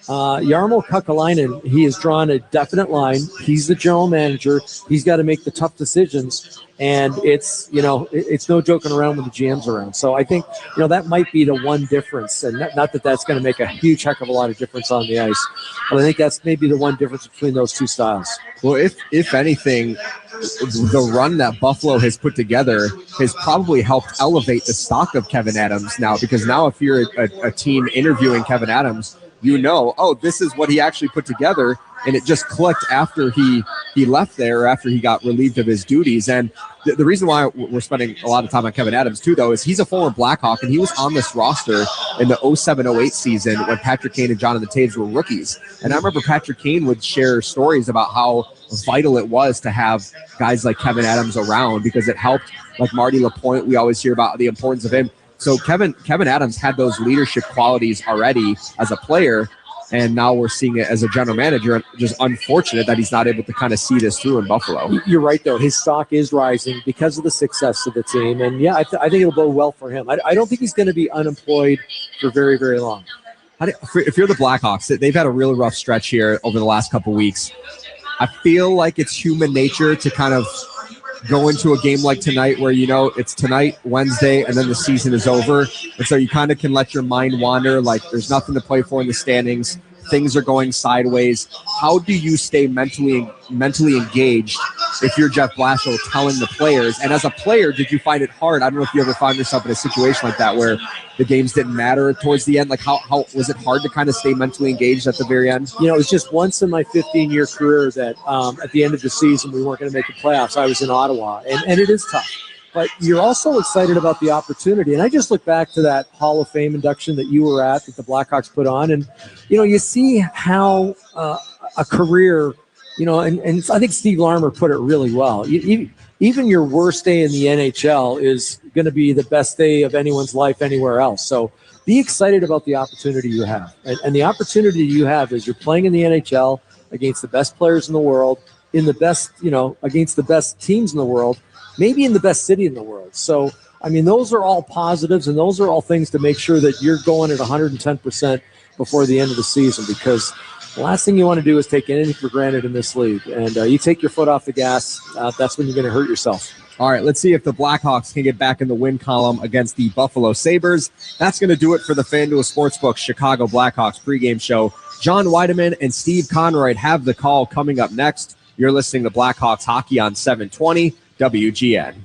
Jarmo Kekalainen, he has drawn a definite line. He's the general manager. He's got to make the tough decisions, and it's no joking around when the GM's around. So I think that might be the one difference, and not that that's going to make a huge heck of a lot of difference on the ice, but I think that's maybe the one difference between those two styles. Well, if anything, the run that Buffalo has put together has probably helped elevate the stock of Kevyn Adams now, because now if you're a team interviewing Kevyn Adams, this is what he actually put together, and it just clicked after he left there, after he got relieved of his duties. And the reason why we're spending a lot of time on Kevyn Adams too, though, is he's a former Blackhawk, and he was on this roster in the 07-08 season when Patrick Kane and Jonathan Toews were rookies. And I remember Patrick Kane would share stories about how vital it was to have guys like Kevyn Adams around, because it helped, like Marty Lapointe, we always hear about the importance of him. So Kevyn Adams had those leadership qualities already as a player, and now we're seeing it as a general manager. And just unfortunate that he's not able to kind of see this through in Buffalo. You're right, though. His stock is rising because of the success of the team. And, I think it'll go well for him. I don't think he's going to be unemployed for very, very long. If you're the Blackhawks, they've had a really rough stretch here over the last couple of weeks. I feel like it's human nature to kind of go into a game like tonight where it's tonight, Wednesday, and then the season is over, and so you kind of can let your mind wander, like there's nothing to play for in the standings, things are going sideways. How do you stay mentally engaged if you're Jeff Blashill telling the players? And as a player, did you find it hard? I don't know if you ever found yourself in a situation like that where the games didn't matter towards the end. Like how was it hard to kind of stay mentally engaged at the very end? It was just once in my 15-year career that at the end of the season we weren't going to make the playoffs. I was in Ottawa, and it is tough. But you're also excited about the opportunity. And I just look back to that Hall of Fame induction that you were at, that the Blackhawks put on. And, you see how a career, and I think Steve Larmer put it really well. Even your worst day in the NHL is going to be the best day of anyone's life anywhere else. So be excited about the opportunity you have. And the opportunity you have is you're playing in the NHL against the best players in the world, in the best, against the best teams in the world, maybe in the best city in the world. So, those are all positives, and those are all things to make sure that you're going at 110% before the end of the season, because the last thing you want to do is take anything for granted in this league. And you take your foot off the gas, that's when you're going to hurt yourself. All right, let's see if the Blackhawks can get back in the win column against the Buffalo Sabres. That's going to do it for the FanDuel Sportsbook Chicago Blackhawks pregame show. John Weideman and Steve Conroy have the call coming up next. You're listening to Blackhawks Hockey on 720 WGN.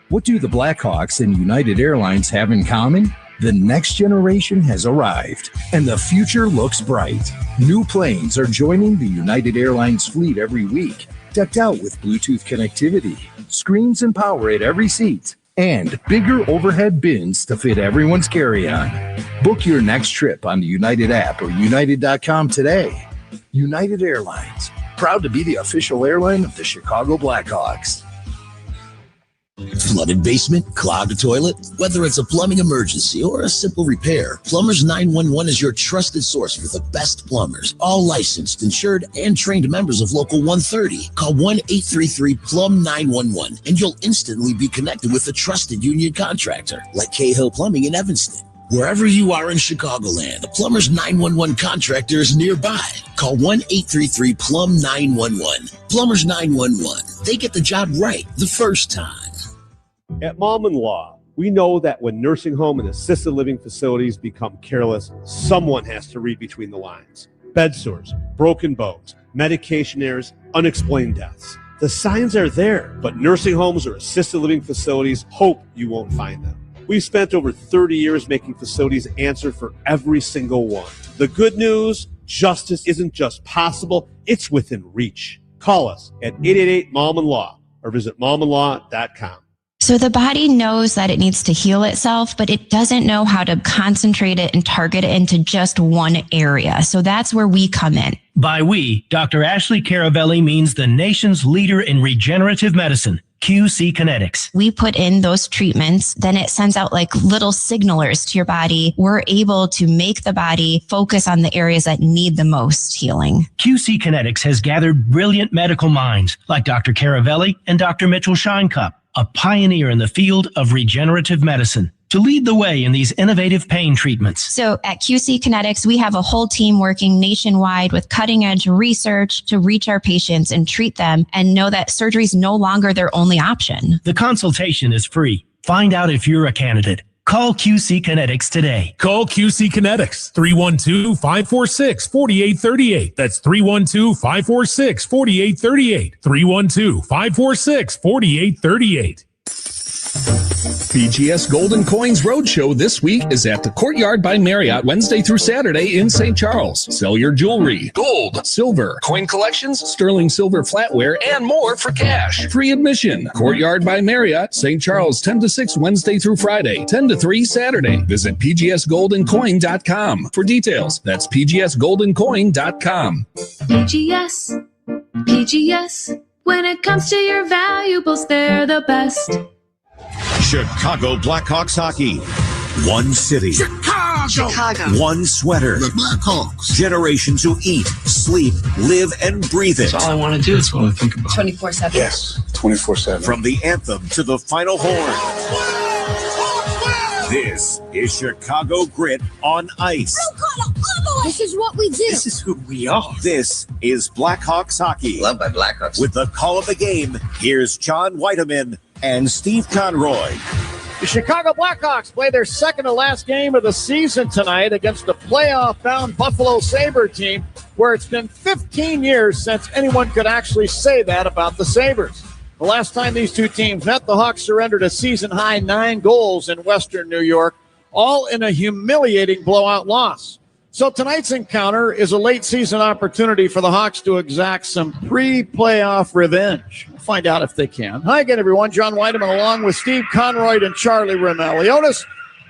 What do the Blackhawks and United Airlines have in common? The next generation has arrived, and the future looks bright. New planes are joining the United Airlines fleet every week, decked out with Bluetooth connectivity, screens and power at every seat, and bigger overhead bins to fit everyone's carry-on. Book your next trip on the United app or united.com today. United Airlines, proud to be the official airline of the Chicago Blackhawks. Flooded basement, clogged toilet, whether it's a plumbing emergency or a simple repair, Plumbers 911 is your trusted source for the best plumbers. All licensed, insured, and trained members of Local 130. Call 1-833-PLUM-911 and you'll instantly be connected with a trusted union contractor like Cahill Plumbing in Evanston. Wherever you are in Chicagoland, the Plumbers 911 contractor is nearby. Call 1-833-PLUM-911. Plumbers 911. They get the job right the first time. At Mom and Law, we know that when nursing home and assisted living facilities become careless, someone has to read between the lines. Bed sores, broken bones, medication errors, unexplained deaths. The signs are there, but nursing homes or assisted living facilities hope you won't find them. We've spent over 30 years making facilities answer for every single one. The good news, justice isn't just possible, it's within reach. Call us at 888-MOM-AND-LAW or visit momandlaw.com. So the body knows that it needs to heal itself, but it doesn't know how to concentrate it and target it into just one area. So that's where we come in. By we, Dr. Ashley Caravelli means the nation's leader in regenerative medicine, QC Kinetics. We put in those treatments, then it sends out like little signalers to your body. We're able to make the body focus on the areas that need the most healing. QC Kinetics has gathered brilliant medical minds like Dr. Caravelli and Dr. Mitchell Shinecup, a pioneer in the field of regenerative medicine, to lead the way in these innovative pain treatments. So at QC Kinetics, we have a whole team working nationwide with cutting edge research to reach our patients and treat them and know that surgery is no longer their only option. The consultation is free. Find out if you're a candidate. Call QC Kinetics today. Call QC Kinetics, 312-546-4838. That's 312-546-4838. 312-546-4838. PGS Golden Coins Roadshow this week is at the Courtyard by Marriott Wednesday through Saturday in St. Charles. Sell your jewelry, gold, silver, coin collections, sterling silver flatware, and more for cash. Free admission. Courtyard by Marriott, St. Charles, 10 to 6 Wednesday through Friday, 10 to 3 Saturday. Visit pgsgoldencoin.com for details. That's pgsgoldencoin.com. PGS. When it comes to your valuables, they're the best. Chicago Blackhawks hockey. One city. Chicago. One sweater. The Blackhawks. Generations who eat, sleep, live, and breathe it. That's all I want to do. That's all I think about. 24/7. Yes, 24/7. From the anthem to the final horn. This is Chicago Grit on ice. This is what we do. This is who we are. This is Blackhawks hockey. Loved by Blackhawks. With the call of the game, here's John Whiteman and Steve Conroy. The Chicago Blackhawks play their second to last game of the season tonight against the playoff-bound Buffalo Sabre team, where it's been 15 years since anyone could actually say that about the Sabres. The last time these two teams met, the Hawks surrendered a season-high 9 goals in Western New York, all in a humiliating blowout loss. So tonight's encounter is a late-season opportunity for the Hawks to exact some pre-playoff revenge. We'll find out if they can. Hi again, everyone. John Whiteman along with Steve Conroy and Charlie Rimmeliotis.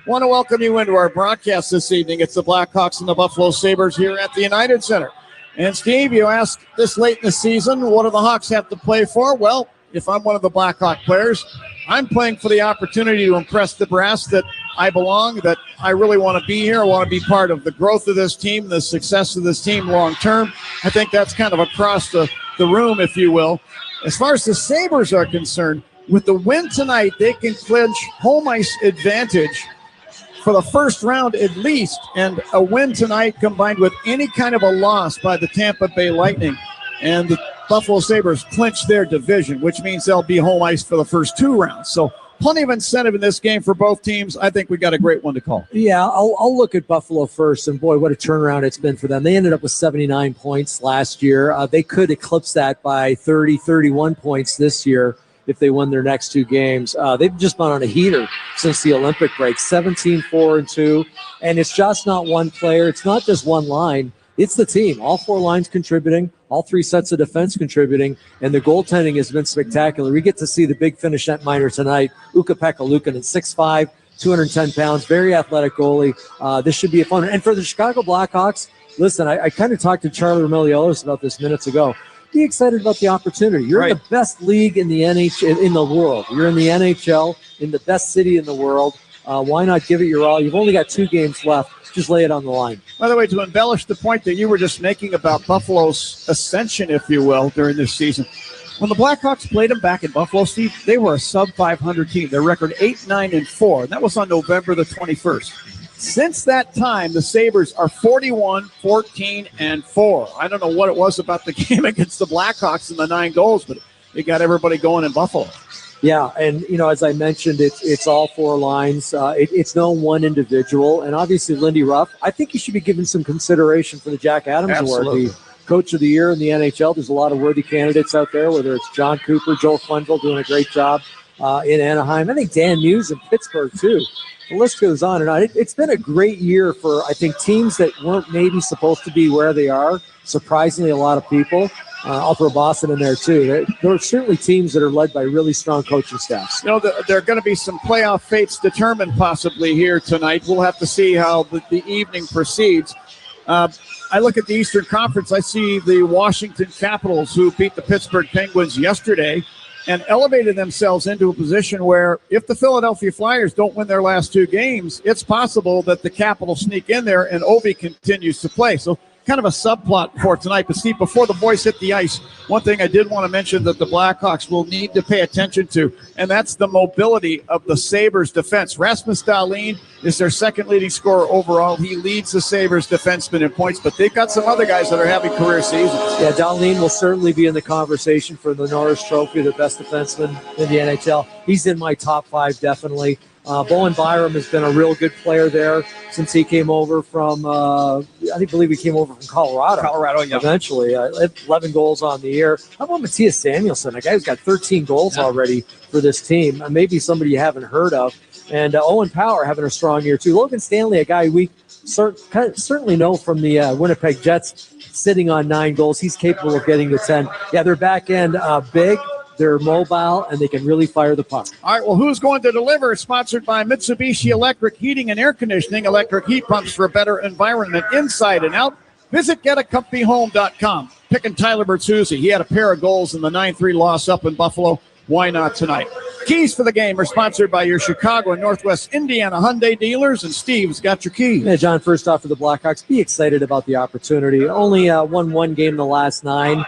Want to welcome you into our broadcast this evening. It's the Blackhawks and the Buffalo Sabres here at the United Center. And Steve, you asked this late in the season, what do the Hawks have to play for? Well, if I'm one of the Blackhawk players, I'm playing for the opportunity to impress the brass that I belong, that I really want to be here. I want to be part of the growth of this team, the success of this team long term. I think that's kind of across the room, if you will. As far as the Sabres are concerned, with the win tonight, they can clinch home ice advantage for the first round at least, and a win tonight combined with any kind of a loss by the Tampa Bay Lightning, and the Buffalo Sabres clinch their division, which means they'll be home ice for the first 2 rounds. So plenty of incentive in this game for both teams. I think we got a great one to call. Yeah, I'll look at Buffalo first, and boy, what a turnaround it's been for them. They ended up with 79 points last year. They could eclipse that by 30, 31 points this year if they win their next 2 games. They've just been on a heater since the Olympic break, 17-4-2, and it's just not one player. It's not just one line. It's the team. All 4 lines contributing, all 3 sets of defense contributing, and the goaltending has been spectacular. We get to see the big Finnish netminder tonight, Ukko-Pekka Luukkonen, 6'5", 210 pounds, very athletic goalie. This should be a fun one. And for the Chicago Blackhawks, listen, I kind of talked to Charlie Rimmeliotis about this minutes ago. Be excited about the opportunity. You're in the best league in the NHL, in the world. You're in the NHL, in the best city in the world. Why not give it your all? You've only got 2 games left. Just lay it on the line. By the way, to embellish the point that you were just making about Buffalo's ascension, if you will, during this season, when the Blackhawks played them back in Buffalo, Steve, they were a sub-500 team. Their record 8-9-4, and that was on November the 21st. Since that time, the Sabres are 41-14-4. I don't know what it was about the game against the Blackhawks and the 9 goals, but it got everybody going in Buffalo. Yeah, and, you know, as I mentioned, it's all 4 lines. It's no one individual. And obviously, Lindy Ruff, I think he should be given some consideration for the Jack Adams Award, the Coach of the Year in the NHL. There's a lot of worthy candidates out there, whether it's John Cooper, Joel Quenneville doing a great job in Anaheim. I think Dan Muse in Pittsburgh, too. The list goes on and on. It's been a great year for, I think, teams that weren't maybe supposed to be where they are. Surprisingly, a lot of people. I'll throw Boston in there, too. There are certainly teams that are led by really strong coaching staffs. You know, there are going to be some playoff fates determined possibly here tonight. We'll have to see how the evening proceeds. I look at the Eastern Conference. I see the Washington Capitals, who beat the Pittsburgh Penguins yesterday and elevated themselves into a position where if the Philadelphia Flyers don't win their last 2 games, it's possible that the Capitals sneak in there and Ovi continues to play. So kind of a subplot for tonight. But, Steve, before the boys hit the ice, one thing I did want to mention that the Blackhawks will need to pay attention to, and that's the mobility of the Sabres defense. Rasmus Dahlin is their second leading scorer overall. He leads the Sabres defensemen in points, but they've got some other guys that are having career seasons. Yeah, Dahlin will certainly be in the conversation for the Norris Trophy, the best defenseman in the NHL. He's in my top 5, definitely. Bowen Byram has been a real good player there since he came over from, believe he came over from Colorado, yeah. Eventually. 11 goals on the year. How about Matthias Samuelsson, a guy who's got 13 goals already for this team? Maybe somebody you haven't heard of. And Owen Power having a strong year, too. Logan Stanley, a guy we certainly know from the Winnipeg Jets, sitting on 9 goals. He's capable of getting to 10. Yeah, their back end big. They're mobile, and they can really fire the puck. All right, well, who's going to deliver? Sponsored by Mitsubishi Electric Heating and Air Conditioning, electric heat pumps for a better environment inside and out. Visit getacomfyhome.com. Picking Tyler Bertuzzi. He had a pair of goals in the 9-3 loss up in Buffalo. Why not tonight? Keys for the game are sponsored by your Chicago and Northwest Indiana Hyundai dealers, and Steve's got your keys. Yeah, John, first off for the Blackhawks, be excited about the opportunity. Only won one game in the last 9.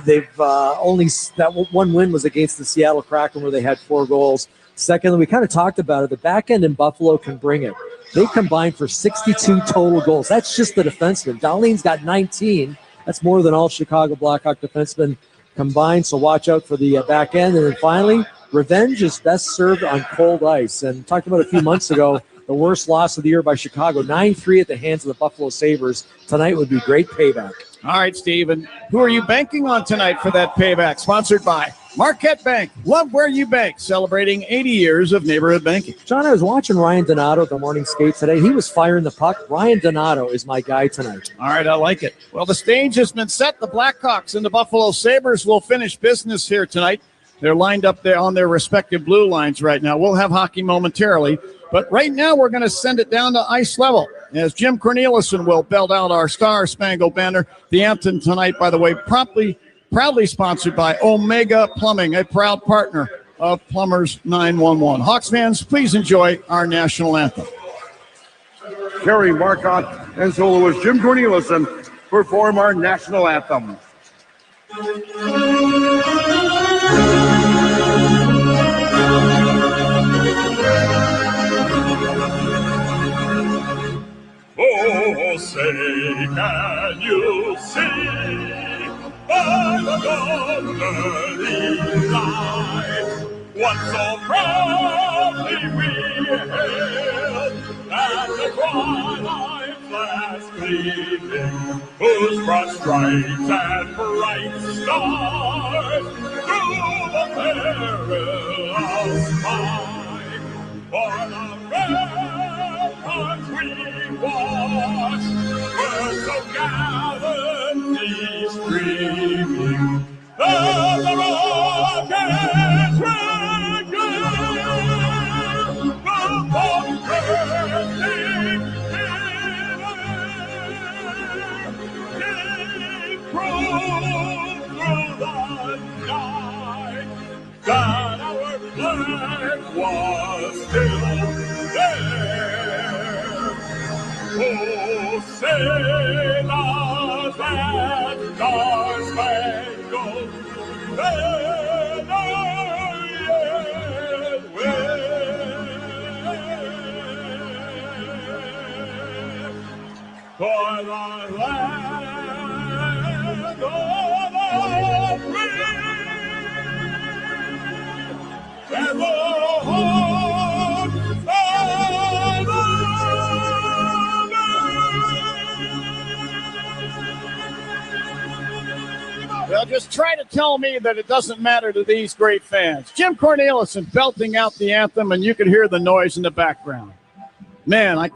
They've that one win was against the Seattle Kraken where they had 4 goals. Secondly, we kind of talked about it. The back end in Buffalo can bring it. They combined for 62 total goals. That's just the defenseman. Dahlin's got 19. That's more than all Chicago Blackhawk defensemen combined. So watch out for the back end. And then finally, revenge is best served on cold ice. And talked about a few months ago, the worst loss of the year by Chicago, 9-3 at the hands of the Buffalo Sabres. Tonight would be great payback. All right, Steve, and who are you banking on tonight for that payback? Sponsored by Marquette Bank. Love where you bank. Celebrating 80 years of neighborhood banking. John, I was watching Ryan Donato at the morning skate today. He was firing the puck. Ryan Donato is my guy tonight. All right, I like it. Well, the stage has been set. The Blackhawks and the Buffalo Sabres will finish business here tonight. They're lined up there on their respective blue lines right now. We'll have hockey momentarily, but right now we're going to send it down to ice level as Jim Cornelison will belt out our Star-Spangled Banner. The anthem tonight, by the way, proudly sponsored by Omega Plumbing, a proud partner of Plumbers 911. Hawks fans, please enjoy our national anthem. Kerry Marcotte and soloist Jim Cornelison perform our national anthem. Oh, say, can you see by the golden light what so proudly we hailed at the twilight's last gleaming, whose broad stripes and bright stars through the perilous fight for the ramparts we watched were so gallantly streaming that the rockets ran the bomb bursting in air, it proved through the night that our flag was still there. Oh, sailors and Star-Spangled Banner yet wave for the land of the free and the home of the Well, just try to tell me that it doesn't matter to these great fans. Jim Cornelison belting out the anthem, and you can hear the noise in the background. Man, I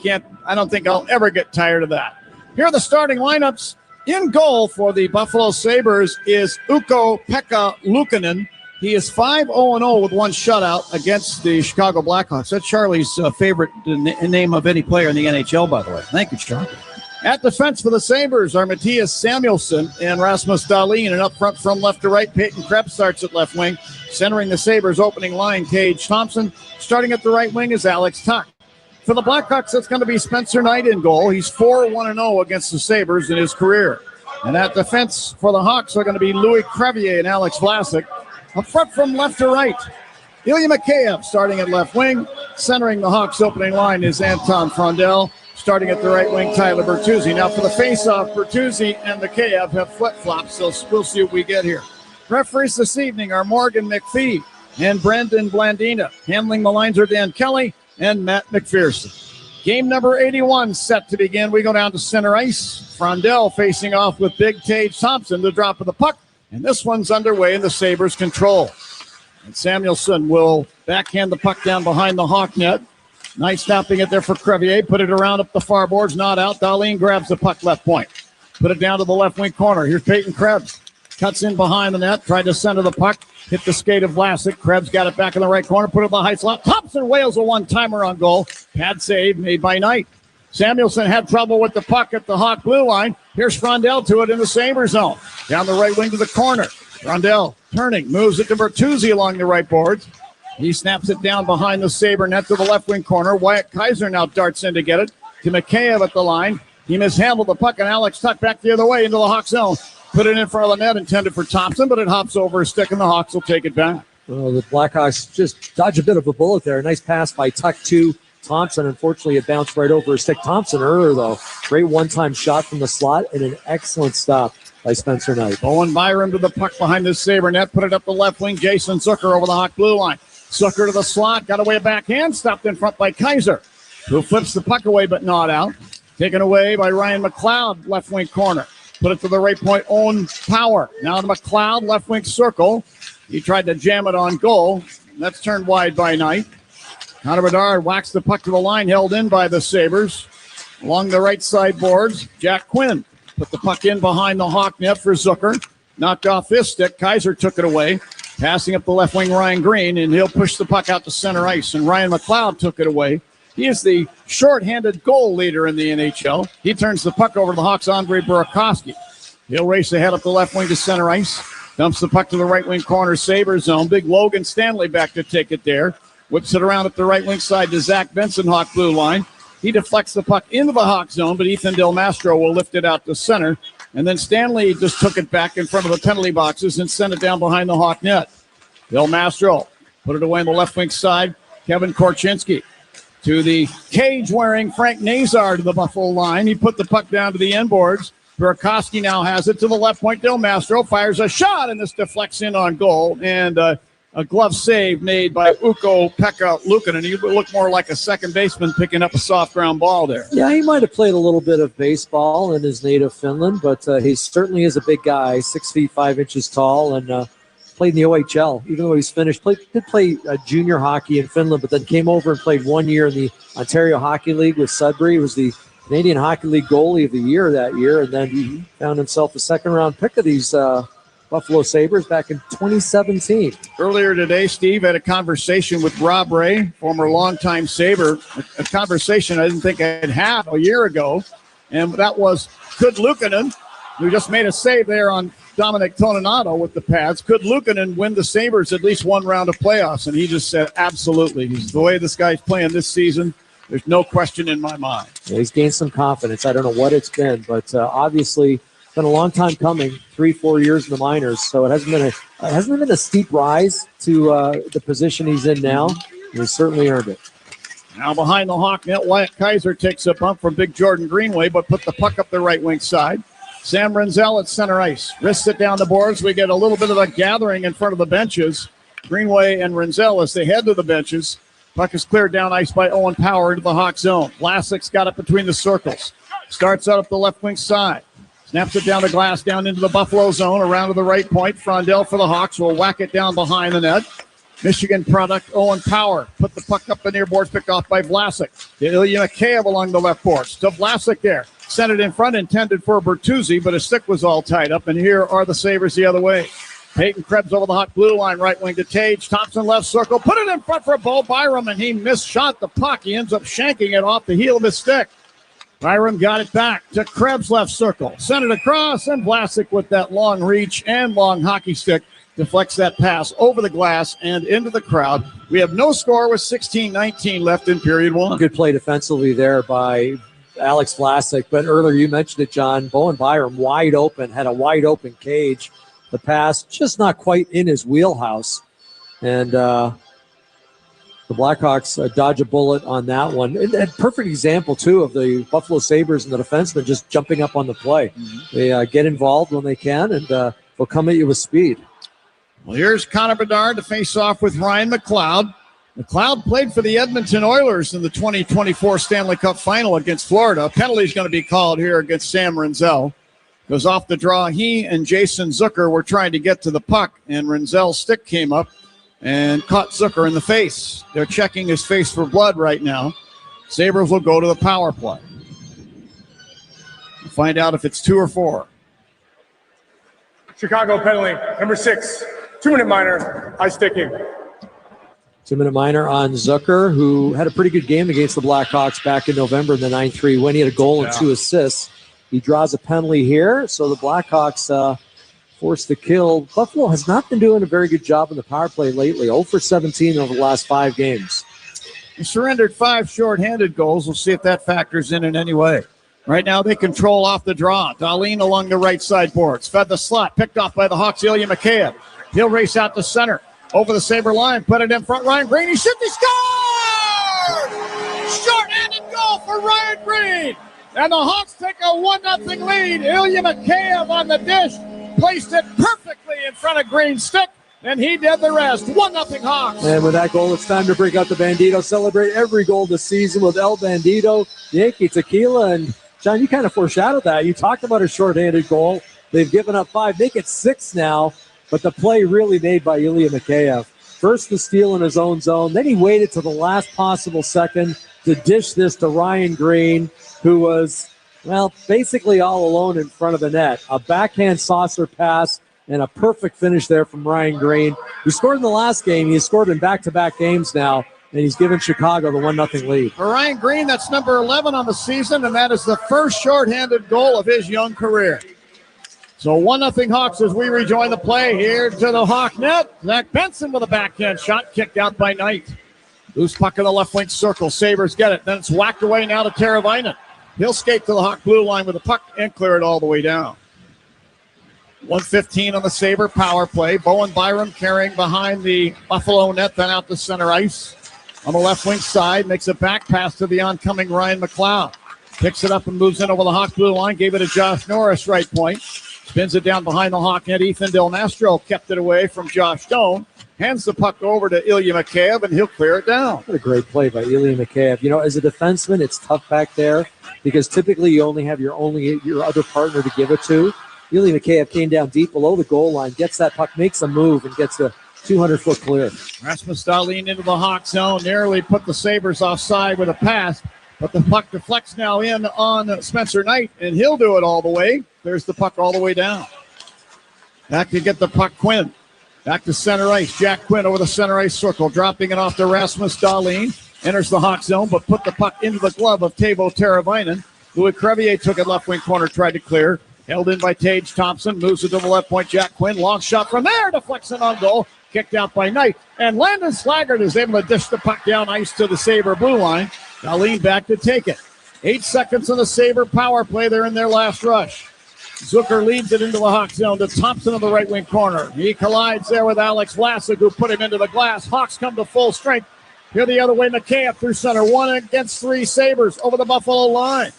don't think I'll ever get tired of that. Here are the starting lineups. In goal for the Buffalo Sabres is Ukko-Pekka Luukkonen. He is 5-0-0 with 1 shutout against the Chicago Blackhawks. That's Charlie's favorite name of any player in the NHL, by the way. Thank you, Charlie. At defense for the Sabres are Matthias Samuelsson and Rasmus Dahlin. And up front from left to right, Peyton Krebs starts at left wing. Centering the Sabres opening line, Tage Thompson. Starting at the right wing is Alex Tuch. For the Blackhawks, it's going to be Spencer Knight in goal. He's 4-1-0 against the Sabres in his career. And that defense for the Hawks are going to be Louis Crevier and Alex Vlasic. Up front from left to right, Ilya Mikheyev starting at left wing. Centering the Hawks opening line is Anton Frondel. Starting at the right wing, Tyler Bertuzzi. Now for the face-off, Bertuzzi and Mikheyev have flip-flops, so we'll see what we get here. Referees this evening are Morgan McPhee and Brandon Blandina. Handling the lines are Dan Kelly and Matt McPherson. Game number 81 set to begin. We go down to center ice. Frondel facing off with Big Tage Thompson, the drop of the puck. And this one's underway in the Sabres' control. And Samuelsson will backhand the puck down behind the Hawk net. Nice snapping it there for Crevier. Put it around up the far boards, not out. Darlene grabs the puck left point. Put it down to the left wing corner. Here's Peyton Krebs. Cuts in behind the net. Tried to center the puck. Hit the skate of Vlasic. Krebs got it back in the right corner. Put it in the high slot. Thompson wails a one-timer on goal. Pad save made by Knight. Samuelsson had trouble with the puck at the Hawk blue line. Here's Frondel to it in the Sabres zone. Down the right wing to the corner. Frondel turning. Moves it to Bertuzzi along the right boards. He snaps it down behind the Sabre net to the left wing corner. Wyatt Kaiser now darts in to get it. To Mikheyev at the line. He mishandled the puck, and Alex Tuck back the other way into the Hawk zone. Put it in front of the net, intended for Thompson, but it hops over a stick, and the Hawks will take it back. Well, the Blackhawks just dodge a bit of a bullet there. Nice pass by Tuck to Thompson. Unfortunately, it bounced right over a stick. Thompson earlier, though. Great one-time shot from the slot and an excellent stop by Spencer Knight. Owen Byram to the puck behind the Sabre net. Put it up the left wing. Jason Zucker over the Hawk blue line. Zucker to the slot. Got away a backhand. Stopped in front by Kaiser, who flips the puck away but not out. Taken away by Ryan McLeod, left wing corner. Put it to the right point. Owen Power. Now to McLeod, left wing circle. He tried to jam it on goal. That's turned wide by Knight. Connor Bedard whacks the puck to the line, held in by the Sabres. Along the right side boards, Jack Quinn put the puck in behind the Hawk net for Zucker. Knocked off his stick. Kaiser took it away. Passing up the left wing, Ryan Green, and he'll push the puck out to center ice. And Ryan McLeod took it away. He is the short-handed goal leader in the NHL. He turns the puck over to the Hawks' Andre Burakovsky. He'll race ahead up the left wing to center ice. Dumps the puck to the right wing corner, Sabres zone. Big Logan Stanley back to take it there. Whips it around up the right wing side to Zach Benson, Hawk blue line. He deflects the puck into the Hawk zone, but Ethan Del Mastro will lift it out to center. And then Stanley just took it back in front of the penalty boxes and sent it down behind the Hawk net. Del Mastro put it away on the left wing side. Kevin Korchinski to the cage-wearing Frank Nazar to the Buffalo line. He put the puck down to the end boards. Burakovsky now has it to the left point. Del Mastro fires a shot, and this deflects in on goal. And a glove save made by Ukko-Pekka Luukkonen. He looked more like a second baseman picking up a soft ground ball there. Yeah, he might have played a little bit of baseball in his native Finland, but he certainly is a big guy, 6 feet 5 inches tall, and played in the OHL. Even though he's finished, did play junior hockey in Finland, but then came over and played 1 year in the Ontario Hockey League with Sudbury. He was the Canadian Hockey League goalie of the year that year, and then he found himself a second-round pick of these Buffalo Sabres back in 2017. Earlier today, Steve had a conversation with Rob Ray, former longtime Sabre, a conversation I didn't think I'd had a year ago, and that was, could Luukkonen, who just made a save there on Dominic Toninato with the pads, could Luukkonen win the Sabres at least one round of playoffs? And he just said, absolutely. The way this guy's playing this season, there's no question in my mind. Yeah, he's gained some confidence. I don't know what it's been, but obviously it's been a long time coming, 3-4 years in the minors. So it hasn't been a steep rise to the position he's in now. He's certainly earned it. Now behind the Hawk net, Wyatt Kaiser takes a bump from Big Jordan Greenway, but put the puck up the right wing side. Sam Renzel at center ice. Wrists it down the boards. We get a little bit of a gathering in front of the benches. Greenway and Renzel as they head to the benches. Puck is cleared down ice by Owen Power into the Hawk zone. Vlasic's got it between the circles. Starts out up the left wing side. Snaps it down the glass, down into the Buffalo zone, around to the right point. Frondel for the Hawks will whack it down behind the net. Michigan product, Owen Power. Put the puck up the near boards, picked off by Vlasic. Ilya Mikheyev along the left boards. To Vlasic there. Sent it in front, intended for Bertuzzi, but his stick was all tied up, and here are the Sabres the other way. Peyton Krebs over the Hawk blue line, right wing to Tage. Thompson left circle, put it in front for Bo Byram, and he misshot the puck. He ends up shanking it off the heel of his stick. Byram got it back to Krebs left circle. Sent it across, and Vlasic with that long reach and long hockey stick deflects that pass over the glass and into the crowd. We have no score with 16-19 left in period one. Good play defensively there by Alex Vlasic. But earlier you mentioned it, John. Bowen Byram wide open, had a wide open cage. The pass just not quite in his wheelhouse. And the Blackhawks dodge a bullet on that one. And a perfect example, too, of the Buffalo Sabres and the defensemen just jumping up on the play. Mm-hmm. They get involved when they can, and they'll come at you with speed. Well, here's Connor Bedard to face off with Ryan McLeod. McLeod played for the Edmonton Oilers in the 2024 Stanley Cup Final against Florida. A penalty is going to be called here against Sam Renzel. Goes off the draw. He and Jason Zucker were trying to get to the puck, and Renzel's stick came up and caught Zucker in the face. They're checking his face for blood right now. Sabres will go to the power play. We'll find out if it's 2 or 4. Chicago penalty, number 6. 2-minute minor, eye sticking. 2-minute minor on Zucker, who had a pretty good game against the Blackhawks back in November in the 9-3 win. He had a goal and 2 assists. He draws a penalty here, so the Blackhawks forced to kill. Buffalo has not been doing a very good job in the power play lately. 0 for 17 over the last 5 games. He surrendered 5 shorthanded goals. We'll see if that factors in any way. Right now they control off the draw. Darlene along the right side boards. Fed the slot. Picked off by the Hawks, Ilya Mikheyev. He'll race out to center. Over the Sabre line. Put it in front. Ryan Green. He shoots. He scored! Short-handed goal for Ryan Green. And the Hawks take a 1-0 lead. Ilya Mikheyev on the dish. Placed it perfectly in front of Green's stick. And he did the rest. 1-0 Hawks. And with that goal, it's time to break out the Bandito. Celebrate every goal this season with El Bandito, Yankee Tequila. And, John, you kind of foreshadowed that. You talked about a shorthanded goal. They've given up 5. Make it 6 now. But the play really made by Ilya Mikheyev. First the steal in his own zone. Then he waited to the last possible second to dish this to Ryan Green, who was, well, basically all alone in front of the net. A backhand saucer pass and a perfect finish there from Ryan Green, who scored in the last game. He has scored in back-to-back games now, and he's given Chicago the 1-0 lead. For Ryan Green, that's number 11 on the season, and that is the first shorthanded goal of his young career. So 1-0 Hawks as we rejoin the play here to the Hawk net. Zach Benson with a backhand shot kicked out by Knight. Loose puck in the left wing circle. Sabres get it. Then it's whacked away now to Teravainen. He'll skate to the Hawk blue line with the puck and clear it all the way down. 1:15 on the Sabre power play. Bowen Byram carrying behind the Buffalo net, then out to center ice. On the left wing side, makes a back pass to the oncoming Ryan McLeod. Picks it up and moves in over the Hawk blue line. Gave it to Josh Norris, right point. Spins it down behind the Hawk net. Ethan Del Nastro kept it away from Josh Stone. Hands the puck over to Ilya Mikheyev, and he'll clear it down. What a great play by Ilya Mikheyev. You know, as a defenseman, it's tough back there because typically you only have your other partner to give it to. Ilya Mikheyev came down deep below the goal line, gets that puck, makes a move, and gets a 200-foot clear. Rasmus Dahlin into the Hawk zone. Narrowly put the Sabres offside with a pass, but the puck deflects now in on Spencer Knight, and he'll do it all the way. There's the puck all the way down. Back to get the puck, Quinn. Back to center ice. Jack Quinn over the center ice circle, dropping it off to Rasmus Dahlin. Enters the Hawk zone, but put the puck into the glove of Teuvo Teravainen. Louis Crevier took it left wing corner, tried to clear. Held in by Tage Thompson. Moves it to the left point. Jack Quinn, long shot from there. Deflects it on goal. Kicked out by Knight. And Landon Slaggert is able to dish the puck down ice to the Sabre blue line. Dahlin back to take it. 8 seconds on the Sabre power play. They're in their last rush. Zucker leads it into the Hawk zone to Thompson in the right wing corner. He collides there with Alex Vlasic, who put him into the glass. Hawks come to full strength. Here the other way, Mikheyev through center. 1 against 3 Sabres over the Buffalo line.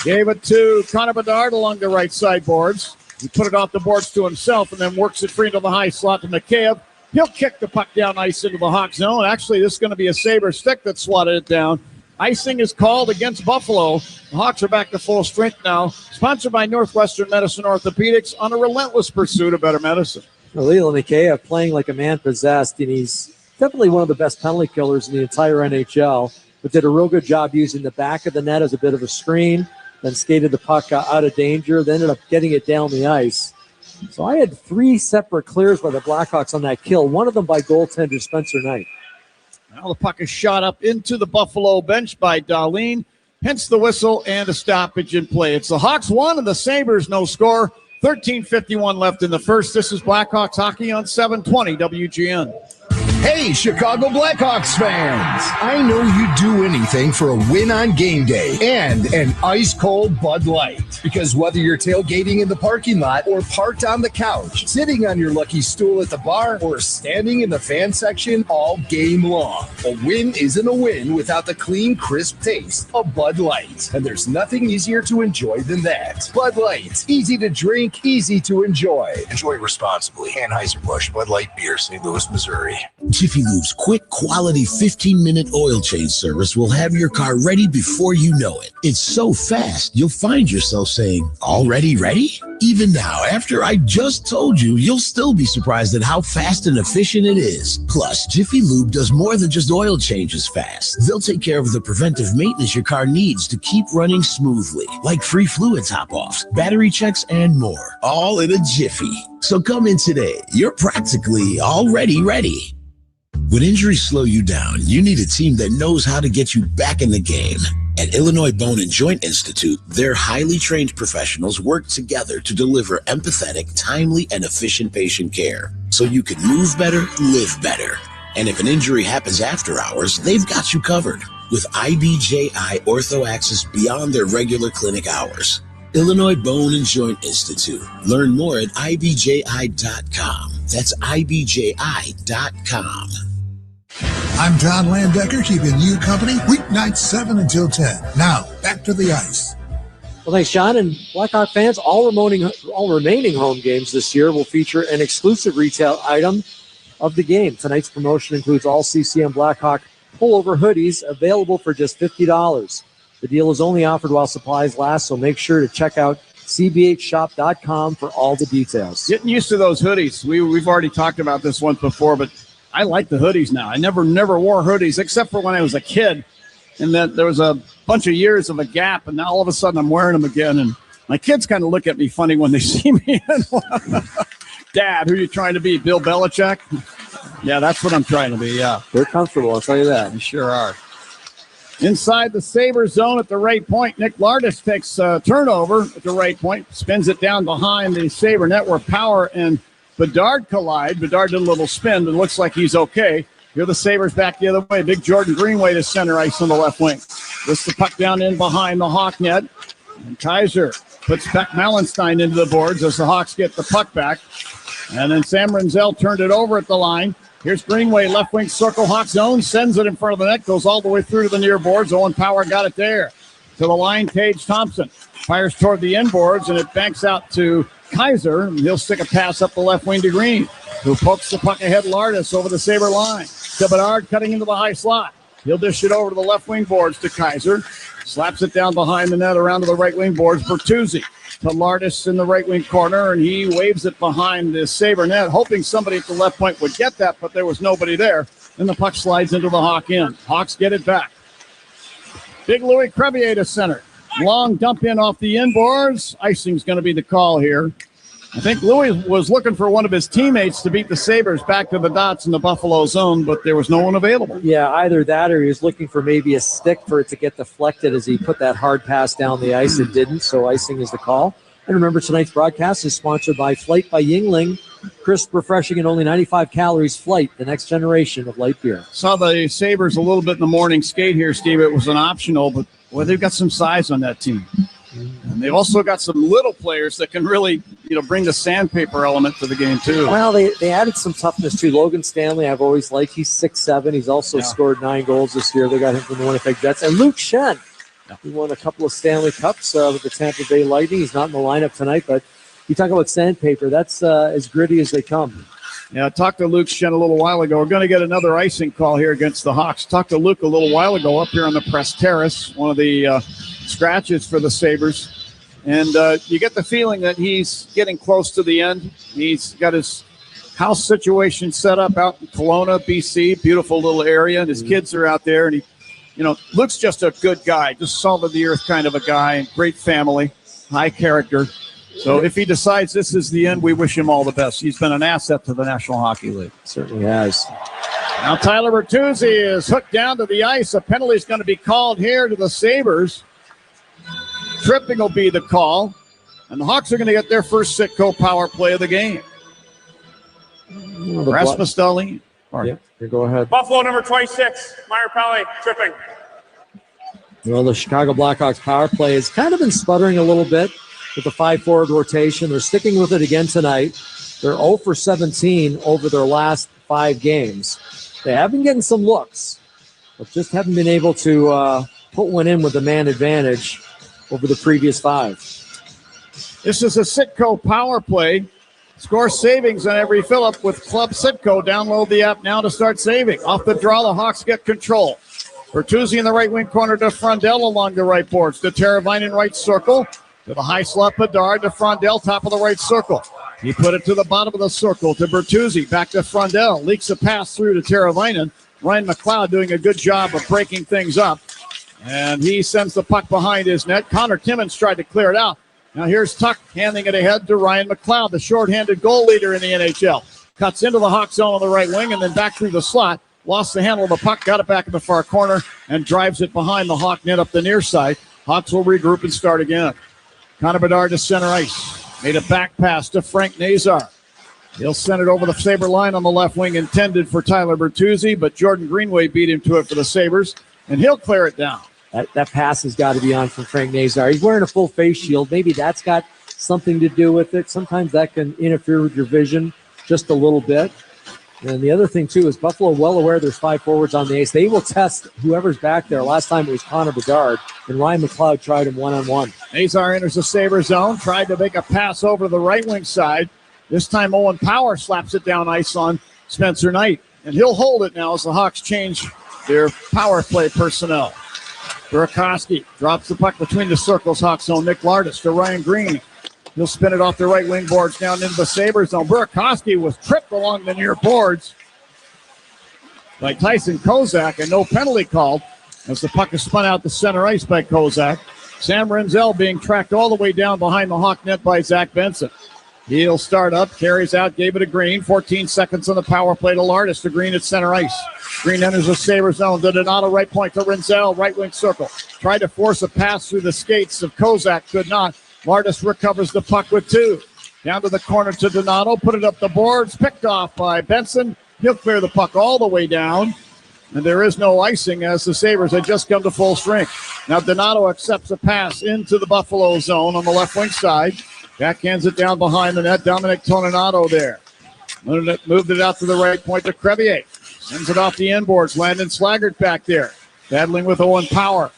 Gave it to Connor Bedard along the right side boards. He put it off the boards to himself and then works it free into the high slot to Mikheyev. He'll kick the puck down ice into the Hawk zone. Actually, this is going to be a Sabre stick that swatted it down. Icing is called against Buffalo. The Hawks are back to full strength now. Sponsored by Northwestern Medicine Orthopedics on a relentless pursuit of better medicine. Ilya Mikheyev playing like a man possessed, and he's definitely one of the best penalty killers in the entire NHL, but did a real good job using the back of the net as a bit of a screen, then skated the puck out of danger, then ended up getting it down the ice. So I had 3 separate clears by the Blackhawks on that kill, one of them by goaltender Spencer Knight. Now the puck is shot up into the Buffalo bench by Dahlin. Hence the whistle and a stoppage in play. It's the Hawks 1 and the Sabres no score. 13:51 left in the first. This is Blackhawks hockey on 720 WGN. Hey, Chicago Blackhawks fans! I know you'd do anything for a win on game day and an ice-cold Bud Light. Because whether you're tailgating in the parking lot or parked on the couch, sitting on your lucky stool at the bar, or standing in the fan section all game long, a win isn't a win without the clean, crisp taste of Bud Light. And there's nothing easier to enjoy than that. Bud Light. Easy to drink, easy to enjoy. Enjoy responsibly. Anheuser-Busch Bud Light Beer, St. Louis, Missouri. Jiffy Lube's quick, quality 15-minute oil change service will have your car ready before you know it. It's so fast, you'll find yourself saying, already ready? Even now, after I just told you, you'll still be surprised at how fast and efficient it is. Plus, Jiffy Lube does more than just oil changes fast. They'll take care of the preventive maintenance your car needs to keep running smoothly, like free fluid top-offs, battery checks, and more. All in a jiffy. So come in today. You're practically already ready. When injuries slow you down, you need a team that knows how to get you back in the game. At Illinois Bone and Joint Institute, their highly trained professionals work together to deliver empathetic, timely, and efficient patient care so you can move better, live better. And if an injury happens after hours, they've got you covered with IBJI Ortho Access beyond their regular clinic hours. Illinois Bone and Joint Institute. Learn more at IBJI.com. That's IBJI.com. I'm John Landecker, keeping you company weeknights 7 until 10. Now, back to the ice. Well, thanks, John. And Blackhawk fans, all remaining home games this year will feature an exclusive retail item of the game. Tonight's promotion includes all CCM Blackhawk pullover hoodies available for just $50. The deal is only offered while supplies last, so make sure to check out cbhshop.com for all the details. Getting used to those hoodies. We've already talked about this once before, but I like the hoodies now. I never wore hoodies except for when I was a kid, and then there was a bunch of years of a gap, and now all of a sudden I'm wearing them again, and my kids kind of look at me funny when they see me in one. Dad, who are you trying to be, Bill Belichick? Yeah, that's what I'm trying to be, yeah. They're comfortable, I'll tell you that. They sure are. Inside the Sabres zone at the right point, Nick Lardis takes a turnover at the right point, spins it down behind the Sabre net where Power and Bedard collide. Bedard did a little spin, but it looks like he's okay. Here the Sabres back the other way. Big Jordan Greenway to center ice on the left wing. This the puck down in behind the Hawk net. And Kaiser puts Beck Mallenstein into the boards as the Hawks get the puck back. And then Sam Renzel turned it over at the line. Here's Greenway, left wing circle, Hawk zone, sends it in front of the net, goes all the way through to the near boards. Owen Power got it there. To the line, Tage Thompson fires toward the inboards, and it banks out to Kaiser. He'll stick a pass up the left wing to Green, who pokes the puck ahead Lardis over the Sabre line. To Bedard cutting into the high slot. He'll dish it over to the left wing boards to Kaiser. Slaps it down behind the net around to the right wing boards. Bertuzzi to Lardis in the right wing corner, and he waves it behind the Sabre net, hoping somebody at the left point would get that, but there was nobody there. And the puck slides into the Hawk end. Hawks get it back. Big Louis Crevier to center. Long dump in off the inboards. Icing's going to be the call here. I think Louis was looking for one of his teammates to beat the Sabres back to the dots in the Buffalo zone, but there was no one available. Yeah, either that or he was looking for maybe a stick for it to get deflected as he put that hard pass down the ice. It didn't, so icing is the call. And remember, tonight's broadcast is sponsored by Flight by Yingling. Crisp, refreshing, and only 95 calories. Flight, the next generation of light beer. Saw the Sabres a little bit in the morning skate here, Steve. It was an optional, but well, they've got some size on that team. And they've also got some little players that can really, bring the sandpaper element to the game, too. Well, they added some toughness, too. Logan Stanley, I've always liked. He's 6'7". He's also scored 9 goals this year. They got him from the Winnipeg Jets. And Luke Shen, he won a couple of Stanley Cups with the Tampa Bay Lightning. He's not in the lineup tonight, but you talk about sandpaper. That's as gritty as they come. Yeah, I talked to Luke Shen a little while ago. We're going to get another icing call here against the Hawks. Talked to Luke a little while ago up here on the press terrace, one of the scratches for the Sabres. And you get the feeling that he's getting close to the end. He's got his house situation set up out in Kelowna, BC, beautiful little area, and his kids are out there. And he, Luke's just a good guy, just salt of the earth kind of a guy, great family, high character. So if he decides this is the end, we wish him all the best. He's been an asset to the National Hockey League. Certainly has. Now Tyler Bertuzzi is hooked down to the ice. A penalty is going to be called here to the Sabres. Tripping will be the call. And the Hawks are going to get their first Citco power play of the game. Rasmus Dahlin. Yeah, go ahead. Buffalo number 26, Meyer Pally, tripping. Well, the Chicago Blackhawks power play has kind of been sputtering a little bit with the 5-forward rotation. They're sticking with it again tonight. They're 0 for 17 over their last 5 games. They have been getting some looks, but just haven't been able to put one in with a man advantage over the previous 5. This is a Citco power play. Score savings on every fill-up with Club Citco. Download the app now to start saving. Off the draw, the Hawks get control. Bertuzzi in the right wing corner to Frondell along the right boards. To Teravainen right circle. To the high slot Bedard to Frondell, top of the right circle. He put it to the bottom of the circle to Bertuzzi. Back to Frondell. Leaks a pass through to Teravainen. Ryan McLeod doing a good job of breaking things up. And he sends the puck behind his net. Connor Timmins tried to clear it out. Now here's Tuck handing it ahead to Ryan McLeod, the shorthanded goal leader in the NHL. Cuts into the Hawk zone on the right wing and then back through the slot. Lost the handle of the puck, got it back in the far corner, and drives it behind the Hawk net up the near side. Hawks will regroup and start again. Connor Bedard to center ice. Made a back pass to Frank Nazar. He'll send it over the Sabre line on the left wing, intended for Tyler Bertuzzi, but Jordan Greenway beat him to it for the Sabres, and he'll clear it down. That pass has got to be on from Frank Nazar. He's wearing a full face shield. Maybe that's got something to do with it. Sometimes that can interfere with your vision just a little bit. And the other thing, too, is Buffalo well aware there's 5 forwards on the ice. They will test whoever's back there. Last time it was Connor Bedard, and Ryan McLeod tried him one-on-one. Nazar enters the Sabre zone, tried to make a pass over to the right wing side. This time Owen Power slaps it down ice on Spencer Knight. And he'll hold it now as the Hawks change their power play personnel. Burakovsky drops the puck between the circles. Hawks zone. Nick Lardis to Ryan Green. He'll spin it off the right wing boards down into the Sabres zone. Burakovsky was tripped along the near boards by Tyson Kozak, and no penalty called as the puck is spun out to center ice by Kozak. Sam Renzel being tracked all the way down behind the Hawk net by Zach Benson. He'll start up, carries out, gave it to Green. 14 seconds on the power play to Lardis. To Green at center ice. Green enters the Sabre zone. To Donato, right point to Renzel, right wing circle. Tried to force a pass through the skates of Kozak, could not. Lardis recovers the puck with 2. Down to the corner to Donato, put it up the boards, picked off by Benson. He'll clear the puck all the way down. And there is no icing as the Sabres had just come to full strength. Now Donato accepts a pass into the Buffalo zone on the left wing side. Backhands it down behind the net. Dominic Toninato there. Moved it out to the right point to Crevier. Sends it off the inboards. Landon Slaggert back there. Battling with Owen Power.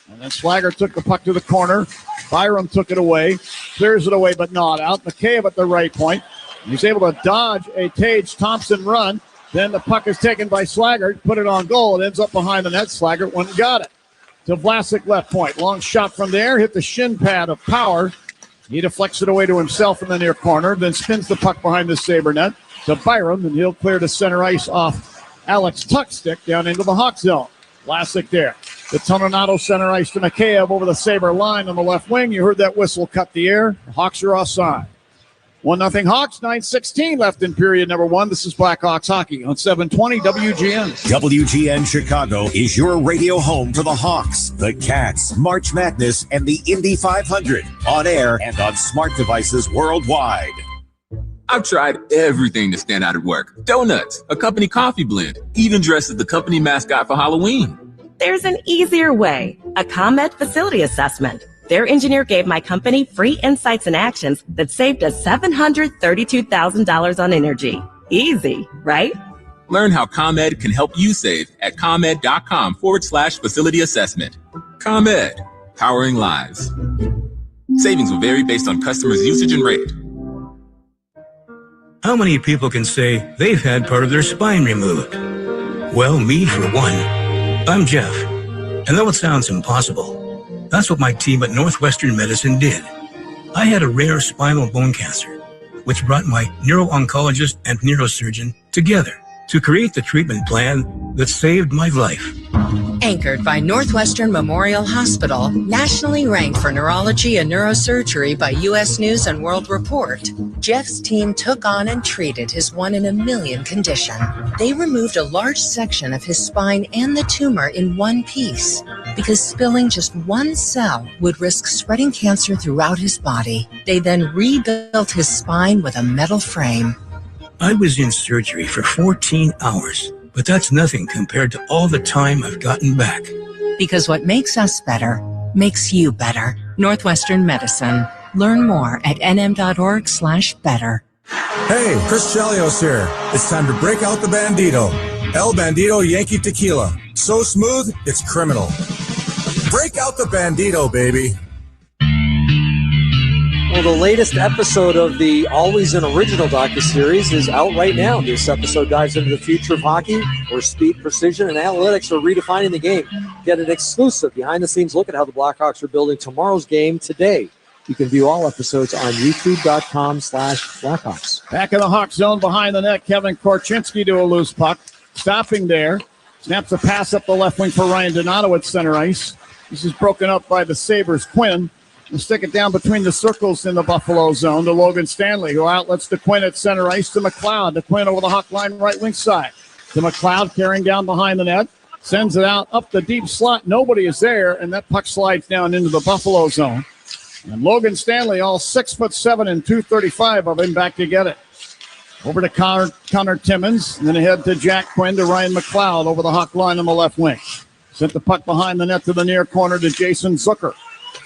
And then Slaggert took the puck to the corner. Byram took it away. Clears it away, but not out. McCabe at the right point. He's able to dodge a Tage Thompson run. Then the puck is taken by Slaggert. Put it on goal. It ends up behind the net. Slaggert went and got it. To Vlasic left point. Long shot from there. Hit the shin pad of Power. He deflects it away to himself in the near corner, then spins the puck behind the Sabre net to Byram, and he'll clear to center ice off Alex Tuck's stick down into the Hawk zone. Vlasic there. The Toninato center ice to Mikheyev over the Sabre line on the left wing. You heard that whistle cut the air. The Hawks are offside. 1-0 Hawks, 9:16 left in period number 1. This is Blackhawks hockey on 720 WGN. WGN Chicago is your radio home for the Hawks, the Cats, March Madness, and the Indy 500. On air and on smart devices worldwide. I've tried everything to stand out at work. Donuts, a company coffee blend, even dressed as the company mascot for Halloween. There's an easier way. A ComEd facility assessment. Their engineer gave my company free insights and actions that saved us $732,000 on energy. Easy, right? Learn how ComEd can help you save at ComEd.com/facility assessment. ComEd, powering lives. Savings will vary based on customers' usage and rate. How many people can say they've had part of their spine removed? Well, me for one. I'm Jeff. And though it sounds impossible, that's what my team at Northwestern Medicine did. I had a rare spinal bone cancer, which brought my neuro-oncologist and neurosurgeon together to create the treatment plan that saved my life. Anchored by Northwestern Memorial Hospital, nationally ranked for neurology and neurosurgery by U.S. News and World Report, Jeff's team took on and treated his 1 in a million condition. They removed a large section of his spine and the tumor in one piece because spilling just one cell would risk spreading cancer throughout his body. They then rebuilt his spine with a metal frame. I was in surgery for 14 hours, but that's nothing compared to all the time I've gotten back. Because what makes us better makes you better. Northwestern Medicine. Learn more at nm.org/better. Hey, Chris Chelios here. It's time to break out the Bandito. El Bandito Yankee Tequila. So smooth, it's criminal. Break out the Bandito, baby. Well, the latest episode of the Always an Original docuseries is out right now. This episode dives into the future of hockey, where speed, precision, and analytics are redefining the game. Get an exclusive behind-the-scenes look at how the Blackhawks are building tomorrow's game today. You can view all episodes on youtube.com/Blackhawks. Back in the Hawk zone behind the net, Kevin Korchinski to a loose puck. Stopping there. Snaps a pass up the left wing for Ryan Donato at center ice. This is broken up by the Sabres' Quinn. We'll stick it down between the circles in the Buffalo zone to Logan Stanley, who outlets to Quinn at center ice to McLeod. To Quinn over the Hawk line right wing side. To McLeod carrying down behind the net. Sends it out up the deep slot. Nobody is there, and that puck slides down into the Buffalo zone. And Logan Stanley, all 6'7" and 235 of him, back to get it. Over to Connor Timmins, and then ahead to Jack Quinn to Ryan McLeod over the Hawk line on the left wing. Sent the puck behind the net to the near corner to Jason Zucker.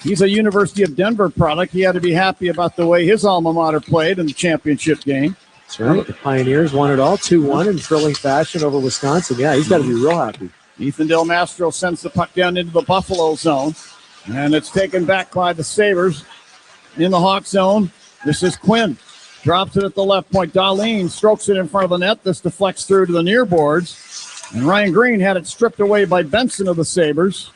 He's a University of Denver product. He had to be happy about the way his alma mater played in the championship game. That's right. The Pioneers won it all 2-1 in thrilling fashion over Wisconsin. Yeah, he's got to be real happy. Ethan Del Mastro sends the puck down into the Buffalo zone, and it's taken back by the Sabres in the Hawk zone. This is Quinn. Drops it at the left point. Darlene strokes it in front of the net. This deflects through to the near boards. And Ryan Green had it stripped away by Benson of the Sabres.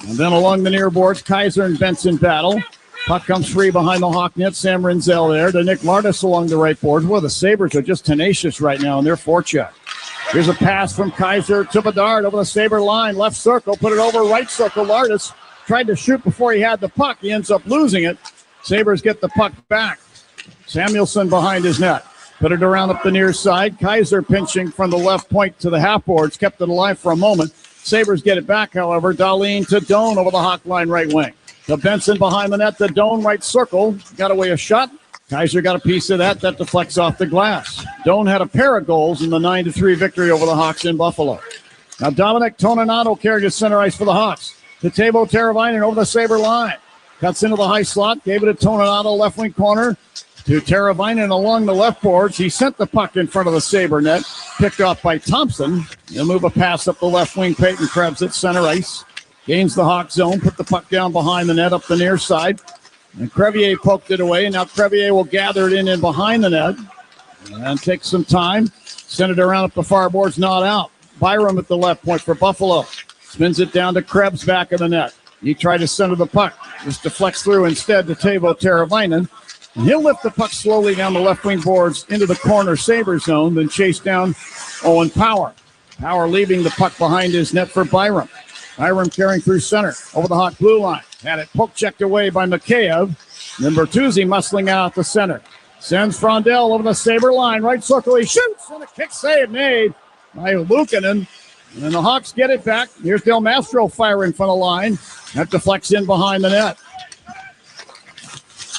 And then along the near boards, Kaiser and Benson battle. Puck comes free behind the Hawk net. Sam Renzel there to Nick Lardis along the right board. Well, the Sabres are just tenacious right now in their forecheck. Here's a pass from Kaiser to Bedard over the Sabre line. Left circle, put it over right circle. Lardis tried to shoot before he had the puck. He ends up losing it. Sabres get the puck back. Samuelson behind his net. Put it around up the near side. Kaiser pinching from the left point to the half boards. Kept it alive for a moment. Sabres get it back, however. Darlene to Doan over the Hawk line right wing. To Benson behind the net. The Doan right circle. Got away a shot. Kaiser got a piece of that. That deflects off the glass. Doan had a pair of goals in the 9-3 victory over the Hawks in Buffalo. Now Dominic Toninato carried his center ice for the Hawks. To Teuvo Teravainen over the Sabre line. Cuts into the high slot. Gave it to Toninato left wing corner. To Teravainen along the left boards. He sent the puck in front of the Sabre net. Picked off by Thompson. He'll move a pass up the left wing. Peyton Krebs at center ice. Gains the Hawk zone. Put the puck down behind the net up the near side. And Crevier poked it away. And now Crevier will gather it in behind the net. And take some time. Send it around up the far boards. Not out. Byram at the left point for Buffalo. Spins it down to Krebs back of the net. He tried to center the puck. Just deflects through instead to Teuvo Teravainen. And he'll lift the puck slowly down the left wing boards into the corner Sabre zone, then chase down Owen Power. Power leaving the puck behind his net for Byram. Byram carrying through center over the Hawk blue line. Had it poke checked away by Mikheyev. Then Bertuzzi muscling out the center. Sends Frondell over the Sabre line. Right circle, he shoots, and a kick save made by Luukkonen. And the Hawks get it back. Here's Del Mastro firing from the line. That deflects in behind the net.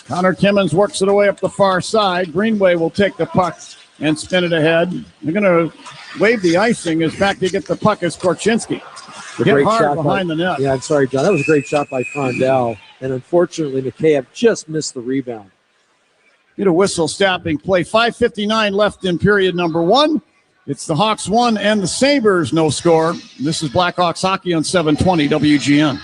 Connor Timmins works it away up the far side. Greenway will take the puck and spin it ahead. They're going to wave the icing. Is back to get the puck as Korchinski. Hit hard behind the net. Yeah, I'm sorry, John. That was a great shot by Frondell. And unfortunately, Mikheyev just missed the rebound. Get a whistle stopping play. 5:59 left in period number one. It's the Hawks 1 and the Sabres no score. This is Blackhawks hockey on 720 WGN.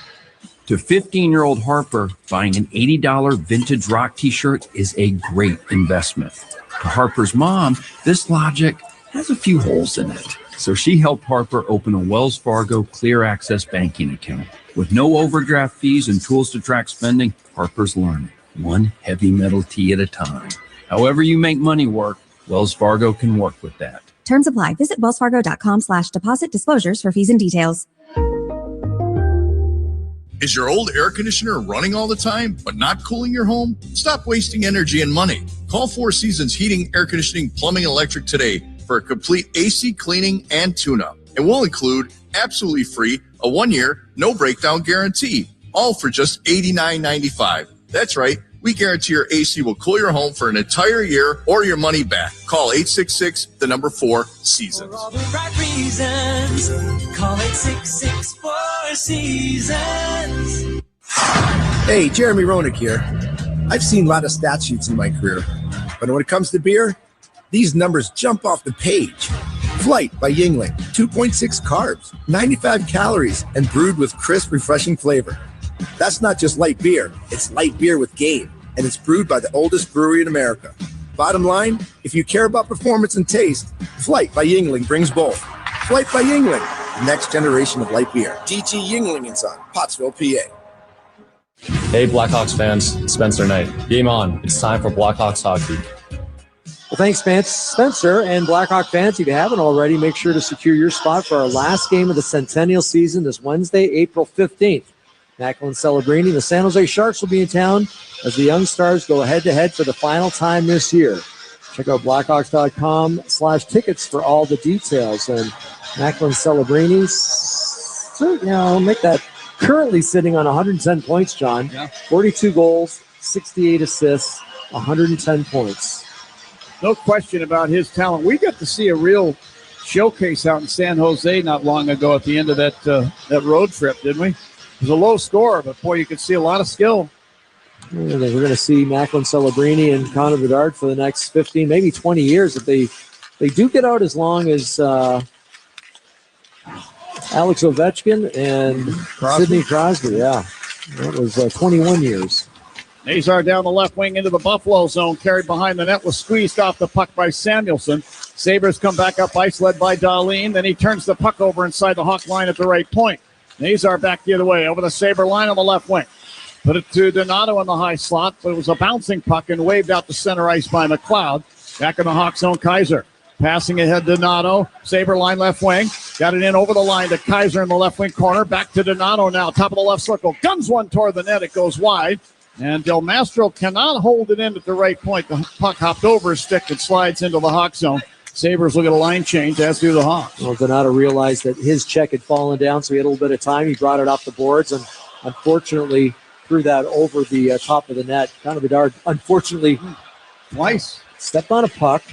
To 15-year-old Harper, buying an $80 vintage rock t-shirt is a great investment. To Harper's mom, this logic has a few holes in it. So she helped Harper open a Wells Fargo Clear Access banking account. With no overdraft fees and tools to track spending, Harper's learning, one heavy metal tee at a time. However you make money work, Wells Fargo can work with that. Terms apply. Visit wellsfargo.com/deposit disclosures for fees and details. Is your old air conditioner running all the time, but not cooling your home? Stop wasting energy and money. Call Four Seasons Heating, Air Conditioning, Plumbing, and Electric today for a complete AC cleaning and tune-up. And we'll include absolutely free a 1-year, no breakdown guarantee, all for just $89.95. That's right. We guarantee your AC will cool your home for an entire year or your money back. Call 866-4 Seasons. For all the right reasons, call 866-4 Seasons. Hey, Jeremy Roenick here. I've seen a lot of stat sheets in my career, but when it comes to beer, these numbers jump off the page. Flight by Yingling, 2.6 carbs, 95 calories, and brewed with crisp, refreshing flavor. That's not just light beer, it's light beer with game, and it's brewed by the oldest brewery in America. Bottom line, if you care about performance and taste, Flight by Yingling brings both. Flight by Yingling, the next generation of light beer. DT Yingling & Son, Pottsville, PA. Hey Blackhawks fans, it's Spencer Knight. Game on. It's time for Blackhawks hockey. Well, thanks, Spencer. And Blackhawk fans, if you haven't already, make sure to secure your spot for our last game of the Centennial season this Wednesday, April 15th. Macklin Celebrini, the San Jose Sharks will be in town as the Young Stars go head-to-head for the final time this year. Check out blackhawks.com/tickets for all the details. And Macklin Celebrini, make that currently sitting on 110 points, John. Yeah. 42 goals, 68 assists, 110 points. No question about his talent. We got to see a real showcase out in San Jose not long ago at the end of that road trip, didn't we? It was a low score, but boy, you could see a lot of skill. Yeah, we're going to see Macklin Celebrini and Connor Bedard for the next 15, maybe 20 years if they do get out as long as Alex Ovechkin and Sidney Crosby. Yeah, that was 21 years. Nazar down the left wing into the Buffalo zone, carried behind the net, was squeezed off the puck by Samuelson. Sabres come back up ice, led by Dahlin. Then he turns the puck over inside the Hawk line at the right point. Nazar back the other way, over the Sabre line on the left wing. Put it to Donato in the high slot, but it was a bouncing puck and waved out to center ice by McLeod. Back in the Hawk zone, Kaiser. Passing ahead to Donato. Sabre line left wing. Got it in over the line to Kaiser in the left wing corner. Back to Donato now, top of the left circle. Guns one toward the net. It goes wide. And Del Mastro cannot hold it in at the right point. The puck hopped over his stick and slides into the Hawk zone. Sabres look at a line change, as do the Hawks. Well, Donato realized that his check had fallen down, so he had a little bit of time. He brought it off the boards and unfortunately threw that over the top of the net. Connor Bedard, unfortunately, twice stepped on a puck.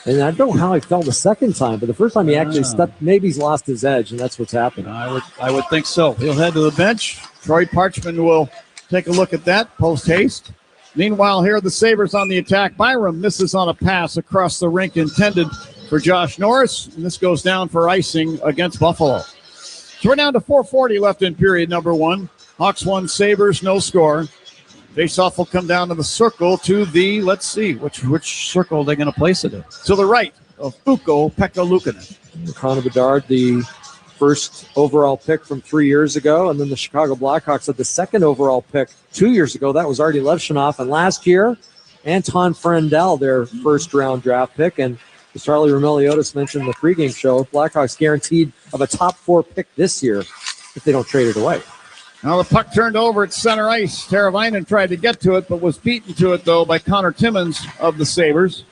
And I don't know how he fell the second time, but the first time he actually stepped, maybe he's lost his edge, and that's what's happened. I would think so. He'll head to the bench. Troy Parchman will take a look at that post-haste. Meanwhile, here are the Sabres on the attack. Byram misses on a pass across the rink intended for Josh Norris, and this goes down for icing against Buffalo. So we're down to 4:40 left in period number one. Hawks 1, Sabres, no score. Faceoff will come down to the circle to the, let's see, which circle are they going to place it in? To the right of Ukko-Pekka Luukkonen. Connor Bedard, the first overall pick from 3 years ago, and then the Chicago Blackhawks had the second overall pick 2 years ago. That was Artie Levshunov. And last year, Anton Frendel, their first-round draft pick. And as Charlie Romeliotis mentioned in the pregame show, Blackhawks guaranteed of a top 4 pick this year if they don't trade it away. Now the puck turned over at center ice. Teravainen tried to get to it, but was beaten to it, though, by Connor Timmins of the Sabres.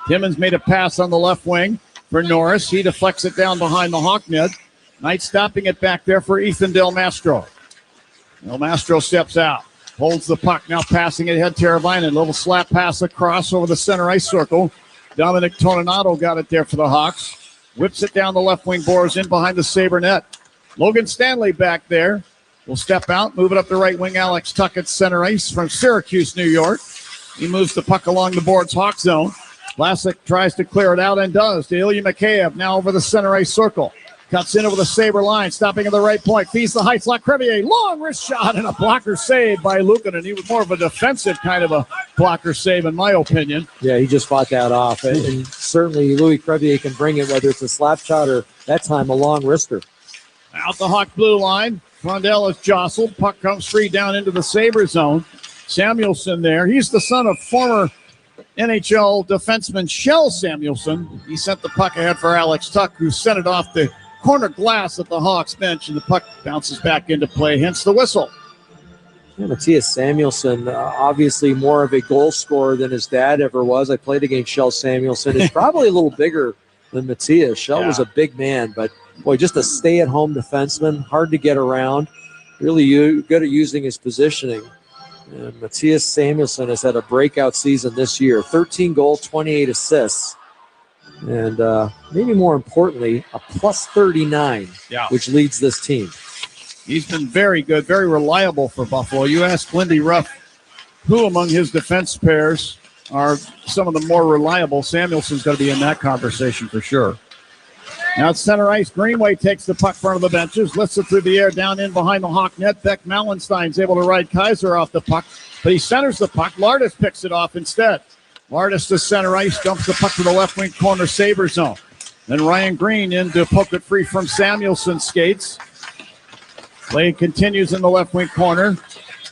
Timmins made a pass on the left wing for Norris. He deflects it down behind the Hawk net. Knight stopping it back there for Ethan Del Mastro. Del Mastro steps out. Holds the puck, now passing it ahead. Teravainen, little slap pass across over the center ice circle. Dominic Toninato got it there for the Hawks. Whips it down the left wing boards in behind the Sabre net. Logan Stanley back there. Will step out, move it up the right wing. Alex Tuckett, center ice from Syracuse, New York. He moves the puck along the boards, Hawk zone. Vlasic tries to clear it out and does. To Ilya Mikheyev, now over the center ice circle. Cuts in over the Sabre line, stopping at the right point. Feeds the heights, Lacrevier. Long wrist shot and a blocker save by Luukkonen. He was more of a defensive kind of a blocker save, in my opinion. Yeah, he just fought that off. And certainly Louis Crevier can bring it, whether it's a slap shot or, that time, a long wrister. Out the Hawk blue line. Frondell is jostled. Puck comes free down into the Sabre zone. Samuelson there. He's the son of former NHL defenseman Shell Samuelson. He sent the puck ahead for Alex Tuck, who sent it off the corner glass at the Hawks bench, and the puck bounces back into play, hence the whistle. Yeah, Matthias Samuelson, obviously more of a goal scorer than his dad ever was. I played against Shell Samuelson. He's probably a little bigger than Matthias. Shell was a big man, but boy, just a stay-at-home defenseman, hard to get around, really good at using his positioning. And Matthias Samuelson has had a breakout season this year, 13 goals, 28 assists. And maybe more importantly, a plus 39, which leads this team. He's been very good, very reliable for Buffalo. You ask Lindy Ruff who among his defense pairs are some of the more reliable. Samuelson's going to be in that conversation for sure. Now it's center ice. Greenway takes the puck front of the benches, lifts it through the air, down in behind the Hawk net. Beck Mallenstein's able to ride Kaiser off the puck, but he centers the puck. Lardis picks it off instead. Lardis to center ice, dumps the puck to the left wing corner Saber zone. Then Ryan Green in to poke it free from Samuelson's skates. Play continues in the left wing corner.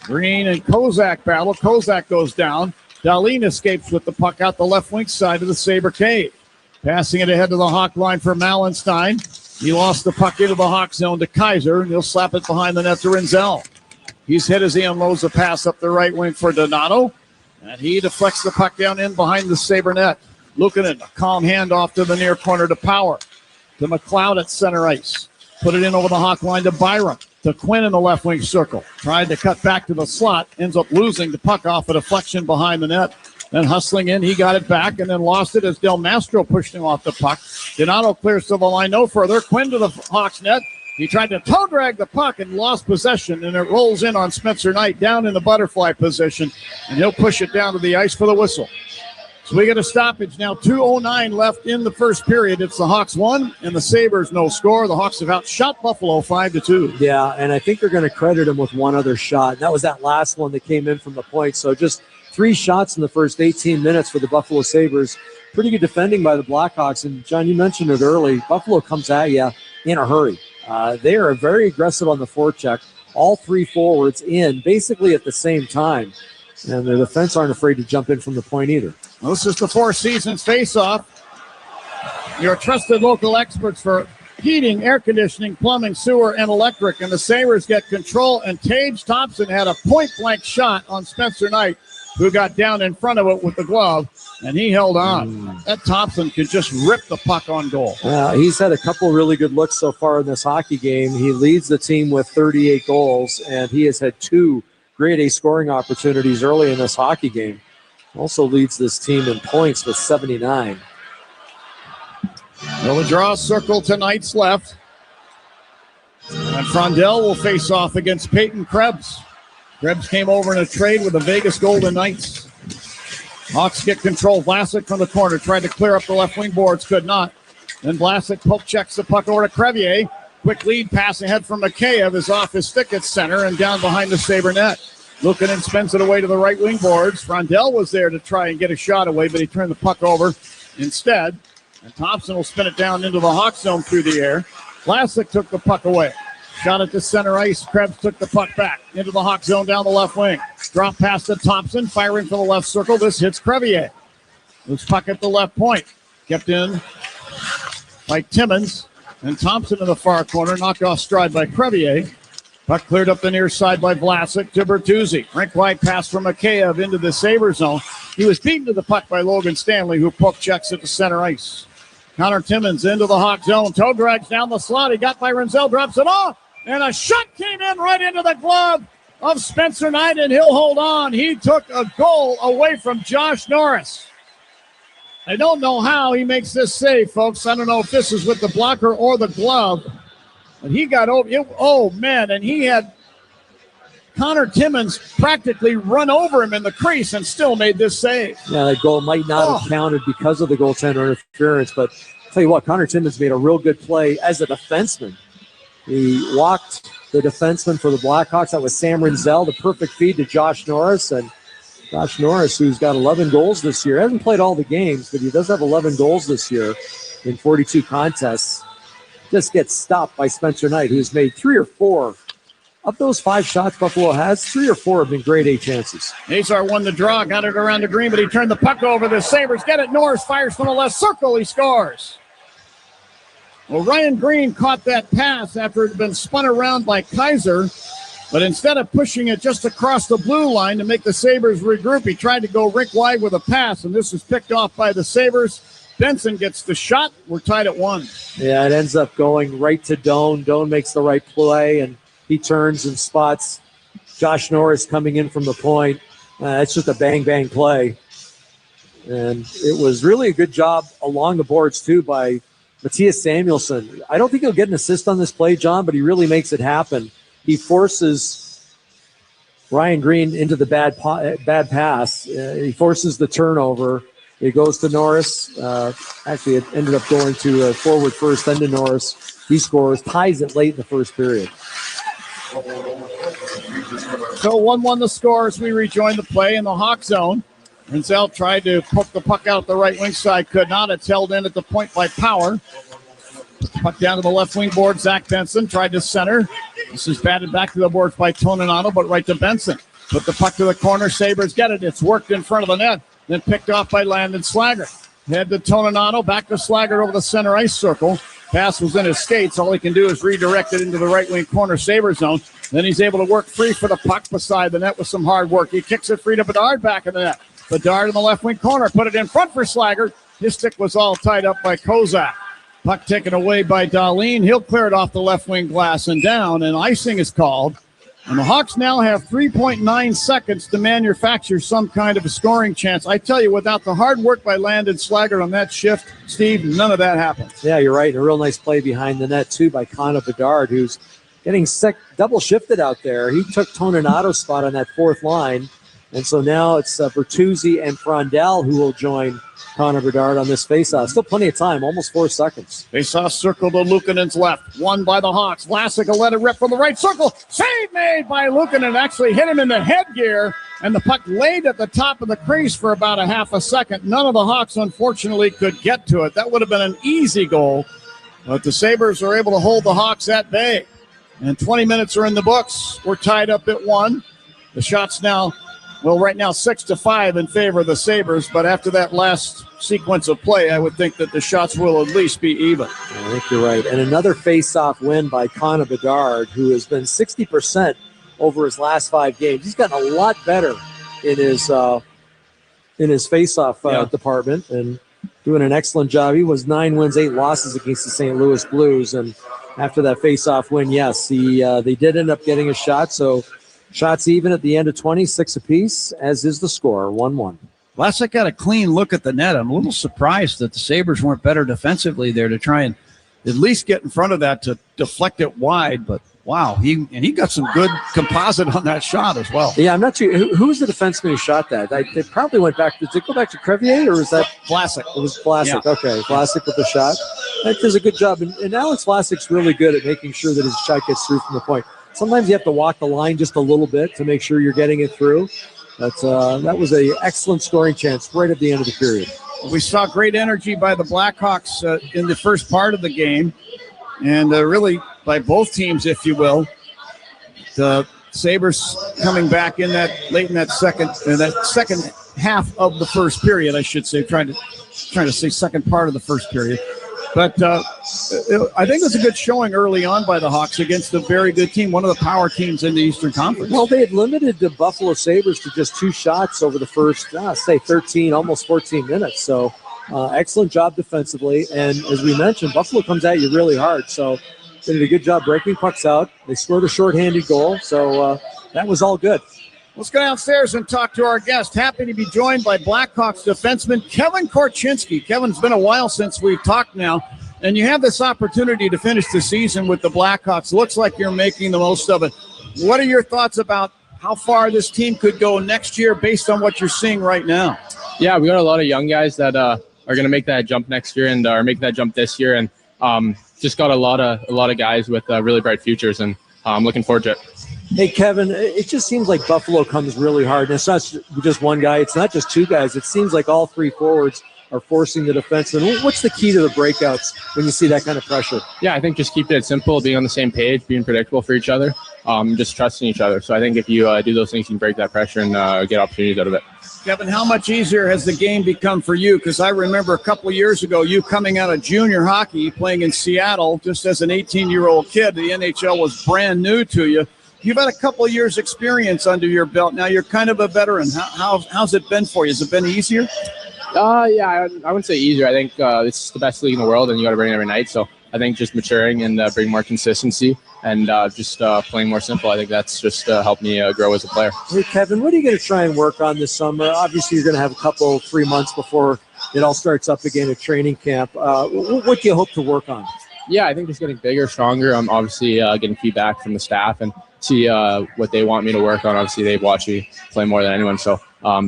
Green and Kozak battle. Kozak goes down. Dahlin escapes with the puck out the left wing side of the Saber cave. Passing it ahead to the Hawk line for Mallenstein. He lost the puck into the Hawk zone to Kaiser, and he'll slap it behind the net to Rinzel. He's hit as he unloads the pass up the right wing for Donato. And he deflects the puck down in behind the Saber net. Luukkonen, a calm handoff to the near corner to Power. To McLeod at center ice. Put it in over the Hawk line to Byram. To Quinn in the left wing circle. Tried to cut back to the slot. Ends up losing the puck off a deflection behind the net. Then hustling in, he got it back and then lost it as Del Mastro pushed him off the puck. Donato clears to the line no further. Quinn to the Hawks net. He tried to toe drag the puck and lost possession, and it rolls in on Spencer Knight down in the butterfly position, and he'll push it down to the ice for the whistle. So we get a stoppage now. 2:09 left in the first period. It's the Hawks 1 and the Sabres no score. The Hawks have outshot Buffalo 5-2. Yeah, and I think they're going to credit him with one other shot. And that was that last one that came in from the point. So just 3 shots in the first 18 minutes for the Buffalo Sabres. Pretty good defending by the Blackhawks. And, John, you mentioned it early. Buffalo comes at you in a hurry. They are very aggressive on the forecheck. All 3 forwards in basically at the same time. And the defense aren't afraid to jump in from the point either. Well, this is the Four Seasons face-off. Your trusted local experts for heating, air conditioning, plumbing, sewer, and electric. And the Sabres get control. And Tage Thompson had a point-blank shot on Spencer Knight, who got down in front of it with the glove, and he held on. That Thompson could just rip the puck on goal. He's had a couple really good looks so far in this hockey game. He leads the team with 38 goals, and he has had 2 grade A scoring opportunities early in this hockey game. Also leads this team in points with 79. Well, the draw circle to Knight's left. And Frondell will face off against Peyton Krebs. Krebs came over in a trade with the Vegas Golden Knights. Hawks get control. Vlasic from the corner. Tried to clear up the left wing boards. Could not. Then Vlasic poke checks the puck over to Crevier. Quick lead pass ahead from Mikheyev is off his stick at center and down behind the Sabre net. Luukkonen spins it away to the right wing boards. Frondell was there to try and get a shot away, but he turned the puck over instead. And Thompson will spin it down into the Hawk zone through the air. Vlasic took the puck away. Shot it to center ice. Krebs took the puck back into the Hawk zone down the left wing. Drop pass to Thompson, firing from the left circle. This hits Crevier. Loose puck at the left point. Kept in by Timmins. And Thompson in the far corner. Knocked off stride by Crevier. Puck cleared up the near side by Vlasic to Bertuzzi. Rink wide pass from Mikheyev into the Sabre zone. He was beaten to the puck by Logan Stanley, who poke checks it to center ice. Connor Timmins into the Hawk zone. Toe drags down the slot. He got by Rinzel, drops it off. And a shot came in right into the glove of Spencer Knight, and he'll hold on. He took a goal away from Josh Norris. I don't know how he makes this save, folks. I don't know if this is with the blocker or the glove. But he got over. Oh, man. And he had Connor Timmins practically run over him in the crease and still made this save. Yeah, that goal might not have counted because of the goaltender interference. But I'll tell you what, Connor Timmins made a real good play as a defenseman. He walked the defenseman for the Blackhawks. That was Sam Rinzel, the perfect feed to Josh Norris. And Josh Norris, who's got 11 goals this year, hasn't played all the games, but he does have 11 goals this year in 42 contests. Just gets stopped by Spencer Knight, who's made 3 or 4 of those 5 shots Buffalo has, 3 or 4 have been grade A chances. Azar won the draw, got it around the green, but he turned the puck over. The Sabres get it. Norris fires from the left circle. He scores. Well, Ryan Green caught that pass after it had been spun around by Kaiser, but instead of pushing it just across the blue line to make the Sabres regroup, he tried to go rink wide with a pass, and this is picked off by the Sabres. Benson gets the shot. We're tied at 1. Yeah, it ends up going right to Doan. Doan makes the right play, and he turns and spots Josh Norris coming in from the point. It's just a bang-bang play. And it was really a good job along the boards, too, by Matthias Samuelsson. I don't think he'll get an assist on this play, John, but he really makes it happen. He forces Ryan Green into the bad pass. He forces the turnover. It goes to Norris. Actually, it ended up going to forward first, then to Norris. He scores, ties it late in the first period. So 1-1 the score as we rejoin the play in the Hawk zone. Renzel tried to poke the puck out the right wing side, could not. It's held in at the point by Power. Puck down to the left wing board. Zach Benson tried to center. This is batted back to the boards by Toninato, but right to Benson. Put the puck to the corner. Sabres get it. It's worked in front of the net. Then picked off by Landon Slager. Head to Toninato. Back to Slager over the center ice circle. Pass was in his skates. All he can do is redirect it into the right wing corner Sabre zone. Then he's able to work free for the puck beside the net with some hard work. He kicks it free to Bedard back in the net. Bedard in the left wing corner. Put it in front for Slager. His stick was all tied up by Kozak. Puck taken away by Dahlin. He'll clear it off the left wing glass and down, and icing is called. And the Hawks now have 3.9 seconds to manufacture some kind of a scoring chance. I tell you, without the hard work by Landon Slager on that shift, Steve, none of that happens. Yeah, you're right. A real nice play behind the net, too, by Connor Bedard, who's getting double shifted out there. He took Toninato's spot on that fourth line. And so now it's Bertuzzi and Frondel who will join Connor Bedard on this faceoff. Still plenty of time, almost 4 seconds. Faceoff circle to Luukkonen's left. Won by the Hawks. Vlasic will let it rip from the right circle. Save made by Luukkonen. Actually hit him in the headgear. And the puck laid at the top of the crease for about a half a second. None of the Hawks, unfortunately, could get to it. That would have been an easy goal. But the Sabres are able to hold the Hawks at bay. And 20 minutes are in the books. We're tied up at 1. The shots now, well, right now 6-5 in favor of the Sabres. But after that last sequence of play, I would think that the shots will at least be even. I think you're right. And another face-off win by Connor Bedard, who has been 60% over his last 5 games. He's gotten a lot better in his face-off department and doing an excellent job. He was 9 wins, 8 losses against the St. Louis Blues. And after that face-off win, yes, they did end up getting a shot. So shots even at the end of 20, 6 apiece, as is the score, 1-1. Vlasic got a clean look at the net. I'm a little surprised that the Sabres weren't better defensively there to try and at least get in front of that to deflect it wide. But wow, he got some good composite on that shot as well. Yeah, I'm not sure. Who was the defenseman who shot that? They probably went back. Did it go back to Crevier or was that Vlasic? It was Vlasic. Yeah. Okay, Vlasic with the shot. That does a good job. And Alex Vlasic's really good at making sure that his shot gets through from the point. Sometimes you have to walk the line just a little bit to make sure you're getting it through. But that was an excellent scoring chance right at the end of the period. We saw great energy by the Blackhawks in the first part of the game, and really by both teams, if you will. The Sabres coming back in that late in that second half of the first period, I should say. Trying to say second part of the first period. But I think it was a good showing early on by the Hawks against a very good team, one of the power teams in the Eastern Conference. Well, they had limited the Buffalo Sabres to just 2 shots over the first, 13, almost 14 minutes. So excellent job defensively. And as we mentioned, Buffalo comes at you really hard. So they did a good job breaking pucks out. They scored a shorthanded goal. So that was all good. Let's go downstairs and talk to our guest. Happy to be joined by Blackhawks defenseman Kevin Korchinski. Kevin's been a while since we've talked now, and you have this opportunity to finish the season with the Blackhawks. Looks like you're making the most of it. What are your thoughts about how far this team could go next year based on what you're seeing right now? Yeah, we got a lot of young guys that are going to make that jump next year and are making that jump this year, and just got a lot of guys with really bright futures, and I'm looking forward to it. Hey, Kevin, it just seems like Buffalo comes really hard. And it's not just one guy. It's not just 2 guys. It seems like all 3 forwards are forcing the defenseman. What's the key to the breakouts when you see that kind of pressure? Yeah, I think just keeping it simple, being on the same page, being predictable for each other, just trusting each other. So I think if you do those things, you can break that pressure and get opportunities out of it. Kevin, how much easier has the game become for you? Because I remember a couple of years ago, you coming out of junior hockey, playing in Seattle, just as an 18-year-old kid. The NHL was brand new to you. You've had a couple of years' experience under your belt. Now you're kind of a veteran. How's it been for you? Has it been easier? Yeah, I wouldn't say easier. I think it's the best league in the world, and you got to bring it every night. So I think just maturing and bring more consistency and just playing more simple. I think that's just helped me grow as a player. Hey, Kevin, what are you going to try and work on this summer? Obviously, you're going to have a 3 months before it all starts up again at training camp. What do you hope to work on? Yeah, I think just getting bigger, stronger. I'm obviously getting feedback from the staff and see what they want me to work on. Obviously, they watch me play more than anyone. So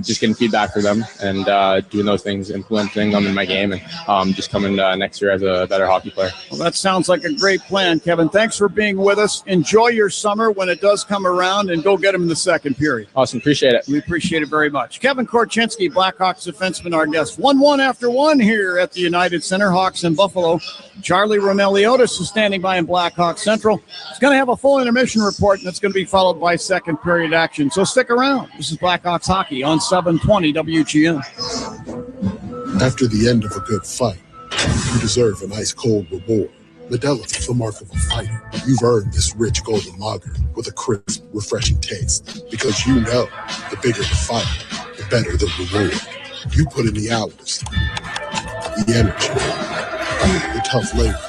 just getting feedback from them and doing those things, implementing them in my game, and just coming next year as a better hockey player. Well, that sounds like a great plan, Kevin. Thanks for being with us. Enjoy your summer when it does come around, and go get them in the second period. Awesome. Appreciate it. We appreciate it very much. Kevin Korchinski, Blackhawks defenseman, our guest. 1-1 after 1 here at the United Center. Hawks in Buffalo. Charlie Romeliotis is standing by in Blackhawks Central. He's going to have a full intermission report, and it's going to be followed by second period action. So stick around. This is Blackhawks hockey on 720 WGN. After the end of a good fight, you deserve an ice-cold reward. Modelo, the mark of a fighter. You've earned this rich golden lager with a crisp, refreshing taste. Because you know, the bigger the fight, the better the reward. You put in the hours, the energy, the tough labor.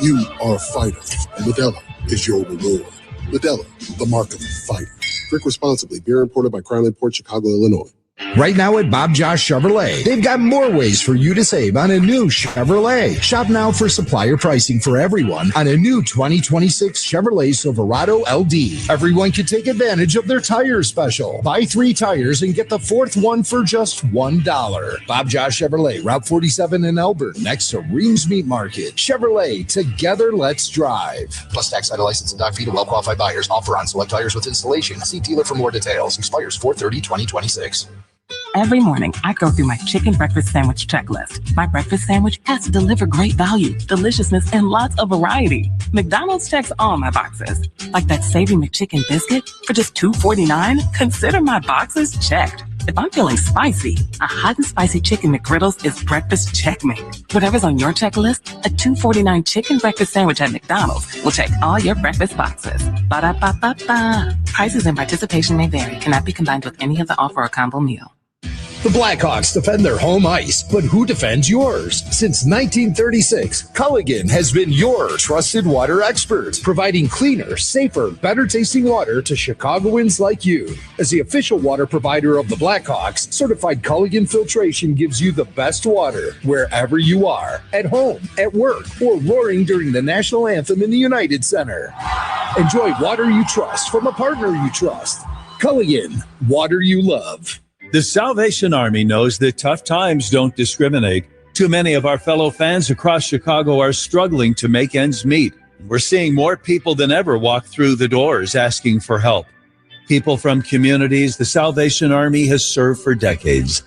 You are a fighter, and Modelo is your reward. Modelo, the mark of a fighter. Drink responsibly. Beer imported by Crown Port, Chicago, Illinois. Right now at Bob Josh Chevrolet, they've got more ways for you to save on a new Chevrolet. Shop now for supplier pricing for everyone on a new 2026 Chevrolet Silverado LD. Everyone can take advantage of their tire special. Buy 3 tires and get the 4th one for just $1. Bob Josh Chevrolet, Route 47 in Elbert, next to Reams Meat Market. Chevrolet, together let's drive. Plus tax, title, license, and dock fee to well-qualified buyers. Offer on select tires with installation. See dealer for more details. Expires 4/30/2026. Every morning, I go through my chicken breakfast sandwich checklist. My breakfast sandwich has to deliver great value, deliciousness, and lots of variety. McDonald's checks all my boxes. Like that Savvy McChicken biscuit for just $2.49. Consider my boxes checked. If I'm feeling spicy, a hot and spicy chicken McGriddles is breakfast checkmate. Whatever's on your checklist, a $2.49 chicken breakfast sandwich at McDonald's will check all your breakfast boxes. Ba-da-ba-ba-ba. Prices and participation may vary. Cannot be combined with any other offer or combo meal. The Blackhawks defend their home ice, but who defends yours? Since 1936, Culligan has been your trusted water expert, providing cleaner, safer, better-tasting water to Chicagoans like you. As the official water provider of the Blackhawks, certified Culligan filtration gives you the best water wherever you are, at home, at work, or roaring during the national anthem in the United Center. Enjoy water you trust from a partner you trust. Culligan, water you love. The Salvation Army knows that tough times don't discriminate. Too many of our fellow fans across Chicago are struggling to make ends meet. We're seeing more people than ever walk through the doors asking for help. People from communities the Salvation Army has served for decades.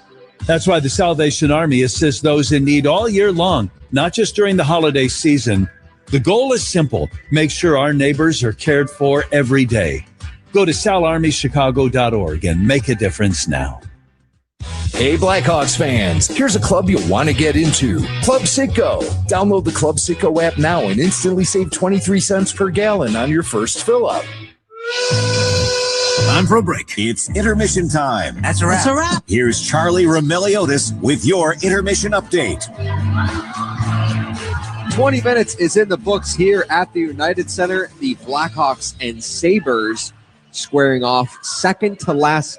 That's why the Salvation Army assists those in need all year long, not just during the holiday season. The goal is simple: make sure our neighbors are cared for every day. Go to salarmychicago.org and make a difference now. Hey Blackhawks fans, here's a club you'll want to get into. Club Citgo. Download the Club Citgo app now and instantly save 23 cents per gallon on your first fill-up. Time for a break. It's intermission time. That's a wrap. That's a wrap. Here's Charlie Romeliotis with your intermission update. 20 minutes is in the books here at the United Center. The Blackhawks and Sabres squaring off, second to last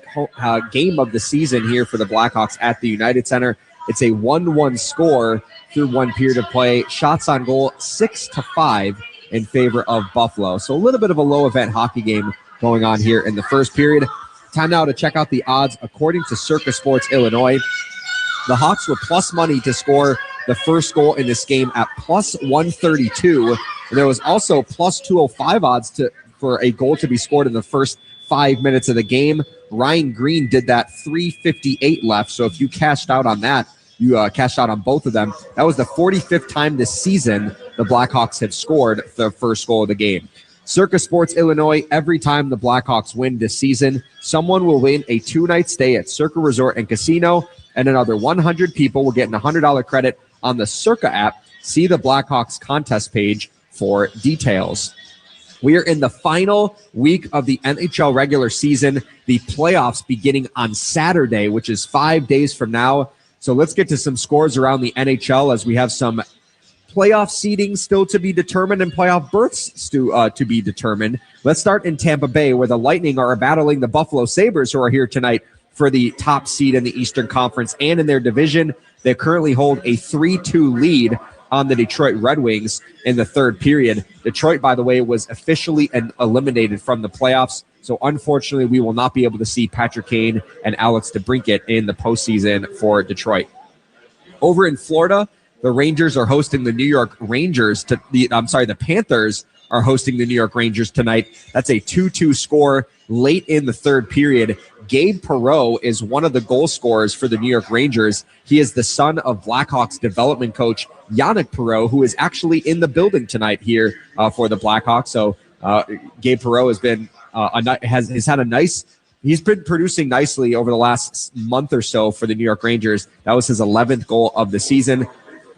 game of the season here for the Blackhawks at the United Center. It's a 1-1 score through one period of play. Shots on goal 6-5 in favor of Buffalo. So a little bit of a low event hockey game going on here in the first period. Time now to check out the odds according to Circa Sports Illinois. The Hawks were plus money to score the first goal in this game at plus 132. And there was also plus 205 odds for a goal to be scored in the first 5 minutes of the game. Ryan Green did that 3:58 left. So if you cashed out on that, you cashed out on both of them. That was the 45th time this season the Blackhawks have scored the first goal of the game. Circa Sports Illinois, every time the Blackhawks win this season, someone will win a 2-night stay at Circa Resort and Casino, and another 100 people will get an $100 credit on the Circa app. See the Blackhawks contest page for details. We are in the final week of the NHL regular season, the playoffs beginning on Saturday, which is 5 days from now. So let's get to some scores around the NHL as we have some playoff seeding still to be determined and playoff berths to be determined. Let's start in Tampa Bay, where the Lightning are battling the Buffalo Sabres, who are here tonight for the top seed in the Eastern Conference and in their division. They currently hold a 3-2 lead on the Detroit Red Wings in the third period. Detroit, by the way, was officially eliminated from the playoffs. So unfortunately, we will not be able to see Patrick Kane and Alex DeBrincat in the postseason for Detroit. Over in Florida, the Rangers are hosting the New York Rangers. The Panthers are hosting the New York Rangers tonight. That's a 2-2 score late in the third period. Gabe Perreault is one of the goal scorers for the New York Rangers. He is the son of Blackhawks development coach Yannick Perreault, who is actually in the building tonight here for the Blackhawks. So Gabe Perreault has been he's been producing nicely over the last month or so for the New York Rangers. That was his 11th goal of the season.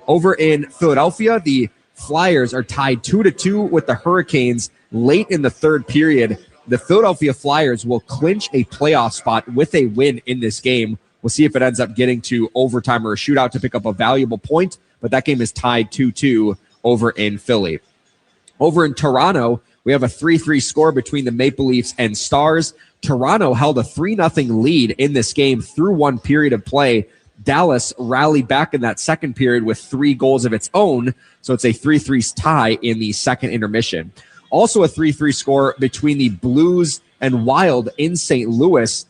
Over in Philadelphia, the Flyers are tied 2-2 with the Hurricanes late in the third period. The Philadelphia Flyers will clinch a playoff spot with a win in this game. We'll see if it ends up getting to overtime or a shootout to pick up a valuable point, but that game is tied 2-2 over in Philly. Over in Toronto, we have a 3-3 score between the Maple Leafs and Stars. Toronto held a 3-0 lead in this game through one period of play. Dallas rallied back in that second period with 3 goals of its own, so it's a 3-3 tie in the second intermission. Also a 3-3 score between the Blues and Wild in St. Louis.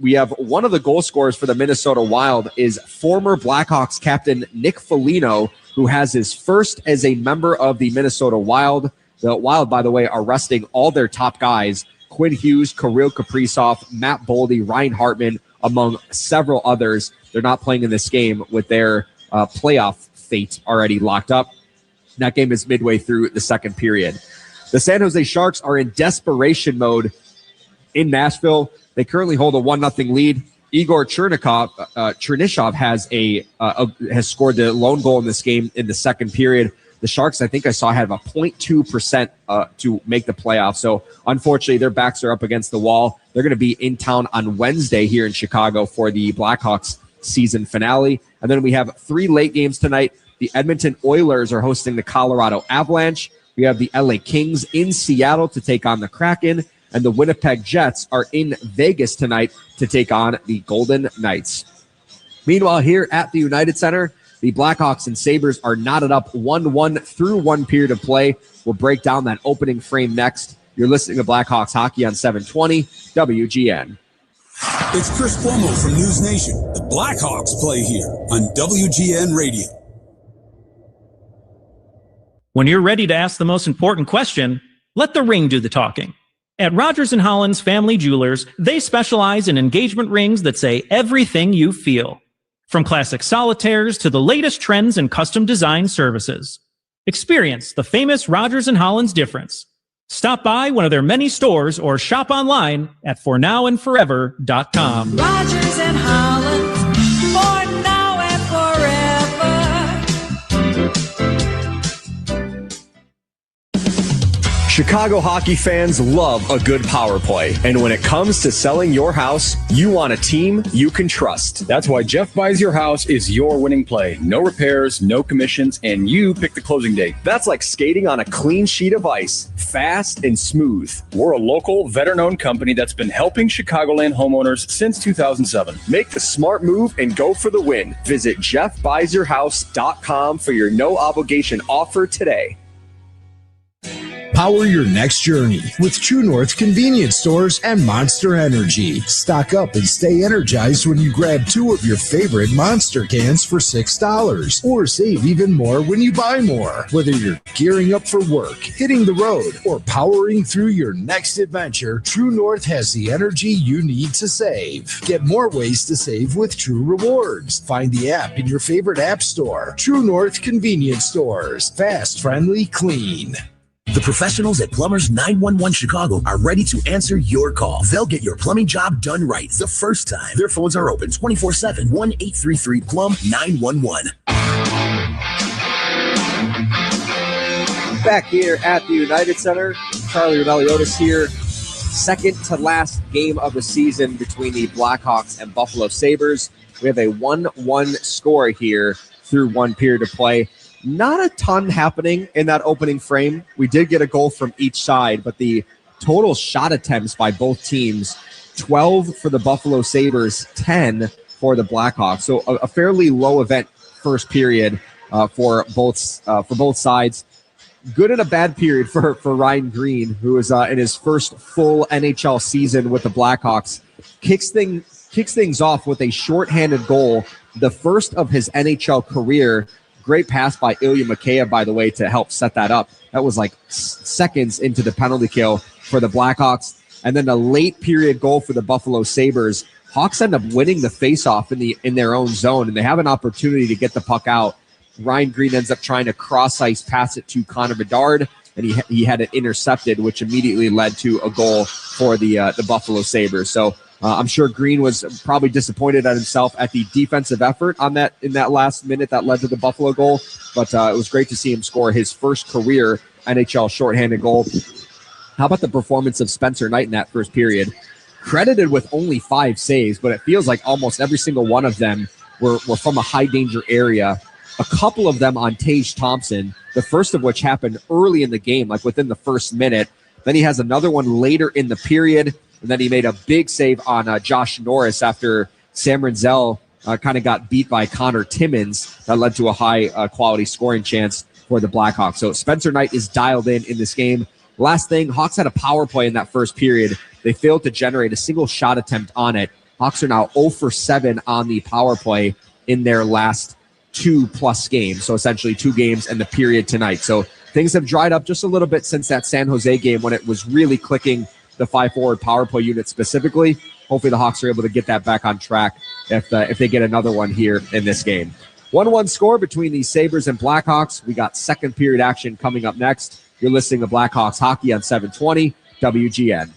We have one of the goal scorers for the Minnesota Wild is former Blackhawks captain Nick Foligno, who has his first as a member of the Minnesota Wild. The Wild, by the way, are resting all their top guys: Quinn Hughes, Kirill Kaprizov, Matt Boldy, Ryan Hartman, among several others. They're not playing in this game with their playoff fate already locked up. That game is midway through the second period. The San Jose Sharks are in desperation mode in Nashville. They currently hold a 1-0 lead. Igor Chernyshov has scored the lone goal in this game in the second period. The Sharks, I think I saw, have a 0.2% to make the playoffs. So unfortunately, their backs are up against the wall. They're going to be in town on Wednesday here in Chicago for the Blackhawks season finale. And then we have 3 late games tonight. The Edmonton Oilers are hosting the Colorado Avalanche. We have the LA Kings in Seattle to take on the Kraken. And the Winnipeg Jets are in Vegas tonight to take on the Golden Knights. Meanwhile, here at the United Center, the Blackhawks and Sabres are knotted up 1-1 through one period of play. We'll break down that opening frame next. You're listening to Blackhawks Hockey on 720 WGN. It's Chris Cuomo from News Nation. The Blackhawks play here on WGN Radio. When you're ready to ask the most important question, let the ring do the talking. At Rogers & Holland's Family Jewelers, they specialize in engagement rings that say everything you feel. From classic solitaires to the latest trends in custom design services. Experience the famous Rogers & Holland's difference. Stop by one of their many stores or shop online at fornowandforever.com. Rogers and Holland, for now and forever. Chicago hockey fans love a good power play. And when it comes to selling your house, you want a team you can trust. That's why Jeff Buys Your House is your winning play. No repairs, no commissions, and you pick the closing date. That's like skating on a clean sheet of ice, fast and smooth. We're a local, veteran-owned company that's been helping Chicagoland homeowners since 2007. Make the smart move and go for the win. Visit jeffbuysyourhouse.com for your no-obligation offer today. Power your next journey with True North convenience stores and Monster Energy. Stock up and stay energized when you grab 2 of your favorite Monster cans for $6. Or save even more when you buy more. Whether you're gearing up for work, hitting the road, or powering through your next adventure, True North has the energy you need to save. Get more ways to save with True Rewards. Find the app in your favorite app store. True North convenience stores. Fast, friendly, clean. The professionals at Plumbers 911 Chicago are ready to answer your call. They'll get your plumbing job done right the first time. Their phones are open 24/7, 1-833-PLUM-911. Back here at the United Center, Charlie Rebelliotis here. Second to last game of the season between the Blackhawks and Buffalo Sabres. We have a 1-1 score here through 1 period of play. Not a ton happening in that opening frame. We did get a goal from each side, but the total shot attempts by both teams, 12 for the Buffalo Sabres, 10 for the Blackhawks. So a fairly low event first period for both sides. Good and a bad period for Ryan Green, who is in his first full NHL season with the Blackhawks. Kicks things off with a shorthanded goal, the first of his NHL career. Great pass by Ilya Mikheyev, by the way, to help set that up. That was like seconds into the penalty kill for the Blackhawks. And then a late period goal for the Buffalo Sabres. Hawks end up winning the faceoff in their own zone, and they have an opportunity to get the puck out. Ryan Green ends up trying to cross-ice pass it to Connor Bedard, and he had it intercepted, which immediately led to a goal for the Buffalo Sabres. So I'm sure Green was probably disappointed at himself at the defensive effort in that last minute that led to the Buffalo goal. But it was great to see him score his first career NHL shorthanded goal. How about the performance of Spencer Knight in that first period? Credited with only 5 saves, but it feels like almost every single one of them were from a high danger area. A couple of them on Tage Thompson, the first of which happened early in the game, like within the first minute. Then he has another one later in the period. And then he made a big save on Josh Norris after Sam Renzel kind of got beat by Connor Timmins. That led to a high-quality scoring chance for the Blackhawks. So Spencer Knight is dialed in this game. Last thing, Hawks had a power play in that first period. They failed to generate a single shot attempt on it. Hawks are now 0 for 7 on the power play in their last 2+ games. So essentially 2 games and the period tonight. So things have dried up just a little bit since that San Jose game when it was really clicking, the 5-forward power play unit specifically. Hopefully the Hawks are able to get that back on track if they get another one here in this game. 1-1 score between the Sabres and Blackhawks. We got second period action coming up next. You're listening to Blackhawks Hockey on 720 WGN.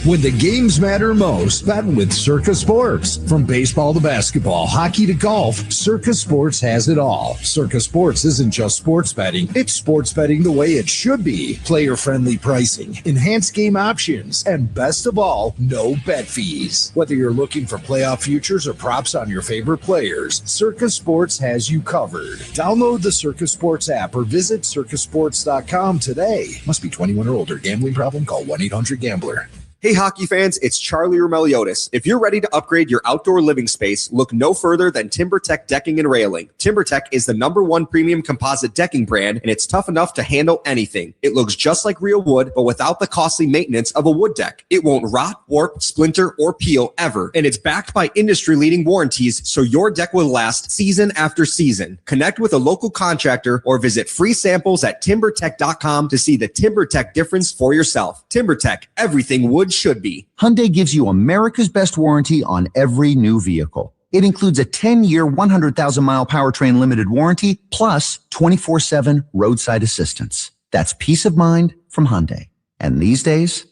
When the games matter most, bet with Circa Sports. From baseball to basketball, hockey to golf, Circa Sports has it all. Circa Sports isn't just sports betting, it's sports betting the way it should be. Player-friendly pricing, enhanced game options, and best of all, no bet fees. Whether you're looking for playoff futures or props on your favorite players, Circa Sports has you covered. Download the Circa Sports app or visit circasports.com today. Must be 21 or older. Gambling problem? Call 1-800-GAMBLER. Hey, hockey fans, it's Charlie Rebelliotis. If you're ready to upgrade your outdoor living space, look no further than TimberTech Decking and Railing. TimberTech is the #1 premium composite decking brand, and it's tough enough to handle anything. It looks just like real wood, but without the costly maintenance of a wood deck. It won't rot, warp, splinter, or peel ever, and it's backed by industry-leading warranties, so your deck will last season after season. Connect with a local contractor or visit free samples at TimberTech.com to see the TimberTech difference for yourself. TimberTech, everything wood should be. Hyundai gives you America's best warranty on every new vehicle. It includes a 10-year, 100,000-mile powertrain limited warranty, plus 24/7 roadside assistance. That's peace of mind from Hyundai. And these days,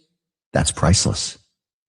that's priceless.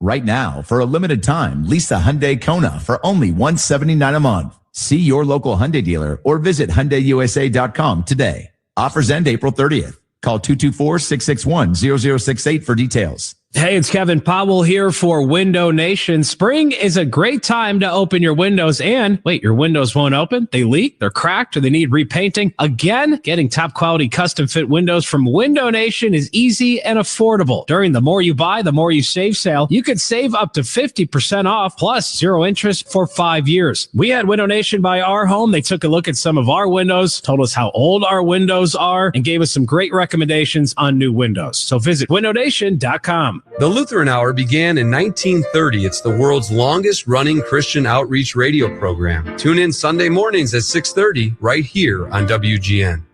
Right now, for a limited time, lease the Hyundai Kona for only $179 a month. See your local Hyundai dealer or visit HyundaiUSA.com today. Offers end April 30th. Call 224-661-0068 for details. Hey, it's Kevin Powell here for Window Nation. Spring is a great time to open your windows and wait, your windows won't open? They leak, they're cracked, or they need repainting? Again, getting top quality custom fit windows from Window Nation is easy and affordable. During the More You Buy, the More You Save sale, you could save up to 50% off plus 0 interest for 5 years. We had Window Nation buy our home. They took a look at some of our windows, told us how old our windows are, and gave us some great recommendations on new windows. So visit windownation.com. The Lutheran Hour began in 1930. It's the world's longest running Christian outreach radio program. Tune in Sunday mornings at 6:30 right here on WGN.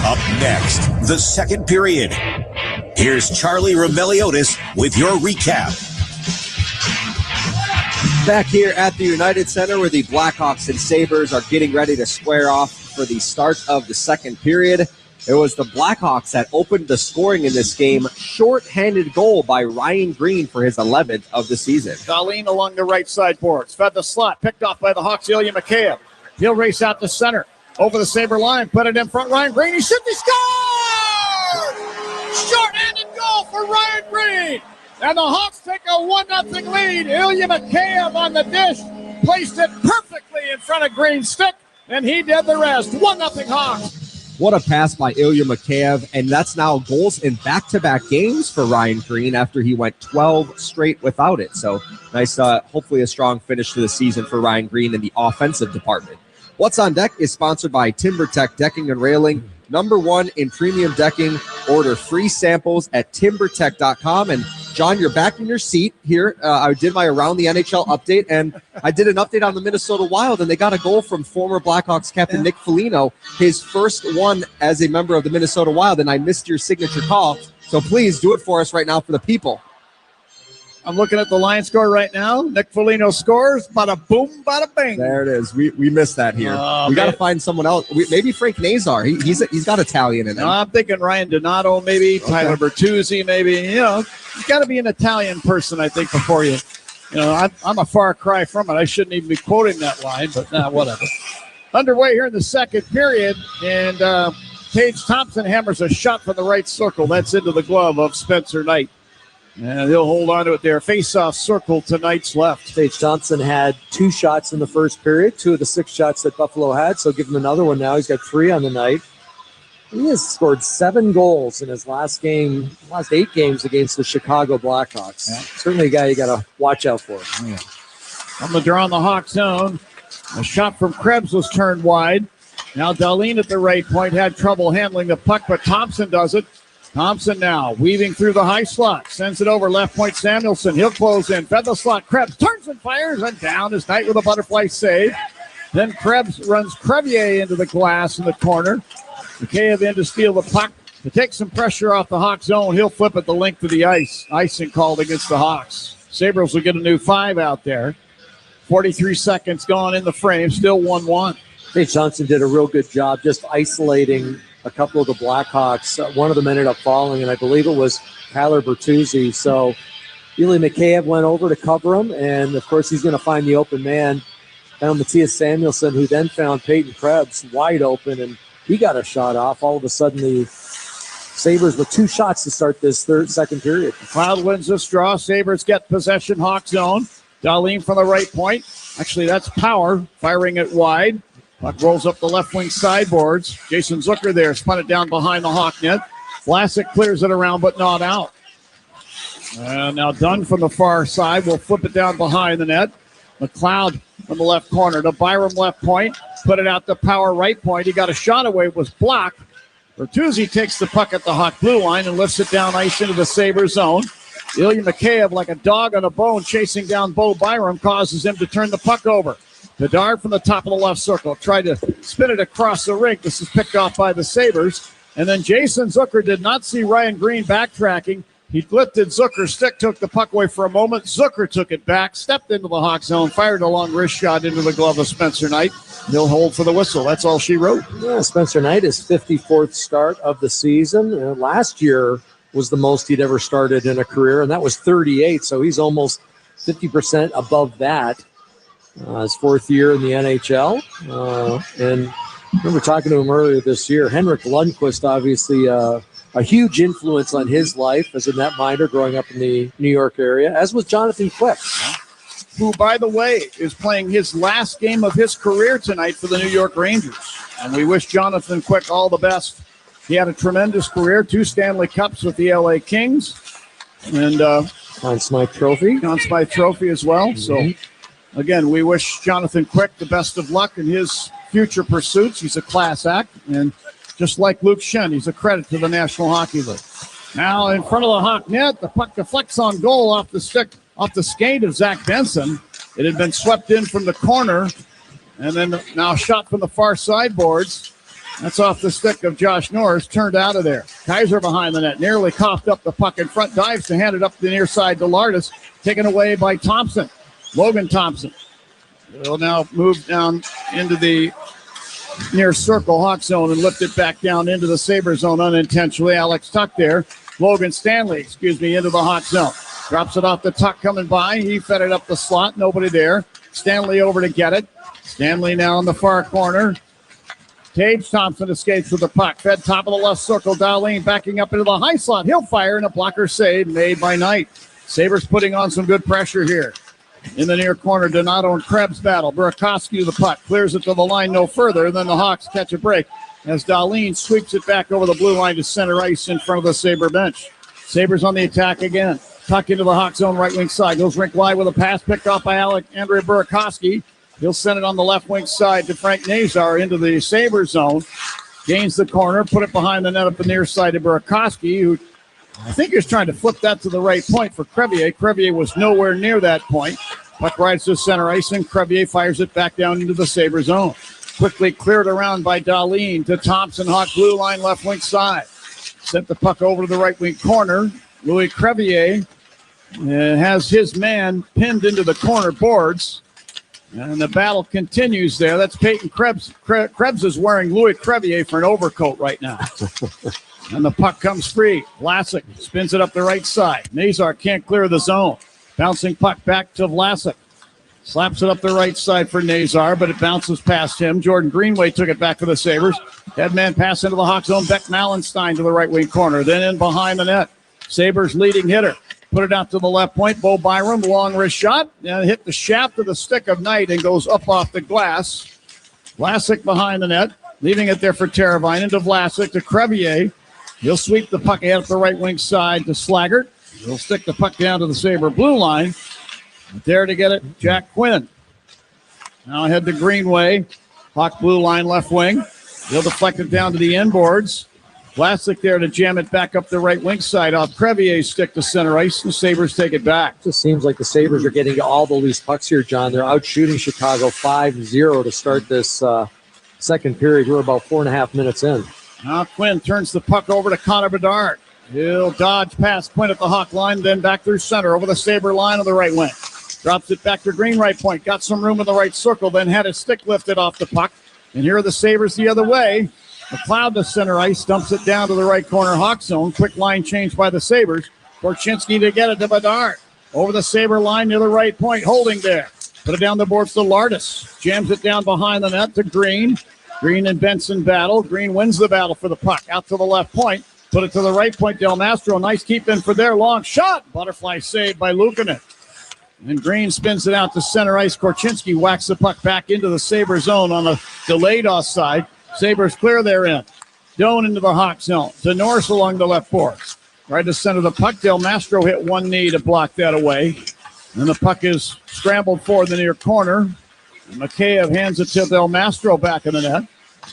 Up next, the second period. Here's Charlie Rebelliotis with your recap. Back here at the United Center where the Blackhawks and Sabres are getting ready to square off for the start of the second period. It was the Blackhawks that opened the scoring in this game. Short-handed goal by Ryan Green for his 11th of the season. Darlene along the right side boards. Fed the slot. Picked off by the Hawks, Ilya Mikheyev. He'll race out to center. Over the Sabre line. Put it in front. Ryan Green. He shoots. He scores! Short-handed goal for Ryan Green. And the Hawks take a 1-0 lead. Ilya Mikheyev on the dish. Placed it perfectly in front of Green's stick. And he did the rest. 1-0 Hawks. What a pass by Ilya Mikheyev, and that's now goals in back-to-back games for Ryan Green after he went 12 straight without it. So nice, hopefully a strong finish to the season for Ryan Green in the offensive department. What's on Deck is sponsored by TimberTech Decking and Railing, #1 in premium decking. Order free samples at timbertech.com. And John, you're back in your seat here. I did my Around the NHL update, and I did an update on the Minnesota Wild, and they got a goal from former Blackhawks captain Nick Foligno, his first one as a member of the Minnesota Wild, and I missed your signature call. So please do it for us right now for the people. I'm looking at the line score right now. Nick Foligno scores. Bada boom, bada bing. There it is. We missed that here. We got to find someone else. Maybe Frank Nazar. He's got Italian in him. No, I'm thinking Ryan Donato, maybe. Okay. Tyler Bertuzzi, maybe. You know, you got to be an Italian person, I think, before you. You know, I'm a far cry from it. I shouldn't even be quoting that line, but whatever. Underway here in the second period, and Tage Thompson hammers a shot from the right circle. That's into the glove of Spencer Knight. And he'll hold on to it there. Face-off circle to Knight's left. Tage Thompson had 2 shots in the first period, 2 of the 6 shots that Buffalo had, so give him another one now. He's got 3 on the night. He has scored 7 goals in his last 8 games against the Chicago Blackhawks. Yeah. Certainly a guy you got to watch out for. Oh, yeah. On the draw in the Hawk zone, a shot from Krebs was turned wide. Now Darlene at the right point had trouble handling the puck, but Thompson does it. Thompson now weaving through the high slot. Sends it over left point Samuelson. He'll close in. Fed the slot. Krebs turns and fires. And down is Knight with a butterfly save. Then Krebs runs Crevier into the glass in the corner. Mikheyev in to steal the puck. To take some pressure off the Hawks zone, he'll flip it the length of the ice. Icing called against the Hawks. Sabres will get a new 5 out there. 43 seconds gone in the frame. Still 1-1. Tage Thompson did a real good job just isolating a couple of the Blackhawks. One of them ended up falling, and I believe it was Tyler Bertuzzi. So Ilya Mikheyev went over to cover him, and, of course, he's going to find the open man. Found Matthias Samuelson, who then found Peyton Krebs wide open, and he got a shot off. All of a sudden, the Sabres with 2 shots to start this second period. Cloud wins this draw. Sabres get possession, Hawk zone. Darlene from the right point. Actually, that's Power firing it wide. Puck rolls up the left wing sideboards. Jason Zucker there spun it down behind the Hawk net. Vlasic clears it around, but not out. Now Dunn from the far side will flip it down behind the net. McLeod from the left corner to Byram left point. Put it out to Power right point. He got a shot away. It was blocked. Bertuzzi takes the puck at the Hawk blue line and lifts it down ice into the Sabre zone. Ilya Mikheyev, like a dog on a bone, chasing down Bo Byram, causes him to turn the puck over. Bedard from the top of the left circle tried to spin it across the rink. This is picked off by the Sabres. And then Jason Zucker did not see Ryan Green backtracking. He lifted Zucker's stick, took the puck away for a moment. Zucker took it back, stepped into the Hawk zone, fired a long wrist shot into the glove of Spencer Knight. He'll hold for the whistle. That's all she wrote. Yeah, Spencer Knight, his 54th start of the season. Last year was the most he'd ever started in a career, and that was 38, so he's almost 50% above that. His 4th year in the NHL. And I remember talking to him earlier this year. Henrik Lundqvist, obviously a a huge influence on his life as a netminder growing up in the New York area, as was Jonathan Quick, who, by the way, is playing his last game of his career tonight for the New York Rangers. And we wish Jonathan Quick all the best. He had a tremendous career, 2 Stanley Cups with the LA Kings, and Conn Smythe Trophy. Conn Smythe Trophy as well. So, again, we wish Jonathan Quick the best of luck in his future pursuits. He's a class act, and just like Luke Shen, he's a credit to the National Hockey League. Now in front of the Hawk net, the puck deflects on goal off the skate of Zach Benson. It had been swept in from the corner, and then now shot from the far sideboards. That's off the stick of Josh Norris, turned out of there. Kaiser behind the net, nearly coughed up the puck in front, dives to hand it up the near side to Lardis, taken away by Thompson. Logan Thompson will now move down into the near circle Hawk zone and lift it back down into the Sabre zone unintentionally. Alex Tuck there. Logan Stanley, into the Hawk zone. Drops it off the Tuck coming by. He fed it up the slot. Nobody there. Stanley over to get it. Stanley now in the far corner. Tage Thompson escapes with the puck. Fed top of the left circle. Darlene backing up into the high slot. He'll fire, and a blocker save made by Knight. Sabres putting on some good pressure here. In the near corner, Donato and Krebs battle. Burakovsky to the puck. Clears it to the line no further. Then the Hawks catch a break as Darlene sweeps it back over the blue line to center ice in front of the Sabre bench. Sabres on the attack again. Tuck into the Hawk zone right wing side. Goes rink wide with a pass picked off by Andrei Burakovsky. He'll send it on the left wing side to Frank Nazar into the Sabre zone. Gains the corner, put it behind the net up the near side to Burakovsky, who I think is trying to flip that to the right point for Crevier. Crevier was nowhere near that point. Puck rides to center ice, and Crevier fires it back down into the Sabre zone. Quickly cleared around by Darlene to Thompson. Hawk blue line left wing side. Sent the puck over to the right wing corner. Louis Crevier has his man pinned into the corner boards. And the battle continues there. That's Peyton Krebs. Krebs is wearing Louis Crevier for an overcoat right now. And the puck comes free. Vlasic spins it up the right side. Nazar can't clear the zone. Bouncing puck back to Vlasic. Slaps it up the right side for Nazar, but it bounces past him. Jordan Greenway took it back to the Sabres. Headman pass into the Hawk zone. Beck Mallenstein to the right wing corner. Then in behind the net. Sabres leading hitter. Put it out to the left point. Bo Byram, long wrist shot. And hit the shaft of the stick of Knight and goes up off the glass. Vlasic behind the net. Leaving it there for Teravainen to Vlasic to Crevier. He'll sweep the puck ahead up the right wing side to Slaggert. He'll stick the puck down to the Sabre blue line. There to get it, Jack Quinn. Now ahead to Greenway. Hawk blue line left wing. He'll deflect it down to the end boards. Vlasic there to jam it back up the right wing side off Crevier's stick to center ice. The Sabres take it back. Just seems like the Sabres are getting all the loose pucks here, John. They're out shooting Chicago 5-0 to start this second period. We're about 4.5 minutes in. Now Quinn turns the puck over to Connor Bedard. He'll dodge past Quinn at the Hawk line, then back through center over the Sabre line on the right wing. Drops it back to Green right point. Got some room in the right circle, then had his stick lifted off the puck. And here are the Sabres the other way. McLeod to center ice, dumps it down to the right corner Hawk zone. Quick line change by the Sabres. Korchinski to get it to Bedard. Over the Sabre line near the right point, holding there. Put it down the boards to Lardis. Jams it down behind the net to Green. Green and Benson battle. Green wins the battle for the puck. Out to the left point. Put it to the right point. Del Mastro. Nice keep in for their long shot. Butterfly saved by Luukkonen. And Green spins it out to center ice. Korchinski whacks the puck back into the Sabre zone on the delayed offside. Sabres clear their end. Doan into the Hawk zone. To Norris along the left boards. Right to center the puck. Del Mastro hit one knee to block that away. And the puck is scrambled for the near corner. And Mikheyev hands it to Del Mastro back in the net.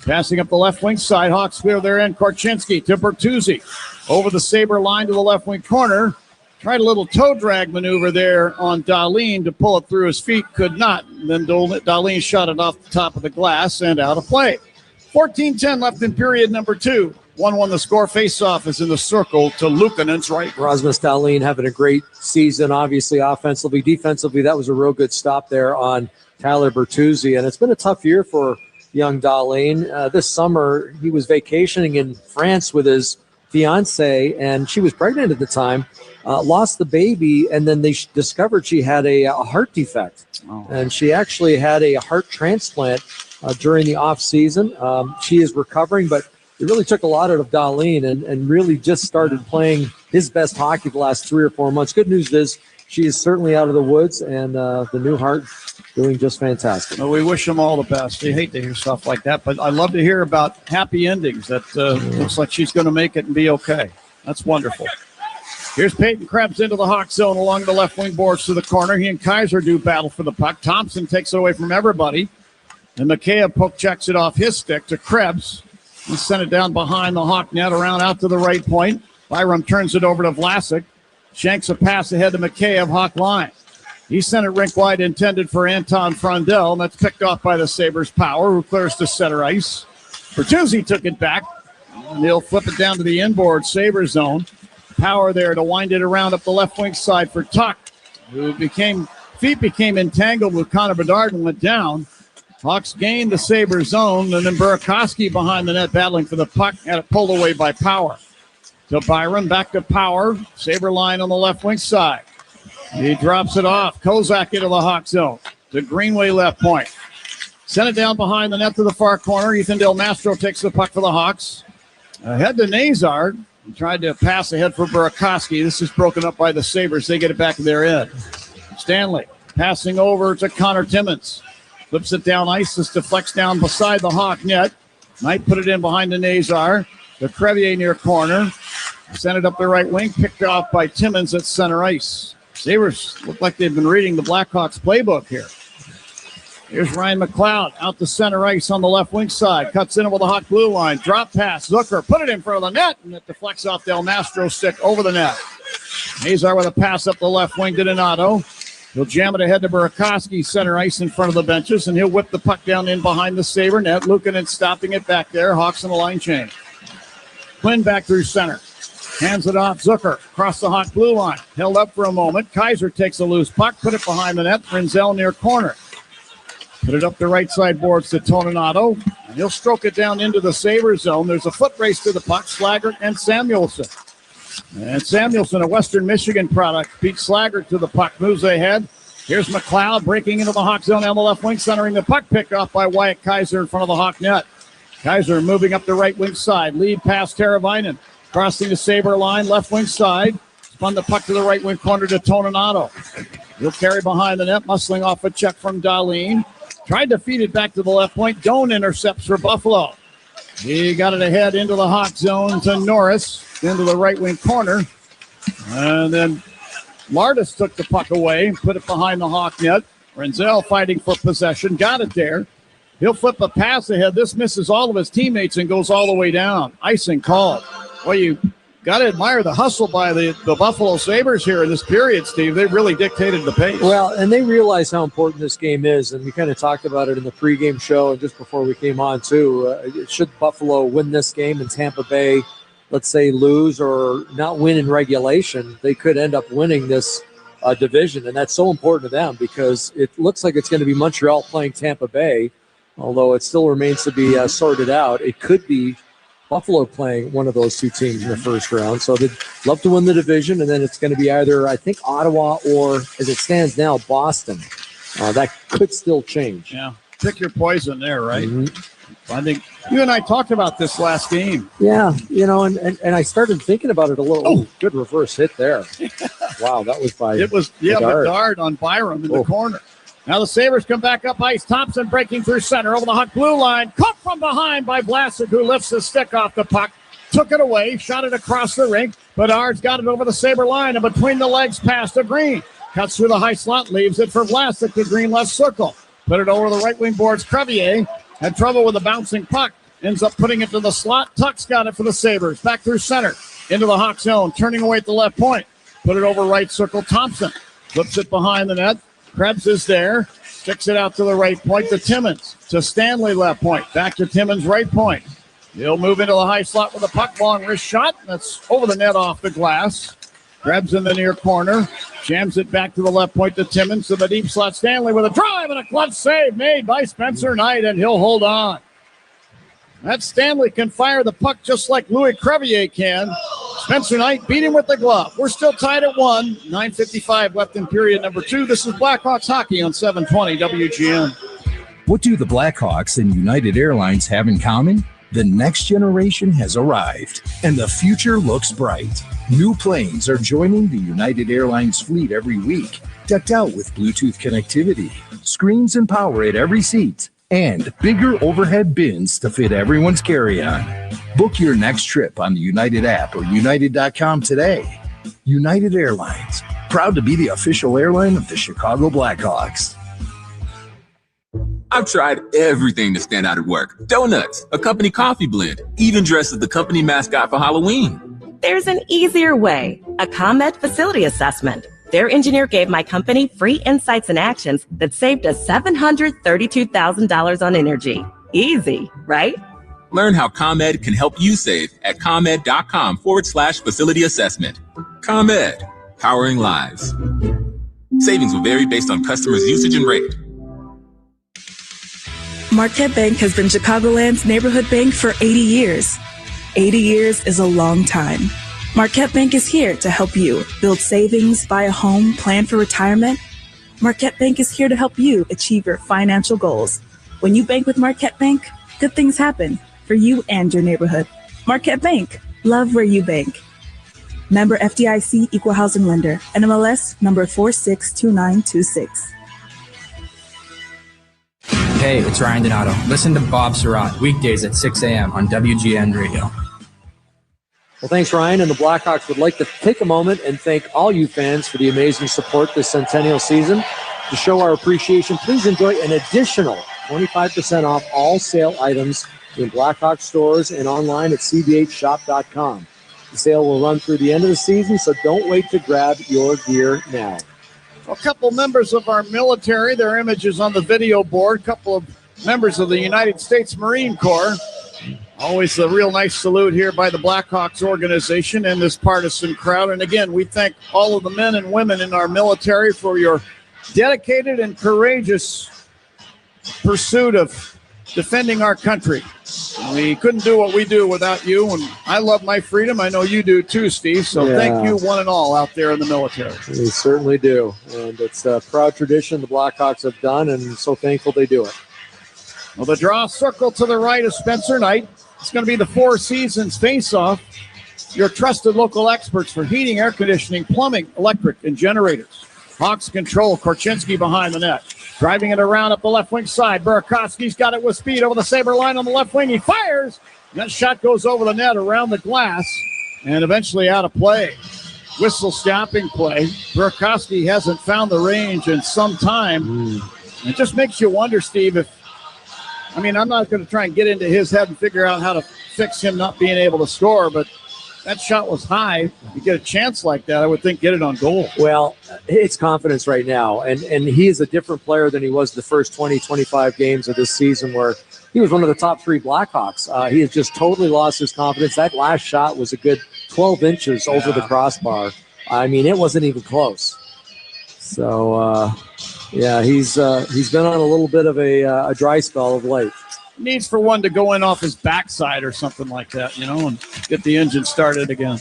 Passing up the left wing side. Hawks clear their end. Korchinski to Bertuzzi. Over the Sabre line to the left wing corner. Tried a little toe drag maneuver there on Darlene to pull it through his feet. Could not. And then Darlene shot it off the top of the glass and out of play. 14-10 left in period number 2. 1-1 the score. Face-off is in the circle to Luukkonen's right. Rasmus Dahlin having a great season, obviously offensively. Defensively, that was a real good stop there on Tyler Bertuzzi. And it's been a tough year for young Dahlin. This summer, he was vacationing in France with his fiance, and she was pregnant at the time, lost the baby, and then they discovered she had a heart defect. Oh. And she actually had a heart transplant during the off season. She is recovering, but it really took a lot out of Darlene and really just started playing his best hockey the last 3 or 4 months. Good news is she is certainly out of the woods, and the new heart doing just fantastic. Well, we wish them all the best. You hate to hear stuff like that, but I love to hear about happy endings. That looks like she's going to make it and be okay. That's wonderful. Here's Peyton Krebs into the Hawk zone along the left wing boards to the corner. He and Kaiser do battle for the puck. Thompson takes it away from everybody. And McKayev poke checks it off his stick to Krebs. He sent it down behind the Hawk net, around out to the right point. Byram turns it over to Vlasic. Shanks a pass ahead to McKayev, Hawk line. He sent it rink wide, intended for Anton Frondel, and that's picked off by the Sabres Power, who clears to center ice. Bertuzzi took it back, and he'll flip it down to the inboard Sabres zone. Power there to wind it around up the left wing side for Tuck, who became entangled with Connor Bedard and went down. Hawks gained the Sabres zone, and then Burakovsky behind the net battling for the puck, had it pulled away by Power. To Byron, back to Power. Sabre line on the left wing side. He drops it off. Kozak into the Hawk zone. To Greenway left point. Sent it down behind the net to the far corner. Ethan Del Mastro takes the puck for the Hawks. Ahead to Nazar. He tried to pass ahead for Burakovsky. This is broken up by the Sabres. They get it back in their end. Stanley passing over to Connor Timmins. Flips it down ice. This deflects down beside the Hawk net. Knight put it in behind the Nazar. The Crevier near corner. Sent it up the right wing. Picked off by Timmins at center ice. Sabres look like they've been reading the Blackhawks playbook here. Here's Ryan McLeod out to center ice on the left wing side. Cuts in with the Hawk blue line. Drop pass. Zucker put it in front of the net, and it deflects off Del Mastro's stick over the net. Nazar with a pass up the left wing to Donato. He'll jam it ahead to Burakovsky, center ice in front of the benches, and he'll whip the puck down in behind the Sabre net. Luukkonen stopping it back there. Hawks on the line change. Quinn back through center. Hands it off. Zucker across the Hawk blue line. Held up for a moment. Kaiser takes a loose puck. Put it behind the net. Frenzel near corner. Put it up the right side boards to Toninato. And he'll stroke it down into the Sabre zone. There's a foot race to the puck. Slaggert and Samuelson. And Samuelson, a Western Michigan product, beats Slaggert to the puck. Moves ahead. Here's McLeod breaking into the Hawk zone on the left wing, centering the puck. Picked off by Wyatt Kaiser in front of the Hawk net. Kaiser moving up the right wing side. Lead past Teravainen. Crossing the Sabre line, left wing side. Spun the puck to the right wing corner to Toninato. He'll carry behind the net, muscling off a check from Darlene. Tried to feed it back to the left point. Doan intercepts for Buffalo. He got it ahead into the Hawk zone to Norris, into the right wing corner. And then Lardis took the puck away, put it behind the Hawk net. Renzel fighting for possession, got it there. He'll flip a pass ahead. This misses all of his teammates and goes all the way down. Icing called. Well, you got to admire the hustle by the Buffalo Sabres here in this period, Steve. They really dictated the pace. Well, and they realize how important this game is, and we kind of talked about it in the pregame show and just before we came on, too. Should Buffalo win this game and Tampa Bay, let's say, lose or not win in regulation, they could end up winning this division, and that's so important to them because it looks like it's going to be Montreal playing Tampa Bay, although it still remains to be sorted out. It could be Buffalo playing one of those two teams in the first round. So they'd love to win the division, and then it's going to be either, I think, Ottawa or, as it stands now, Boston. That could still change. Yeah, pick your poison there, right? Mm-hmm. I think you and I talked about this last game. Yeah, and I started thinking about it a little. Oh, good reverse hit there. Wow, that was by Bedard on Byram in the corner. Now the Sabres come back up ice. Thompson breaking through center over the Hawk blue line. Caught from behind by Vlasic, who lifts the stick off the puck. Took it away, shot it across the rink. Bedard's got it over the Sabre line and between the legs past to Green. Cuts through the high slot, leaves it for Vlasic to Green left circle. Put it over the right wing boards. Crevier had trouble with the bouncing puck. Ends up putting it to the slot. Tuck's got it for the Sabres. Back through center. Into the Hawk zone. Turning away at the left point. Put it over right circle. Thompson flips it behind the net. Krebs is there. Sticks it out to the right point to Timmins. To Stanley left point. Back to Timmins right point. He'll move into the high slot with a puck. Long wrist shot. That's over the net off the glass. Krebs in the near corner. Jams it back to the left point to Timmins. To the deep slot. Stanley with a drive and a clutch save made by Spencer Knight, and he'll hold on. That Stanley can fire the puck just like Louis Crevier can. Spencer Knight beat him with the glove. We're still tied at 1. 9:55 left in period number 2. This is Blackhawks hockey on 720 WGN. What do the Blackhawks and United Airlines have in common? The next generation has arrived, and the future looks bright. New planes are joining the United Airlines fleet every week, decked out with Bluetooth connectivity, screens and power at every seat, and bigger overhead bins to fit everyone's carry-on. Book your next trip on the United app or United.com today. United Airlines, proud to be the official airline of the Chicago Blackhawks. I've tried everything to stand out at work. Donuts, a company coffee blend, even dressed as the company mascot for Halloween. There's an easier way, a ComEd facility assessment. Their engineer gave my company free insights and actions that saved us $732,000 on energy. Easy, right? Learn how ComEd can help you save at ComEd.com/facility assessment. ComEd, powering lives. Savings will vary based on customers' usage and rate. Marquette Bank has been Chicagoland's neighborhood bank for 80 years. 80 years is a long time. Marquette Bank is here to help you build savings, buy a home, plan for retirement. Marquette Bank is here to help you achieve your financial goals. When you bank with Marquette Bank, good things happen for you and your neighborhood. Marquette Bank, love where you bank. Member FDIC Equal Housing Lender, NMLS number 462926. Hey, it's Ryan Donato. Listen to Bob Surratt weekdays at 6 a.m. on WGN Radio. Well, thanks, Ryan. And the Blackhawks would like to take a moment and thank all you fans for the amazing support this Centennial season. To show our appreciation, please enjoy an additional 25% off all sale items in Blackhawks stores and online at cbhshop.com. The sale will run through the end of the season, so don't wait to grab your gear now. A couple members of our military, their images on the video board, a couple of members of the United States Marine Corps. Always a real nice salute here by the Blackhawks organization and this partisan crowd. And again, we thank all of the men and women in our military for your dedicated and courageous pursuit of defending our country. We couldn't do what we do without you, and I love my freedom. I know you do too, Steve, so Thank you one and all out there in the military. We certainly do, and it's a proud tradition the Blackhawks have done, and so thankful they do it. Well, the draw circle to the right is Spencer Knight. It's going to be the Four Seasons face-off. Your trusted local experts for heating, air conditioning, plumbing, electric, and generators. Hawks control. Korchinski behind the net. Driving it around up the left wing side. Burakovsky's got it with speed over the Sabre line on the left wing. He fires. That shot goes over the net around the glass and eventually out of play. Whistle stopping play. Burakovsky hasn't found the range in some time. It just makes you wonder, Steve, I'm not going to try and get into his head and figure out how to fix him not being able to score, but that shot was high. If you get a chance like that, I would think get it on goal. Well, it's confidence right now, and he is a different player than he was the first 20, 25 games of this season where he was one of the top three Blackhawks. He has just totally lost his confidence. That last shot was a good 12 inches over the crossbar. It wasn't even close. So, he's been on a little bit of a dry spell of late. Needs for one to go in off his backside or something like that, and get the engine started again.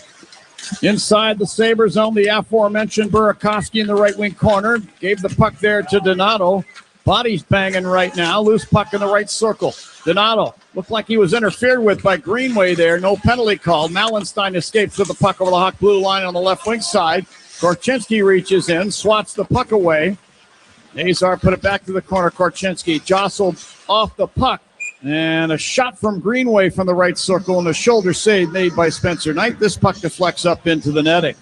Inside the Sabre zone, the aforementioned Burakovsky in the right wing corner. Gave the puck there to Donato. Body's banging right now. Loose puck in the right circle. Donato looked like he was interfered with by Greenway there. No penalty called. Malenstein escapes with the puck over the Hawk blue line on the left wing side. Korchinski reaches in, swats the puck away. Nazar put it back to the corner. Korchinski jostled off the puck. And a shot from Greenway from the right circle and a shoulder save made by Spencer Knight. This puck deflects up into the netting.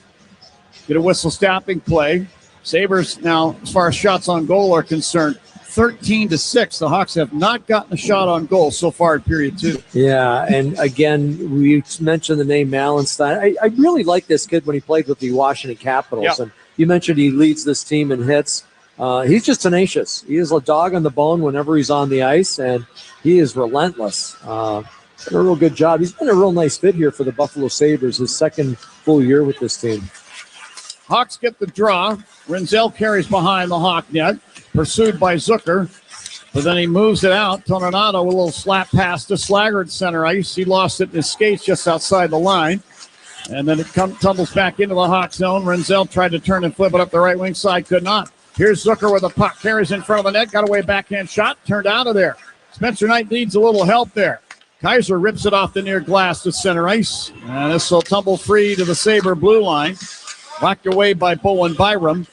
Get a whistle stopping play. Sabres now, as far as shots on goal are concerned, 13-6. The Hawks have not gotten a shot on goal so far in period two. Yeah, and again, we mentioned the name Malenstein. I really like this kid when he played with the Washington Capitals. Yep. And you mentioned he leads this team in hits. He's just tenacious. He is a dog on the bone whenever he's on the ice, and he is relentless. Done a real good job. He's been a real nice fit here for the Buffalo Sabres, his second full year with this team. Hawks get the draw. Renzel carries behind the Hawk net, pursued by Zucker, but then he moves it out. Toninato, a little slap pass to Slaggert center ice. He lost it in his skates just outside the line, and then it tumbles back into the Hawk zone. Renzel tried to turn and flip it up the right wing side, could not. Here's Zucker with a puck. Carries in front of the net. Got away backhand shot. Turned out of there. Spencer Knight needs a little help there. Kaiser rips it off the near glass to center ice. And this will tumble free to the Sabre blue line. Whacked away by Bowen Byram.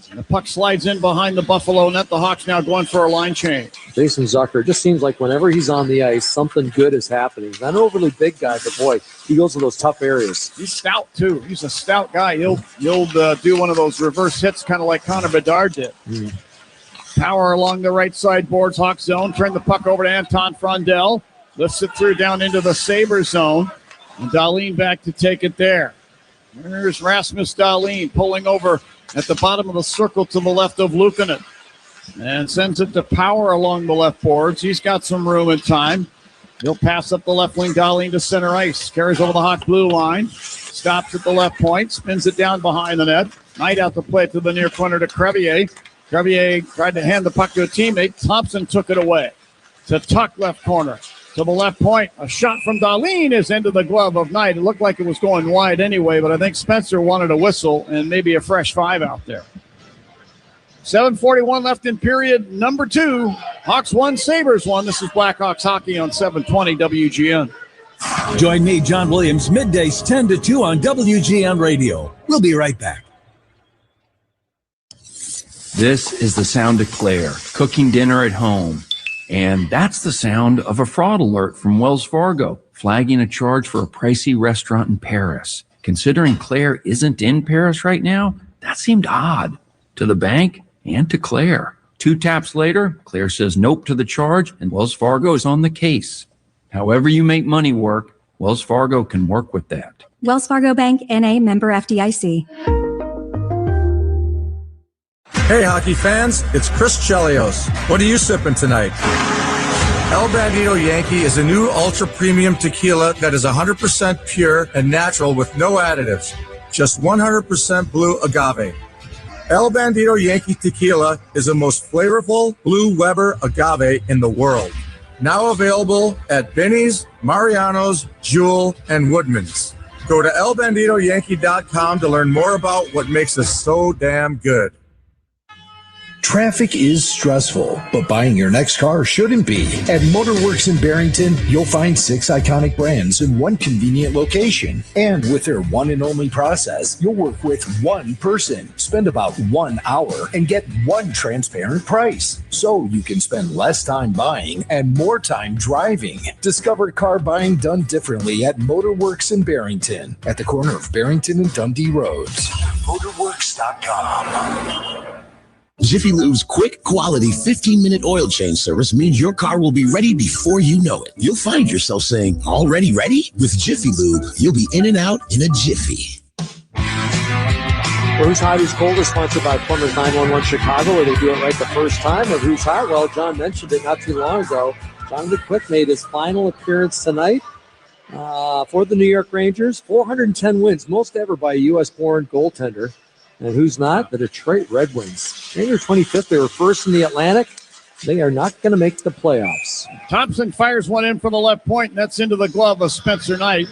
And the puck slides in behind the Buffalo net. The Hawks now going for a line change. Jason Zucker, it just seems like whenever he's on the ice, something good is happening. He's not an overly big guy, but boy, he goes to those tough areas. He's stout, too. He's a stout guy. He'll do one of those reverse hits, kind of like Connor Bedard did. Power along the right side boards, Hawk zone. Turn the puck over to Anton Frondel. Lifts it through down into the Sabre zone. And Dahlin back to take it there. There's Rasmus Dahlin pulling over at the bottom of the circle to the left of Luukkonen. And sends it to Power along the left boards. He's got some room and time. He'll pass up the left wing, Dahlin to center ice. Carries over the Hawk blue line. Stops at the left point. Spins it down behind the net. Knight out to play to the near corner to Crevier. Crevier tried to hand the puck to a teammate. Thompson took it away. To Tuck left corner. To the left point. A shot from Dahlin is into the glove of Knight. It looked like it was going wide anyway, but I think Spencer wanted a whistle and maybe a fresh 5 out there. 7:41 left in period number 2. Hawks 1, Sabres 1. This is Blackhawks hockey on 720 WGN. Join me, John Williams, middays 10 to 2 on WGN Radio. We'll be right back. This is the sound of Claire cooking dinner at home. And that's the sound of a fraud alert from Wells Fargo, flagging a charge for a pricey restaurant in Paris. Considering Claire isn't in Paris right now, that seemed odd to the bank and to Claire. 2 taps later, Claire says nope to the charge, and Wells Fargo is on the case. However you make money work, Wells Fargo can work with that. Wells Fargo Bank, N.A., member FDIC. Hey, hockey fans, it's Chris Chelios. What are you sipping tonight? El Bandito Yankee is a new ultra-premium tequila that is 100% pure and natural with no additives. Just 100% blue agave. El Bandito Yankee Tequila is the most flavorful Blue Weber agave in the world. Now available at Benny's, Mariano's, Jewel, and Woodman's. Go to elbanditoyankee.com to learn more about what makes us so damn good. Traffic is stressful, but buying your next car shouldn't be. At Motorworks in Barrington, you'll find 6 iconic brands in one convenient location. And with their one and only process, you'll work with one person, spend about 1 hour, and get one transparent price. So you can spend less time buying and more time driving. Discover car buying done differently at Motorworks in Barrington, at the corner of Barrington and Dundee Roads. Motorworks.com. Jiffy Lube's quick, quality 15-minute oil change service means your car will be ready before you know it. You'll find yourself saying, already ready? With Jiffy Lube, you'll be in and out in a jiffy. Well, Who's Hot, Who's Cold is sponsored by Plumbers 911 Chicago, where they do it right the first time. Of Who's Hot, well, John mentioned it not too long ago. Jonathan Quick made his final appearance tonight for the New York Rangers. 410 wins, most ever by a U.S.-born goaltender. And who's not? The Detroit Red Wings. They were 25th. They were first in the Atlantic. They are not going to make the playoffs. Thompson fires one in from the left point, and that's into the glove of Spencer Knight.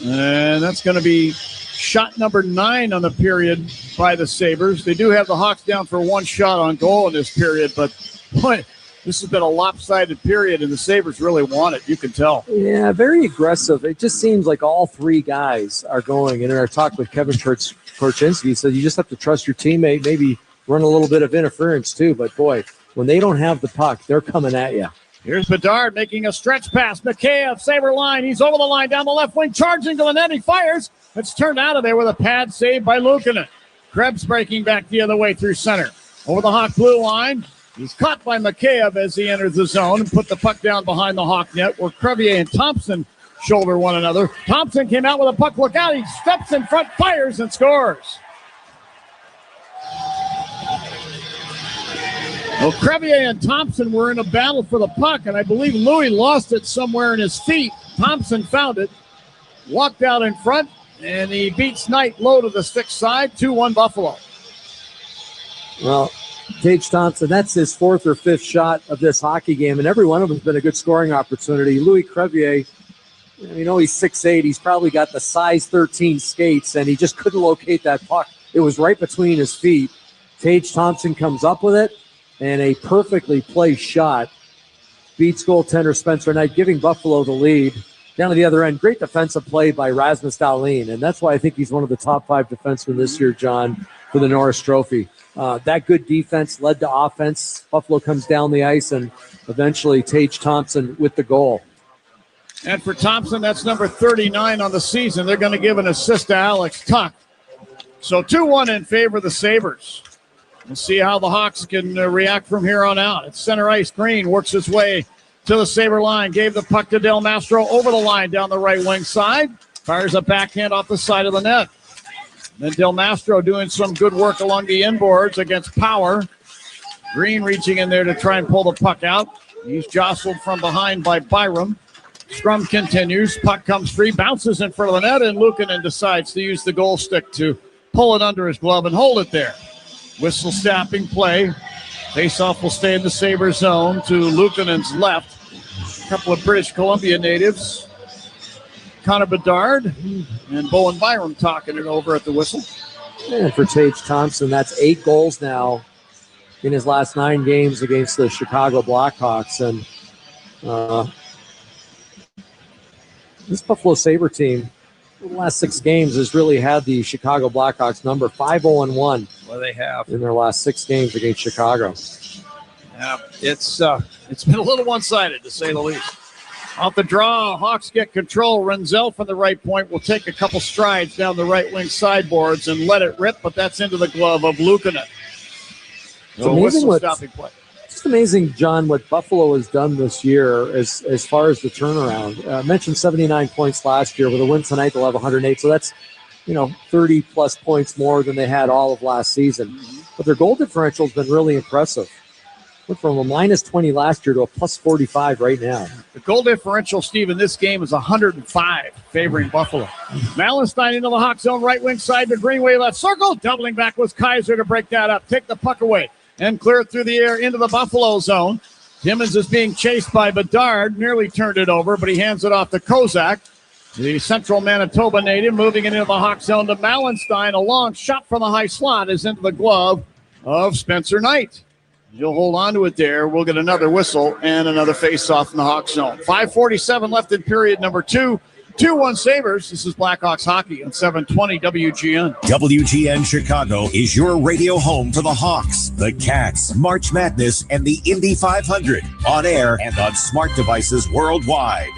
And that's going to be shot number 9 on the period by the Sabres. They do have the Hawks down for 1 shot on goal in this period, but boy, this has been a lopsided period, and the Sabres really want it. You can tell. Yeah, very aggressive. It just seems like all 3 guys are going. And in our talk with Kevin Korchinski, he said you just have to trust your teammate, maybe run a little bit of interference too. But, boy, when they don't have the puck, they're coming at you. Here's Bedard making a stretch pass. Mikheyev, Sabre line. He's over the line down the left wing, charging to the net. He fires. It's turned out of there with a pad save by Luukkonen. Krebs breaking back the other way through center. Over the Hawk blue line. He's caught by Mikheyev as he enters the zone and put the puck down behind the Hawk net where Crevier and Thompson shoulder one another. Thompson came out with a puck. Look out. He steps in front, fires, and scores. Well, Crevier and Thompson were in a battle for the puck, and I believe Louis lost it somewhere in his feet. Thompson found it, walked out in front, and he beats Knight low to the stick side, 2-1 Buffalo. Well, Tage Thompson, that's his 4th or 5th shot of this hockey game, and every one of them has been a good scoring opportunity. Louis Crevier, you know, he's 6'8". He's probably got the size 13 skates, and he just couldn't locate that puck. It was right between his feet. Tage Thompson comes up with it, and a perfectly placed shot. beats goaltender Spencer Knight, giving Buffalo the lead. Down to the other end, great defensive play by Rasmus Dahlin, and that's why I think he's one of the top 5 defensemen this year, John, for the Norris Trophy. That good defense led to offense. Buffalo comes down the ice, and eventually Tage Thompson with the goal. And for Thompson, that's number 39 on the season. They're going to give an assist to Alex Tuck. So 2-1 in favor of the Sabres. We'll see how the Hawks can react from here on out. It's center ice. Green works his way to the Sabre line. Gave the puck to Del Mastro over the line down the right wing side. Fires a backhand off the side of the net. Then Del Mastro doing some good work along the inboards against Power. Green reaching in there to try and pull the puck out. He's jostled from behind by Byram. Scrum continues. Puck comes free, bounces in front of the net, and Luukkonen decides to use the goal stick to pull it under his glove and hold it there. Whistle snapping play. Faceoff will stay in the Sabres zone to Luukkonen's left. A couple of British Columbia natives. Connor Bedard and Bowen Byram talking it over at the whistle. And for Tage Thompson, that's 8 goals now in his last 9 games against the Chicago Blackhawks. And this Buffalo Sabre team, in the last 6 games, has really had the Chicago Blackhawks number 5-0-1. Well, they have in their last 6 games against Chicago. Yeah, it's been a little one-sided, to say the least. Off the draw, Hawks get control. Renzel from the right point will take a couple strides down the right wing sideboards and let it rip, but that's into the glove of Luukkonen. It's amazing, John, what Buffalo has done this year as far as the turnaround. I mentioned 79 points last year. With a win tonight, they'll have 108. So that's 30-plus points more than they had all of last season. But their goal differential has been really impressive. Went from a minus 20 last year to a plus 45 right now. The goal differential, Steve, in this game is 105, favoring Buffalo. Malenstein into the Hawk zone, right wing side to Greenway, left circle. Doubling back was Kaiser to break that up. Take the puck away and clear it through the air into the Buffalo zone. Timmins is being chased by Bedard. Nearly turned it over, but he hands it off to Kozak. The central Manitoba native moving into the Hawk zone to Malenstein. A long shot from the high slot is into the glove of Spencer Knight. He'll hold on to it there. We'll get another whistle and another face-off in the Hawk zone. 5:47 left in period number 2. 2-1 Sabres. This is Blackhawks hockey on 720 WGN. WGN Chicago is your radio home for the Hawks, the Cats, March Madness, and the Indy 500. On air and on smart devices worldwide.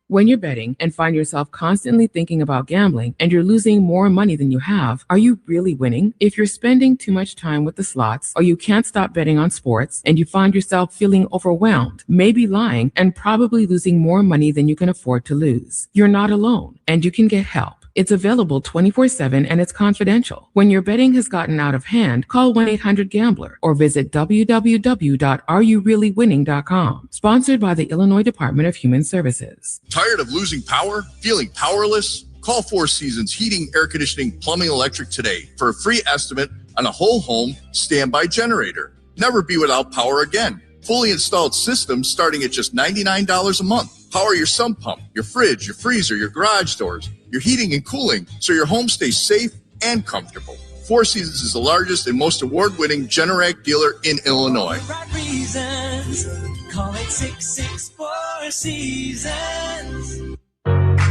When you're betting and find yourself constantly thinking about gambling and you're losing more money than you have, are you really winning? If you're spending too much time with the slots or you can't stop betting on sports and you find yourself feeling overwhelmed, maybe lying, and probably losing more money than you can afford to lose, you're not alone and you can get help. It's available 24/7 and it's confidential. When your betting has gotten out of hand, call 1-800-GAMBLER or visit www.areyoureallywinning.com. Sponsored by the Illinois Department of Human Services. Tired of losing power? Feeling powerless? Call Four Seasons Heating, Air Conditioning, Plumbing, Electric today for a free estimate on a whole home standby generator. Never be without power again. Fully installed systems starting at just $99 a month. Power your sump pump, your fridge, your freezer, your garage doors, your heating and cooling, so your home stays safe and comfortable. Four Seasons is the largest and most award-winning Generac dealer in Illinois. Reasons. Call it 664 Seasons.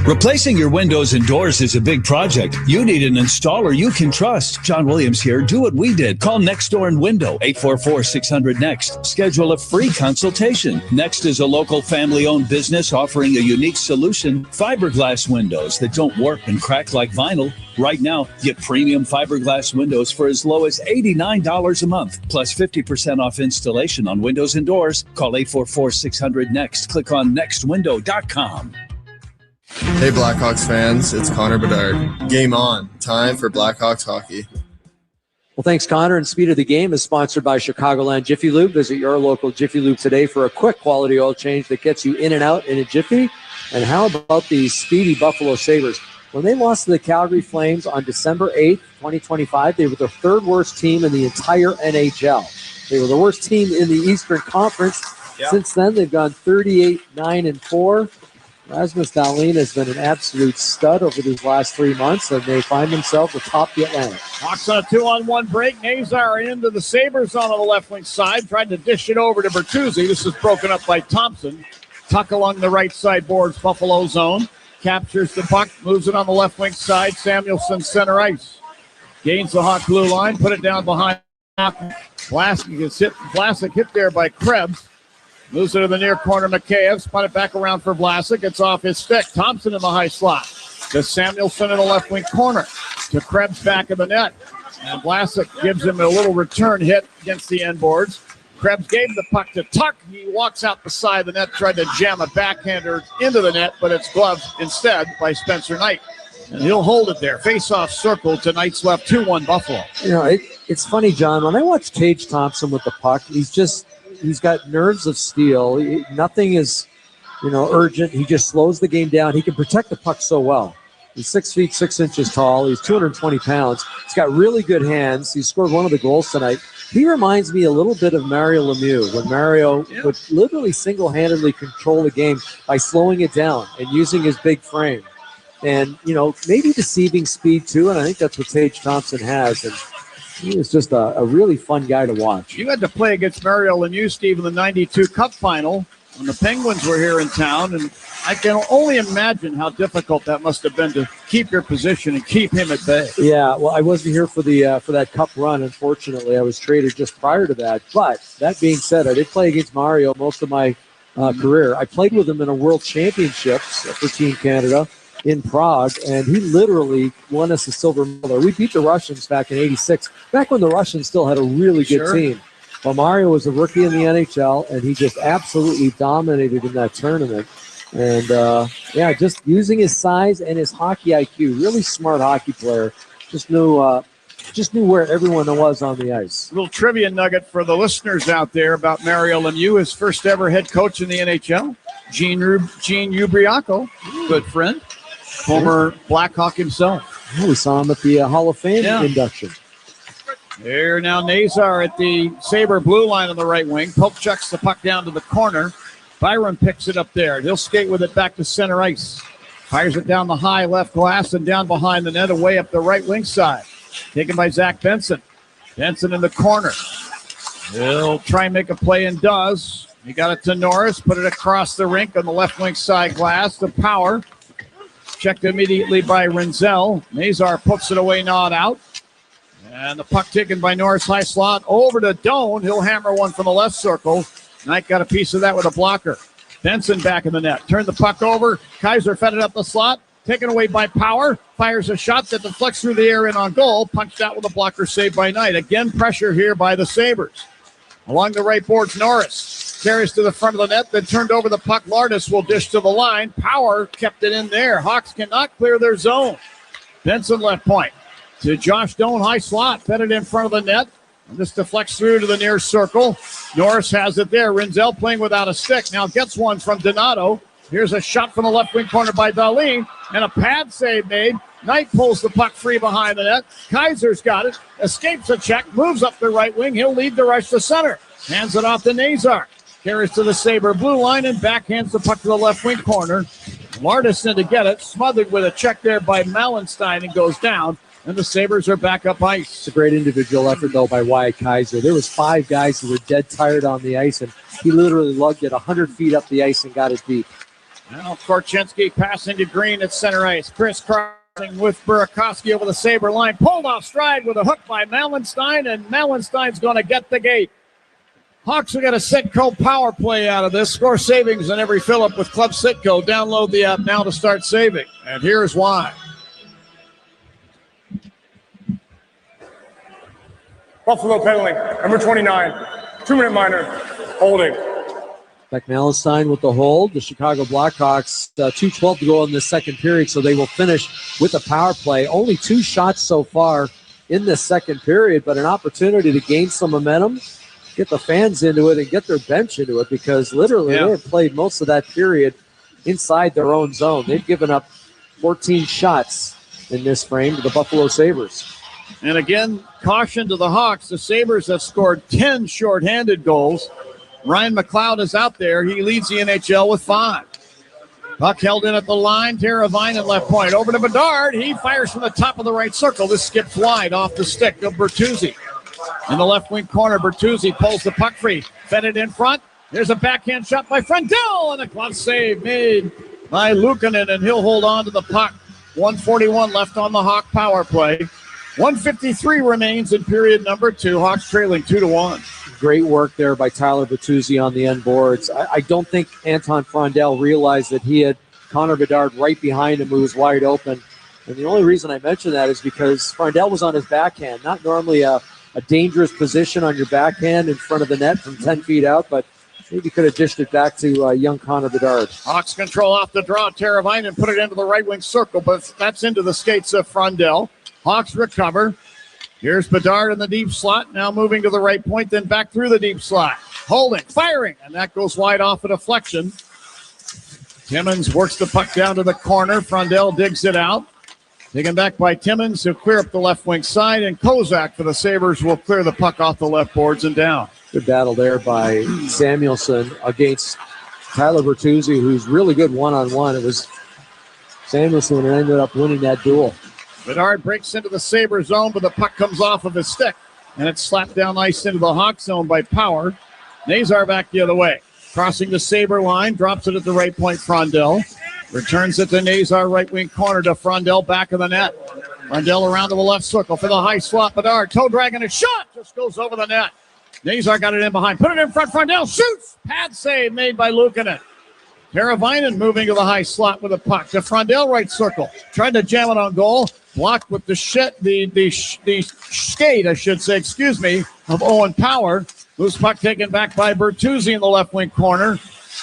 Replacing your windows and doors is a big project. You need an installer you can trust. John Williams here. Do what we did. Call Next Door and Window, 844-600-NEXT. Schedule a free consultation. Next is a local family-owned business offering a unique solution. Fiberglass windows that don't warp and crack like vinyl. Right now, get premium fiberglass windows for as low as $89 a month, plus 50% off installation on windows and doors. Call 844-600-NEXT. Click on nextwindow.com. Hey Blackhawks fans, it's Connor Bedard. Game on. Time for Blackhawks hockey. Well, thanks, Connor. And Speed of the Game is sponsored by Chicagoland Jiffy Lube. Visit your local Jiffy Lube today for a quick quality oil change that gets you in and out in a jiffy. And how about the speedy Buffalo Sabres? When they lost to the Calgary Flames on December 8th, 2025, they were the third worst team in the entire NHL. They were the worst team in the Eastern Conference. Yeah. Since then, they've gone 38-9-4. Rasmus Dahlin has been an absolute stud over these last 3 months, and they find themselves atop the Atlantic. Hawks on a 2-on-1 break. Nazar into the Sabres zone on the left wing side, tried to dish it over to Bertuzzi. This is broken up by Thompson. Tuck along the right side boards, Buffalo zone. Captures the puck, moves it on the left wing side. Samuelsson center ice. Gains the Hawk blue line, put it down behind. Vlasic hit there by Krebs. Moves it to the near corner. Mikheyev spun it back around for Vlasic. It's off his stick. Thompson in the high slot. To Samuelsson in the left wing corner. To Krebs back of the net. And Vlasic gives him a little return hit against the end boards. Krebs gave the puck to Tuck. He walks out the side of the net, tried to jam a backhander into the net, but it's gloved instead by Spencer Knight. And he'll hold it there. Face-off circle to Knight's left, 2-1 Buffalo. You know, it's funny, John. When I watch Tage Thompson with the puck, he's got nerves of steel. Nothing is, urgent. He just slows the game down. He can protect the puck so well. He's 6 feet 6 inches tall. He's 220 pounds. He's got really good hands. He scored one of the goals tonight. He reminds me a little bit of Mario Lemieux, when Mario would literally single-handedly control the game by slowing it down and using his big frame. And, maybe deceiving speed too, and I think that's what Tage Thompson has. And he was just a really fun guy to watch. You had to play against Mario Lemieux, Steve, in the 92 Cup final when the Penguins were here in town, and I can only imagine how difficult that must have been to keep your position and keep him at bay. Yeah, well, I wasn't here for that Cup run, unfortunately. I was traded just prior to that. But that being said, I did play against Mario most of my career. I played with him in a World Championships for Team Canada in Prague, and he literally won us a silver medal. We beat the Russians back in '86, back when the Russians still had a really good team. Well, Mario was a rookie in the NHL, and he just absolutely dominated in that tournament. And, just using his size and his hockey IQ, really smart hockey player, just knew where everyone was on the ice. A little trivia nugget for the listeners out there about Mario Lemieux, his first ever head coach in the NHL, Gene Ubriaco, good friend, former Blackhawk himself. Yeah, we saw him at the Hall of Fame induction. There now Nazar at the Sabre blue line on the right wing. Poke chucks the puck down to the corner. Byron picks it up there. He'll skate with it back to center ice. Fires it down the high left glass and down behind the net away up the right wing side. Taken by Zach Benson. Benson in the corner. He'll try and make a play and does. He got it to Norris. Put it across the rink on the left wing side glass. The power. Checked immediately by Renzel. Nazar puts it away, not out. And the puck taken by Norris, high slot, over to Doan. He'll hammer one from the left circle. Knight got a piece of that with a blocker. Benson back in the net. Turned the puck over. Kaiser fed it up the slot. Taken away by Power. Fires a shot that deflects through the air and on goal. Punched out with a blocker saved by Knight. Again, pressure here by the Sabres. Along the right boards, Norris carries to the front of the net, then turned over the puck. Lardis will dish to the line. Power kept it in there. Hawks cannot clear their zone. Benson left point. To Josh Doan, high slot, fed it in front of the net. And this deflects through to the near circle. Norris has it there. Renzel playing without a stick. Now gets one from Donato. Here's a shot from the left wing corner by Dahlin. And a pad save made. Knight pulls the puck free behind the net. Kaiser's got it. Escapes a check. Moves up the right wing. He'll lead the rush to center. Hands it off to Nazar. Carries to the Sabre blue line and backhands the puck to the left wing corner. Lardis in to get it. Smothered with a check there by Mallenstein and goes down. And the Sabres are back up ice. It's a great individual effort, though, by Wyatt Kaiser. There was 5 guys who were dead tired on the ice, and he literally lugged it 100 feet up the ice and got it deep. Now Korchinski passing to Green at center ice. Chris crossing with Burakovsky over the Sabre line. Pulled off stride with a hook by Mallenstein, and Mallenstein's going to get the gate. Hawks will get a Sitco power play out of this. Score savings on every fill-up with Club Sitco. Download the app now to start saving. And here's why. Buffalo penalty, number 29, 2-minute minor, holding. Beck Mallenstein with the hold. The Chicago Blackhawks, 2:12 to go in the second period, so they will finish with a power play. Only 2 shots so far in this second period, but an opportunity to gain some momentum, get the fans into it, and get their bench into it, because literally they have played most of that period inside their own zone. They've given up 14 shots in this frame to the Buffalo Sabres. And again, caution to the Hawks. The Sabres have scored 10 shorthanded goals. Ryan McLeod is out there. He leads the NHL with 5. Puck held in at the line. Teravainen left point. Over to Bedard. He fires from the top of the right circle. This skips wide off the stick of Bertuzzi. In the left wing corner, Bertuzzi pulls the puck free. Fed it in front. There's a backhand shot by Frendell, and a glove save made by Luukkonen, and he'll hold on to the puck. 1:41 left on the Hawk power play. 1:53 remains in period number 2. Hawks trailing 2-1. Great work there by Tyler Bertuzzi on the end boards. I don't think Anton Frondell realized that he had Connor Bedard right behind him who was wide open. And the only reason I mention that is because Frondell was on his backhand. Not normally a dangerous position on your backhand in front of the net from 10 feet out, but maybe could have dished it back to young Connor Bedard. Hawks control off the draw. Teravainen put it into the right wing circle, but that's into the skates of Frondell. Hawks recover. Here's Bedard in the deep slot. Now moving to the right point, then back through the deep slot. Holding, firing, and that goes wide off a deflection. Timmins works the puck down to the corner. Frondell digs it out. Taken back by Timmins, who'll clear up the left wing side, and Kozak for the Sabres will clear the puck off the left boards and down. Good battle there by Samuelson against Tyler Bertuzzi, who's really good one-on-one. It was Samuelson who ended up winning that duel. Bedard breaks into the Sabre zone, but the puck comes off of his stick, and it's slapped down ice into the Hawk zone by Power. Nazar back the other way. Crossing the Sabre line, drops it at the right point, Frondell. Returns it to Nazar, right wing corner to Frondell, back of the net. Frondell around to the left circle for the high slot. Bedard, toe dragging a shot, just goes over the net. Nazar got it in behind, put it in front, Frondell shoots! Pad save made by Luukkonen. Teravainen moving to the high slot with a puck. To Frondell, right circle. Tried to jam it on goal. Blocked with the skate, I should say, of Owen Power. Loose puck taken back by Bertuzzi in the left wing corner.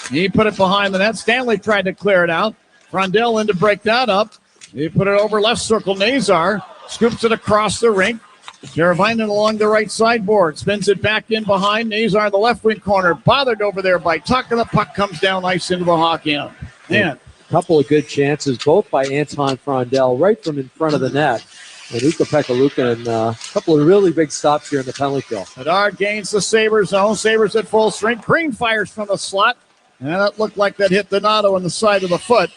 He put it behind the net. Stanley tried to clear it out. Frondell in to break that up. He put it over left circle. Nazar scoops it across the rink. Teravainen along the right sideboard. Spins it back in behind. Nazar in the left wing corner. Bothered over there by Tuck, and the puck comes down ice into the Hawk end. Man. A couple of good chances, both by Anton Frondell, right from in front of the net. And Ukko-Pekka Luukkonen, a couple of really big stops here in the penalty kill. Bedard gains the Sabre zone. Sabres at full strength. Green fires from the slot. And that looked like that hit Donato in the side of the foot.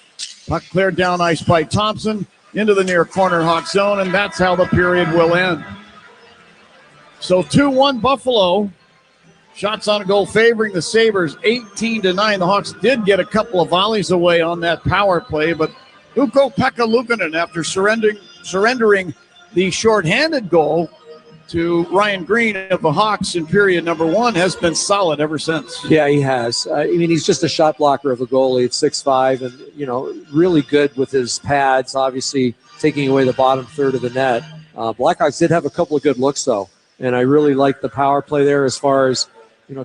Puck cleared down ice by Thompson into the near corner Hawk zone, and that's how the period will end. So 2-1 Buffalo. Shots on goal favoring the Sabres 18-9. The Hawks did get a couple of volleys away on that power play, but Ukko-Pekka Luukkonen, after surrendering the shorthanded goal to Ryan Green of the Hawks in period number 1, has been solid ever since. Yeah, he has. I mean, he's just a shot blocker of a goalie at 6'5", and, really good with his pads, obviously taking away the bottom third of the net. Blackhawks did have a couple of good looks, though, and I really like the power play there as far as,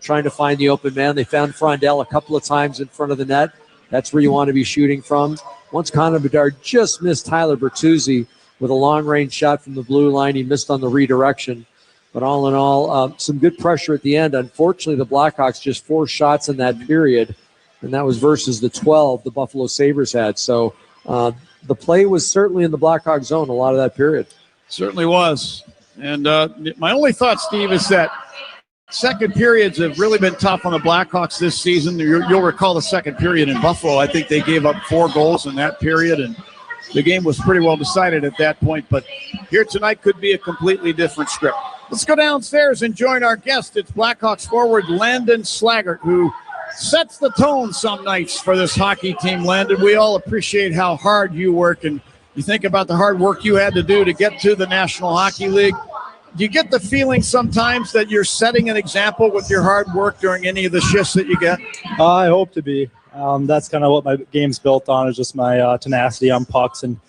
trying to find the open man. They found Frondell a couple of times in front of the net. That's where you want to be shooting from. Once Connor Bedard just missed Tyler Bertuzzi with a long-range shot from the blue line. He missed on the redirection. But all in all, some good pressure at the end. Unfortunately, the Blackhawks just 4 shots in that period, and that was versus the 12 the Buffalo Sabres had. So the play was certainly in the Blackhawks zone a lot of that period. Certainly was. And my only thought, Steve, is that second periods have really been tough on the Blackhawks this season. You'll recall the second period in Buffalo. I think they gave up 4 goals in that period, and the game was pretty well decided at that point. But here tonight could be a completely different script. Let's go downstairs and join our guest. It's Blackhawks forward Landon Slaggert, who sets the tone some nights for this hockey team. Landon, we all appreciate how hard you work, and you think about the hard work you had to do to get to the National Hockey League. Do you get the feeling sometimes that you're setting an example with your hard work during any of the shifts that you get? I hope to be. That's kind of what my game's built on, is just my tenacity on pucks and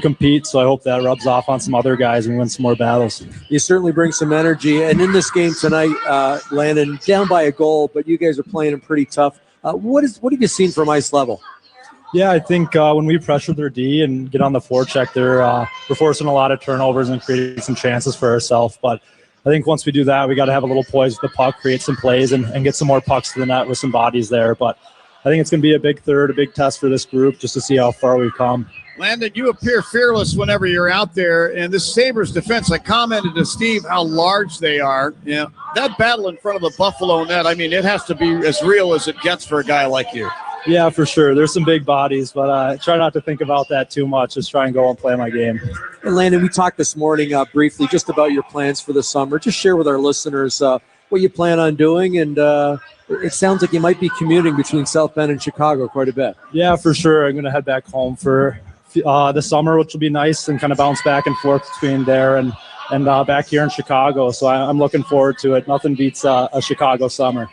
compete. So I hope that rubs off on some other guys and win some more battles. You certainly bring some energy. And in this game tonight, Landon, down by a goal, but you guys are playing them pretty tough. What have you seen from ice level? Yeah, I think when we pressure their D and get on the forecheck, we're forcing a lot of turnovers and creating some chances for ourselves. But I think once we do that, we got to have a little poise with the puck, create some plays, and get some more pucks to the net with some bodies there. But I think it's going to be a big third, a big test for this group just to see how far we've come. Landon, you appear fearless whenever you're out there. And this Sabres defense, I commented to Steve how large they are. That battle in front of the Buffalo net, I mean, it has to be as real as it gets for a guy like you. Yeah, for sure. There's some big bodies, but I try not to think about that too much. Just try and go and play my game. And Landon, we talked this morning briefly just about your plans for the summer. Just share with our listeners what you plan on doing, and it sounds like you might be commuting between South Bend and Chicago quite a bit. Yeah, for sure. I'm going to head back home for the summer, which will be nice, and kind of bounce back and forth between there and back here in Chicago. So I'm looking forward to it. Nothing beats a Chicago summer.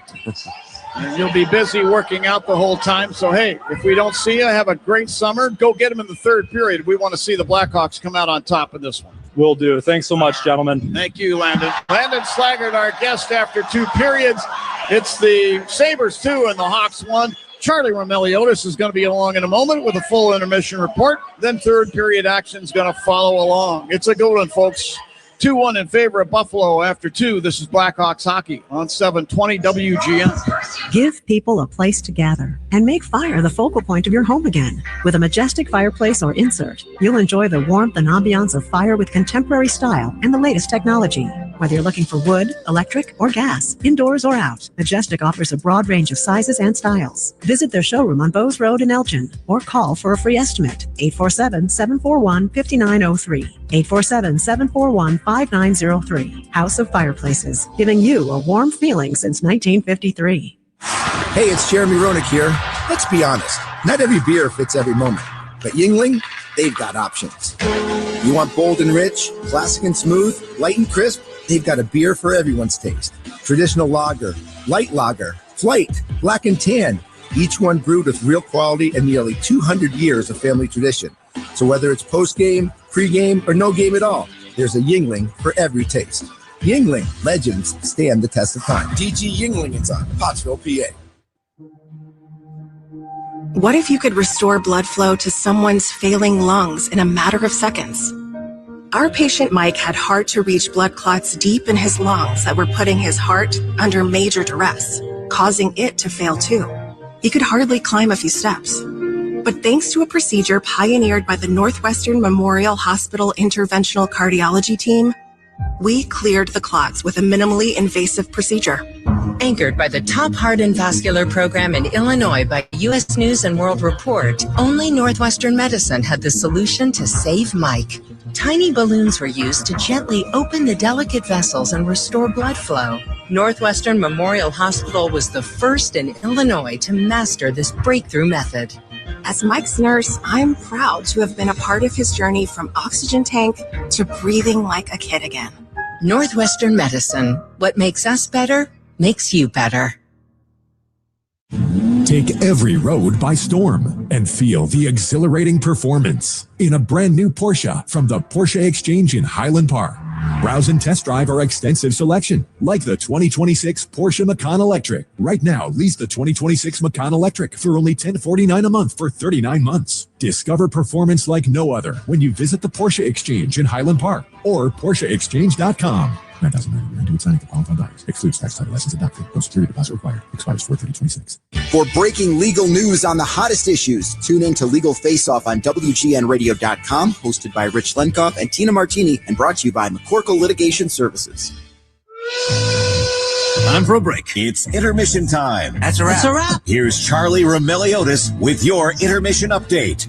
And you'll be busy working out the whole time. So, hey, if we don't see you, have a great summer. Go get them in the third period. We want to see the Blackhawks come out on top of this one. Will do. Thanks so much, gentlemen. Thank you, Landon. Landon Slaggert, our guest after 2 periods. It's the Sabres 2 and the Hawks 1. Charlie Romeliotis is going to be along in a moment with a full intermission report. Then third period action is going to follow along. It's a good one, folks. 2-1 in favor of Buffalo after 2. This is Blackhawks hockey on 720 WGN. Give people a place to gather and make fire the focal point of your home again. With a majestic fireplace or insert, you'll enjoy the warmth and ambiance of fire with contemporary style and the latest technology. Whether you're looking for wood, electric, or gas, indoors or out, Majestic offers a broad range of sizes and styles. Visit their showroom on Bowes Road in Elgin or call for a free estimate. 847-741-5903. 847-741-5903. House of Fireplaces, giving you a warm feeling since 1953. Hey, it's Jeremy Roenick here. Let's be honest, not every beer fits every moment, but Yingling, they've got options. You want bold and rich, classic and smooth, light and crisp? They've got a beer for everyone's taste. Traditional lager, light lager, flight, black and tan, each one brewed with real quality and nearly 200 years of family tradition. So whether it's post-game, pre-game, or no game at all, there's a Yingling for every taste. Yingling, legends stand the test of time. DG Yingling is on Pottsville, PA. What if you could restore blood flow to someone's failing lungs in a matter of seconds? Our patient Mike had hard-to-reach blood clots deep in his lungs that were putting his heart under major duress, causing it to fail too. He could hardly climb a few steps. But thanks to a procedure pioneered by the Northwestern Memorial Hospital Interventional Cardiology Team, we cleared the clots with a minimally invasive procedure. Anchored by the top heart and vascular program in Illinois by U.S. News and World Report, only Northwestern Medicine had the solution to save Mike. Tiny balloons were used to gently open the delicate vessels and restore blood flow. Northwestern Memorial Hospital was the first in Illinois to master this breakthrough method. As Mike's nurse, I'm proud to have been a part of his journey from oxygen tank to breathing like a kid again. Northwestern Medicine. What makes us better makes you better. Take every road by storm and feel the exhilarating performance in a brand new Porsche from the Porsche Exchange in Highland Park. Browse and test drive our extensive selection, like the 2026 Porsche Macan Electric. Right now, lease the 2026 Macan Electric for only $1049 a month for 39 months. Discover performance like no other when you visit the Porsche Exchange in Highland Park or PorscheExchange.com. $9,900 to signing for qualified buyers. Excludes tax title license adopted. No security deposit required. Expires 4/30/26. For breaking legal news on the hottest issues, tune in to Legal Face Off on WGNradio.com, hosted by Rich Lenkoff and Tina Martini, and brought to you by McCorkle Litigation Services. Time for a break. It's intermission time. That's a wrap. That's a wrap. Here's Charlie Romeliotis with your intermission update.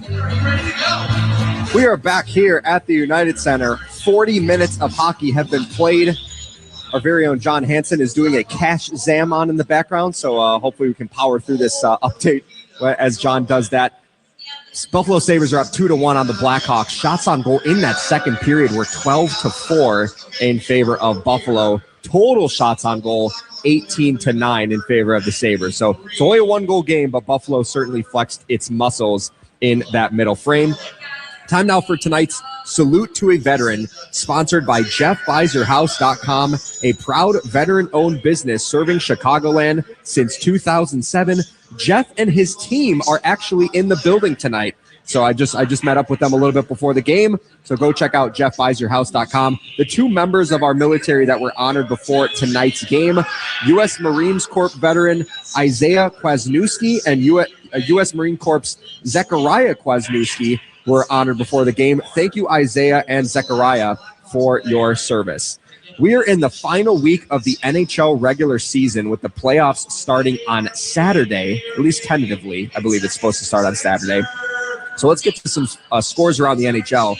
We are back here at the United Center. 40 minutes of hockey have been played. Our very own John Hansen is doing a cash zam on in the background, so hopefully we can power through this update as John does that. Buffalo Sabres are up 2-1 on the Blackhawks. Shots on goal in that second period were 12-4 in favor of Buffalo. Total shots on goal 18-9 in favor of the Sabres. So it's only a one-goal game, but Buffalo certainly flexed its muscles in that middle frame. Time now for tonight's Salute to a Veteran, sponsored by JeffBuysYourHouse.com, a proud veteran-owned business serving Chicagoland since 2007. Jeff and his team are actually in the building tonight. So I just met up with them a little bit before the game. So go check out JeffBuysYourHouse.com. The two members of our military that were honored before tonight's game, U.S. Marines Corps veteran Isaiah Kwasniewski and U.S. Marine Corps Zechariah Kwasniewski were honored before the game. Thank you, Isaiah and Zechariah, for your service. We are in the final week of the NHL regular season with the playoffs starting on Saturday, at least tentatively. I believe it's supposed to start on Saturday. So let's get to some scores around the NHL.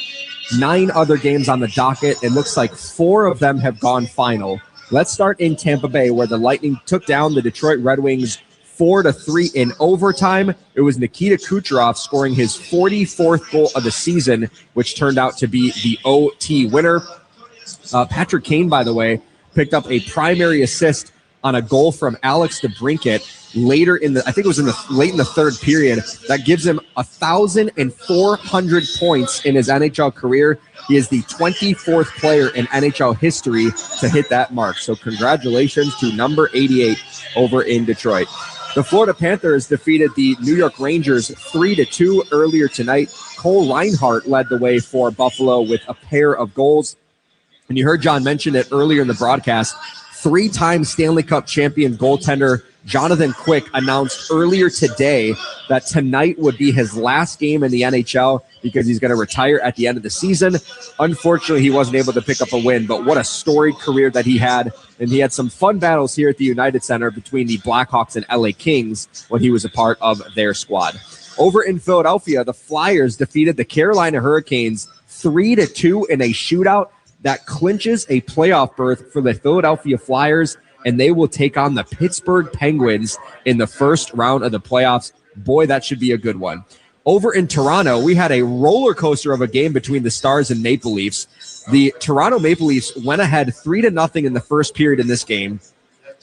9 other games on the docket. It looks like 4 of them have gone final. Let's start in Tampa Bay, where the Lightning took down the Detroit Red Wings 4-3 in overtime. It was Nikita Kucherov scoring his 44th goal of the season, which turned out to be the OT winner. Patrick Kane, by the way, picked up a primary assist on a goal from Alex DeBrincat later in the, I think it was late in the third period. That gives him 1,400 points in his NHL career. He is the 24th player in NHL history to hit that mark. So congratulations to number 88 over in Detroit. The Florida Panthers defeated the New York Rangers 3-2 earlier tonight. Cole Reinhardt led the way for Buffalo with a pair of goals. And you heard John mention it earlier in the broadcast. 3-time Stanley Cup champion goaltender Jonathan Quick announced earlier today that tonight would be his last game in the NHL because he's going to retire at the end of the season. Unfortunately, he wasn't able to pick up a win, but what a storied career that he had. And he had some fun battles here at the United Center between the Blackhawks and LA Kings when he was a part of their squad. Over in Philadelphia, the Flyers defeated the Carolina Hurricanes 3-2 in a shootout that clinches a playoff berth for the Philadelphia Flyers, and they will take on the Pittsburgh Penguins in the first round of the playoffs. Boy, that should be a good one. Over in Toronto, we had a roller coaster of a game between the Stars and Maple Leafs. The Toronto Maple Leafs went ahead 3-0 in the first period in this game.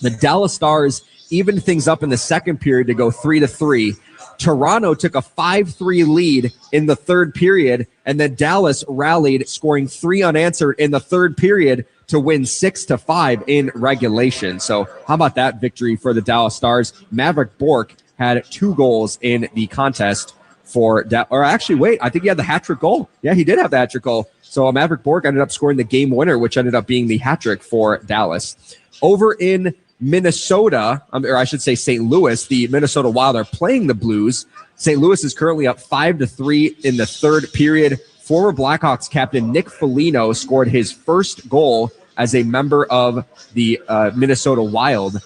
The Dallas Stars evened things up in the second period to go 3-3. Toronto took a 5-3 lead in the third period, and then Dallas rallied, scoring 3 unanswered in the third period to win 6-5 in regulation. So how about that victory for the Dallas Stars? Maverick Bourque had 2 goals in the contest for I think he had the hat-trick goal. Yeah, he did have the hat-trick goal. So Maverick Bourque ended up scoring the game winner, which ended up being the hat-trick for Dallas. Over in Minnesota, or I should say St. Louis, the Minnesota Wild are playing the Blues. St. Louis is currently up 5-3 in the third period. Former Blackhawks captain Nick Foligno scored his first goal as a member of the Minnesota Wild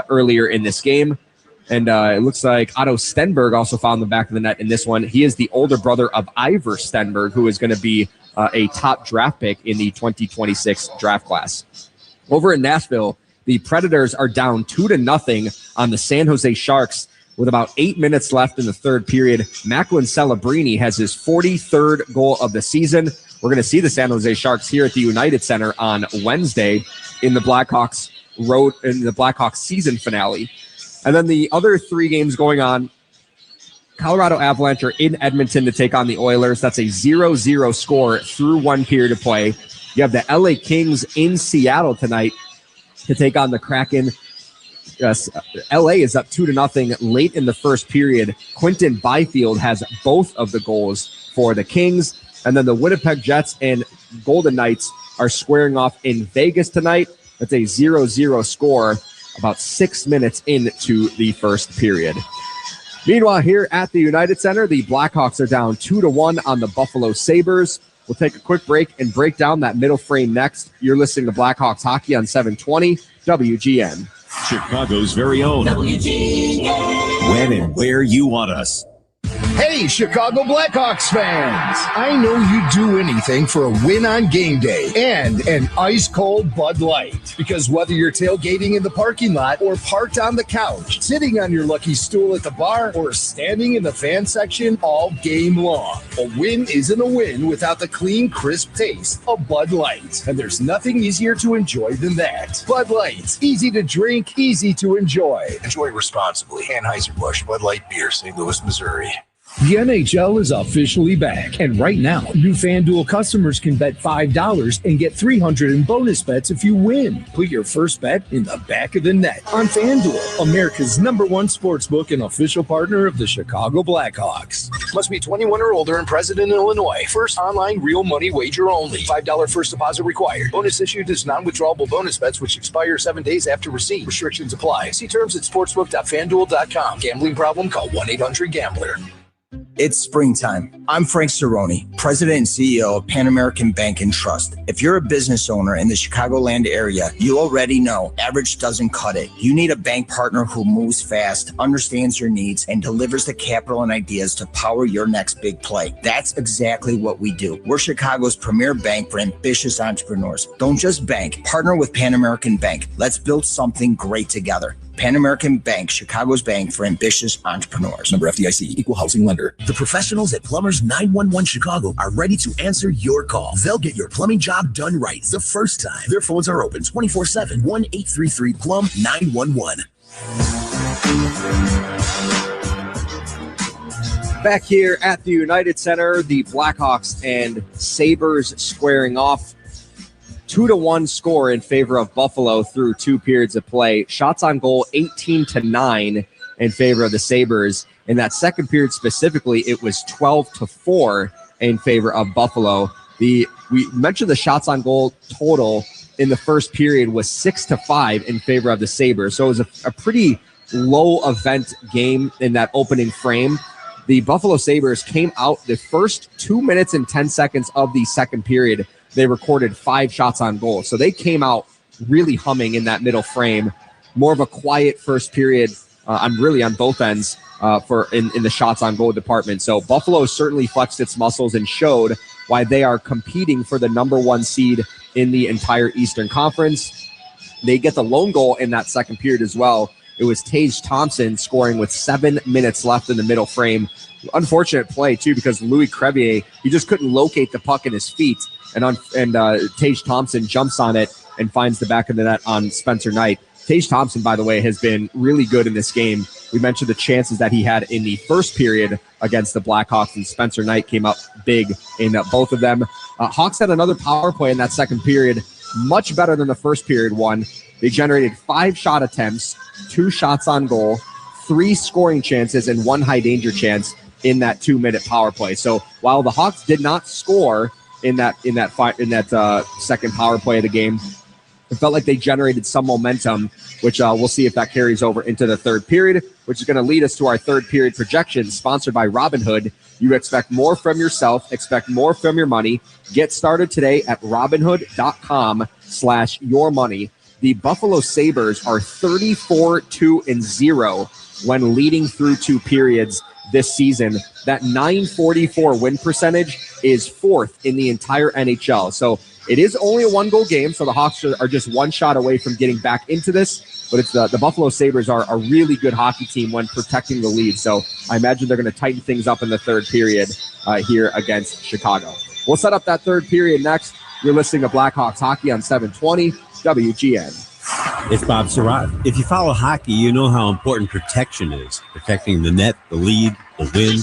earlier in this game. And it looks like Otto Stenberg also found the back of the net in this one. He is the older brother of Ivor Stenberg, who is going to be a top draft pick in the 2026 draft class. Over in Nashville, the Predators are down 2-0 on the San Jose Sharks with about 8 minutes left in the third period. Macklin Celebrini has his 43rd goal of the season. We're going to see the San Jose Sharks here at the United Center on Wednesday in the Blackhawks season finale. And then the other 3 games going on, Colorado Avalanche are in Edmonton to take on the Oilers. That's a 0-0 score through 1 period of play. You have the LA Kings in Seattle tonight to take on the Kraken. LA is up 2-0 late in the first period. Quinton Byfield has both of the goals for the Kings. And then the Winnipeg Jets and Golden Knights are squaring off in Vegas tonight. That's a 0-0 score about 6 minutes into the first period. Meanwhile, here at the United Center, the Blackhawks are down 2-1 on the Buffalo Sabres. We'll take a quick break and break down that middle frame next. You're listening to Blackhawks Hockey on 720 WGN. Chicago's very own WGN. When and where you want us. Hey, Chicago Blackhawks fans! I know you'd do anything for a win on game day and an ice-cold Bud Light. Because whether you're tailgating in the parking lot or parked on the couch, sitting on your lucky stool at the bar, or standing in the fan section all game long, a win isn't a win without the clean, crisp taste of Bud Light. And there's nothing easier to enjoy than that. Bud Light. Easy to drink, easy to enjoy. Enjoy responsibly. Anheuser-Busch Bud Light Beer, St. Louis, Missouri. The NHL is officially back, and right now, new FanDuel customers can bet $5 and get $300 in bonus bets if you win. Put your first bet in the back of the net on FanDuel, America's #1 sportsbook and official partner of the Chicago Blackhawks. Must be 21 or older and present in Illinois. First online real money wager only. $5 first deposit required. Bonus issued as non-withdrawable bonus bets which expire 7 days after receipt. Restrictions apply. See terms at sportsbook.fanduel.com. Gambling problem? Call 1-800-GAMBLER. It's springtime. I'm Frank Cerrone, President and CEO of Pan American Bank and Trust. If you're a business owner in the Chicagoland area, you already know average doesn't cut it. You need a bank partner who moves fast, understands your needs, and delivers the capital and ideas to power your next big play. That's exactly what we do. We're Chicago's premier bank for ambitious entrepreneurs. Don't just bank, partner with Pan American Bank. Let's build something great together. Pan American Bank, Chicago's bank for ambitious entrepreneurs. Member FDIC, equal housing lender. The professionals at Plumbers 911 Chicago are ready to answer your call. They'll get your plumbing job done right the first time. Their phones are open 24/7, 1-833-PLUM-911. Back here at the United Center, the Blackhawks and Sabres squaring off. 2-1 score in favor of Buffalo through 2 periods of play. Shots on goal 18-9 in favor of the Sabres. In that second period specifically, it was 12-4 in favor of Buffalo. We mentioned the shots on goal total in the first period was 6-5 in favor of the Sabres. So it was a pretty low event game in that opening frame. The Buffalo Sabres came out the first 2 minutes and 10 seconds of the second period. They recorded 5 shots on goal. So they came out really humming in that middle frame. More of a quiet first period on both ends in the shots on goal department. So Buffalo certainly flexed its muscles and showed why they are competing for the number 1 seed in the entire Eastern Conference. They get the lone goal in that second period as well. It was Tage Thompson scoring with 7 minutes left in the middle frame. Unfortunate play, too, because Louis Crevier, he just couldn't locate the puck in his feet. And Tage Thompson jumps on it and finds the back of the net on Spencer Knight. Tage Thompson, by the way, has been really good in this game. We mentioned the chances that he had in the first period against the Blackhawks, and Spencer Knight came up big in both of them. Hawks had another power play in that second period, much better than the first period one. They generated 5 shot attempts, 2 shots on goal, 3 scoring chances, and 1 high danger chance in that 2-minute power play. So while the Hawks did not score in that second power play of the game, it felt like they generated some momentum, which we'll see if that carries over into the third period, which is going to lead us to our third period projections, sponsored by Robinhood. You expect more from yourself, expect more from your money. Get started today at Robinhood.com/yourmoney. The Buffalo Sabres are 34-2-0 when leading through 2 periods this season. That .944 win percentage is 4th in the entire NHL. So it is only a 1-goal game, so the Hawks are just 1 shot away from getting back into this. But it's the Buffalo Sabres are a really good hockey team when protecting the lead. So I imagine they're going to tighten things up in the third period here against Chicago. We'll set up that third period next. You're listening to Blackhawks Hockey on 720 WGN. It's Bob Surratt. If you follow hockey, you know how important protection is. Protecting the net, the lead, the win.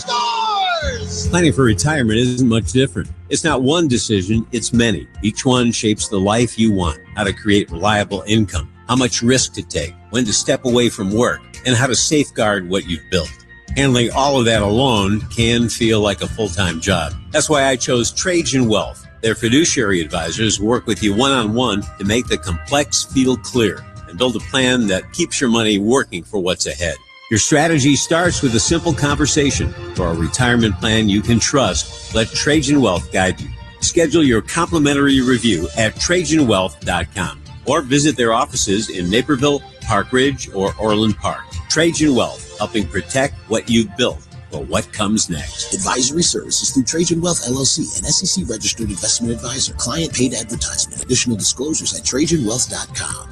Planning for retirement isn't much different. It's not one decision, it's many. Each one shapes the life you want, how to create reliable income, how much risk to take, when to step away from work, and how to safeguard what you've built. Handling all of that alone can feel like a full-time job. That's why I chose Trajan Wealth. Their fiduciary advisors work with you one-on-one to make the complex feel clear and build a plan that keeps your money working for what's ahead. Your strategy starts with a simple conversation. For a retirement plan you can trust, let Trajan Wealth guide you. Schedule your complimentary review at TrajanWealth.com or visit their offices in Naperville, Park Ridge, or Orland Park. Trajan Wealth, helping protect what you've built for what comes next. Advisory services through Trajan Wealth LLC, an SEC registered investment advisor. Client paid advertisement. Additional disclosures at TrajanWealth.com.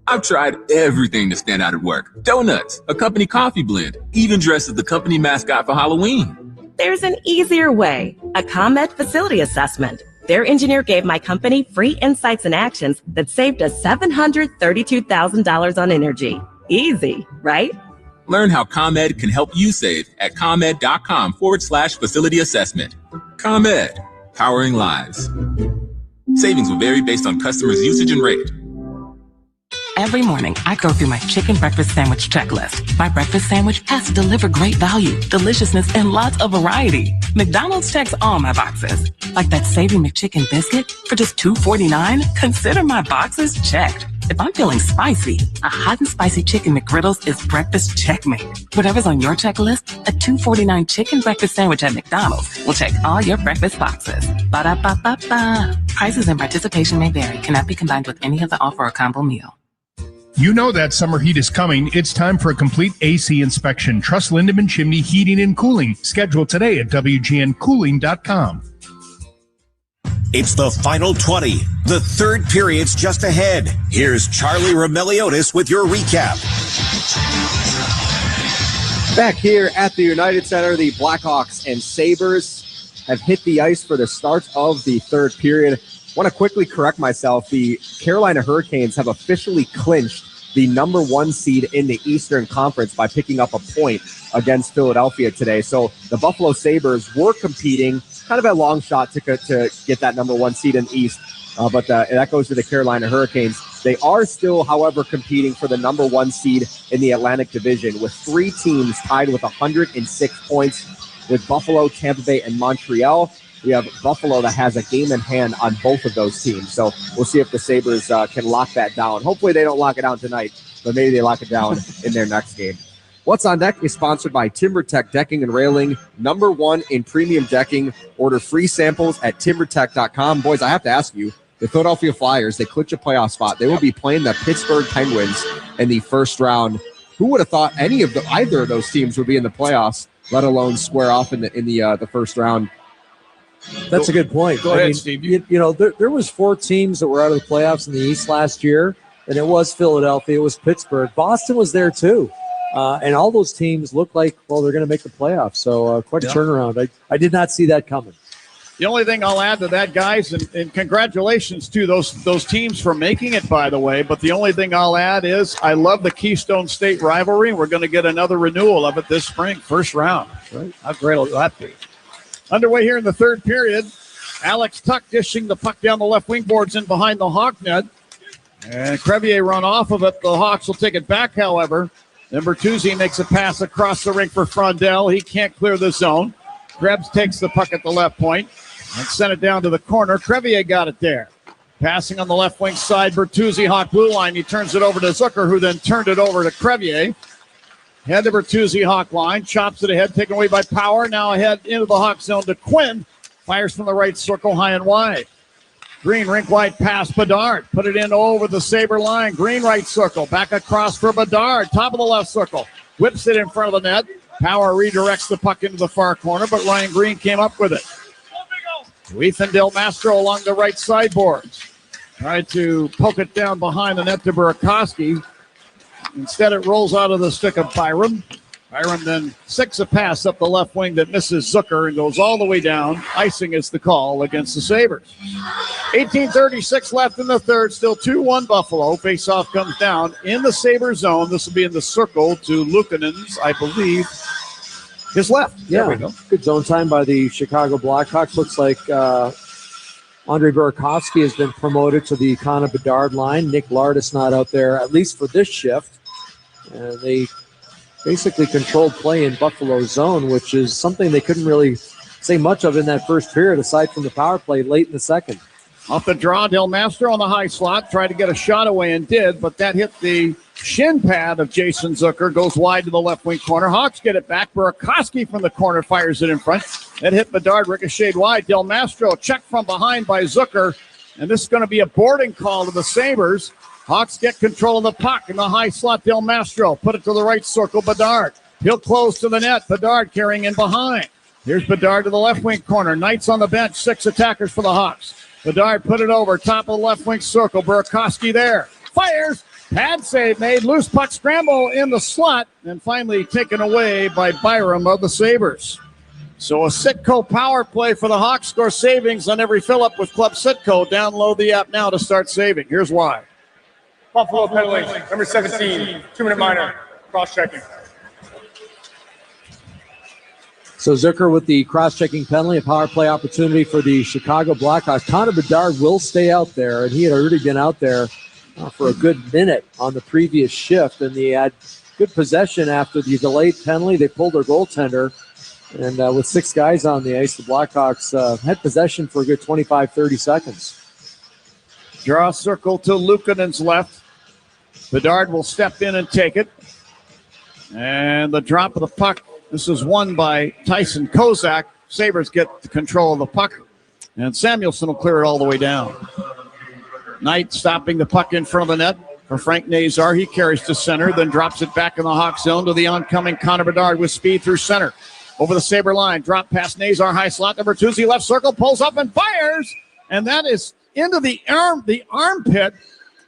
I've tried everything to stand out at work. Donuts, a company coffee blend, even dressed as the company mascot for Halloween. There's an easier way, a ComEd facility assessment. Their engineer gave my company free insights and actions that saved us $732,000 on energy. Easy, right? Learn how ComEd can help you save at ComEd.com/facility assessment. ComEd, powering lives. Savings will vary based on customers' usage and rate. Every morning, I go through my chicken breakfast sandwich checklist. My breakfast sandwich has to deliver great value, deliciousness, and lots of variety. McDonald's checks all my boxes. Like that Savory McChicken biscuit for just $2.49? Consider my boxes checked. If I'm feeling spicy, a hot and spicy chicken McGriddles is breakfast checkmate. Whatever's on your checklist, a $2.49 chicken breakfast sandwich at McDonald's will check all your breakfast boxes. Ba-da-ba-ba-ba. Prices and participation may vary. Cannot be combined with any other offer or combo meal. You know that summer heat is coming. It's time for a complete AC inspection. Trust Lindemann Chimney Heating and Cooling. Schedule today at WGNcooling.com. It's the final 20. The third period's just ahead. Here's Charlie Remeliotis with your recap. Back here at the United Center, the Blackhawks and Sabres have hit the ice for the start of the third period. I want to quickly correct myself. The Carolina Hurricanes have officially clinched the number 1 seed in the Eastern Conference by picking up a point against Philadelphia today. So the Buffalo Sabres were competing kind of a long shot to get that number 1 seed in the East, but that goes to the Carolina Hurricanes. They are still, however, competing for the number 1 seed in the Atlantic Division with 3 teams tied with 106 points with Buffalo, Tampa Bay, and Montreal. We have Buffalo that has a game in hand on both of those teams. So we'll see if the Sabres can lock that down. Hopefully they don't lock it down tonight, but maybe they lock it down in their next game. What's on Deck is sponsored by TimberTech Decking and Railing, number 1 in premium decking. Order free samples at timbertech.com. Boys, I have to ask you, the Philadelphia Flyers, they clinched a playoff spot. They will be playing the Pittsburgh Penguins in the first round. Who would have thought either of those teams would be in the playoffs, let alone square off in the first round? That's a good point. Go ahead, Steve. You know, there was 4 teams that were out of the playoffs in the East last year, and it was Philadelphia, it was Pittsburgh. Boston was there too. And all those teams look like, well, they're going to make the playoffs. So quite a turnaround. I did not see that coming. The only thing I'll add to that, guys, and congratulations to those teams for making it, by the way, but the only thing I'll add is I love the Keystone State rivalry. We're going to get another renewal of it this spring, first round. Right. How great will that be? Underway here in the third period. Alex Tuck dishing the puck down the left wing boards in behind the Hawk net. And Crevier run off of it. The Hawks will take it back, however. Then Bertuzzi makes a pass across the rink for Frondell. He can't clear the zone. Krebs takes the puck at the left point and sent it down to the corner. Crevier got it there. Passing on the left wing side, Bertuzzi, Hawk blue line. He turns it over to Zucker, who then turned it over to Crevier. Head to Bertuzzi, Hawk line. Chops it ahead, taken away by Power. Now ahead into the Hawk zone to Quinn. Fires from the right circle, high and wide. Green, rink wide pass, Bedard. Put it in over the Sabre line. Green right circle. Back across for Bedard. Top of the left circle. Whips it in front of the net. Power redirects the puck into the far corner, but Ryan Green came up with it. Ethan Del Mastro along the right sideboards. Tried to poke it down behind the net to Burakovsky. Instead, it rolls out of the stick of Byram. Byram then sicks a pass up the left wing that misses Zucker and goes all the way down. Icing is the call against the Sabres. 18:36 left in the third. Still 2-1 Buffalo. Faceoff comes down in the Sabre zone. This will be in the circle to Luukkonen's, I believe, his left. Yeah, there we go. Good zone time by the Chicago Blackhawks. Looks like Andre Burakovsky has been promoted to the Connor Bedard line. Nick Lardis not out there, at least for this shift. And they basically controlled play in Buffalo's zone, which is something they couldn't really say much of in that first period, aside from the power play late in the second. Off the draw, Del Mastro on the high slot. Tried to get a shot away and did, but that hit the shin pad of Jason Zucker. Goes wide to the left wing corner. Hawks get it back. Burakovsky from the corner fires it in front. That hit Bedard, ricocheted wide. Del Mastro checked from behind by Zucker. And this is going to be a boarding call to the Sabres. Hawks get control of the puck in the high slot. Del Mastro put it to the right circle. Bedard. He'll close to the net. Bedard carrying in behind. Here's Bedard to the left wing corner. Knights on the bench. 6 attackers for the Hawks. Bedard put it over. Top of the left wing circle. Burakovsky there. Fires. Pad save made. Loose puck scramble in the slot. And finally taken away by Byram of the Sabres. So a Citco power play for the Hawks. Score savings on every fill-up with Club Citco. Download the app now to start saving. Here's why. Buffalo penalty, number 17, 2-minute minor, cross-checking. So Zucker with the cross-checking penalty, a power play opportunity for the Chicago Blackhawks. Connor Bedard will stay out there, and he had already been out there for a good minute on the previous shift, and they had good possession after the delayed penalty. They pulled their goaltender, and with 6 guys on the ice, the Blackhawks had possession for a good 25, 30 seconds. Draw circle to Luukkonen's left. Bedard will step in and take it. And the drop of the puck. This is won by Tyson Kozak. Sabres get the control of the puck. And Samuelson will clear it all the way down. Knight stopping the puck in front of the net for Frank Nazar. He carries to center, then drops it back in the Hawk zone to the oncoming Connor Bedard with speed through center. Over the Sabre line, drop past Nazar, high slot. Number Bertuzzi, left circle, pulls up and fires. And that is into the armpit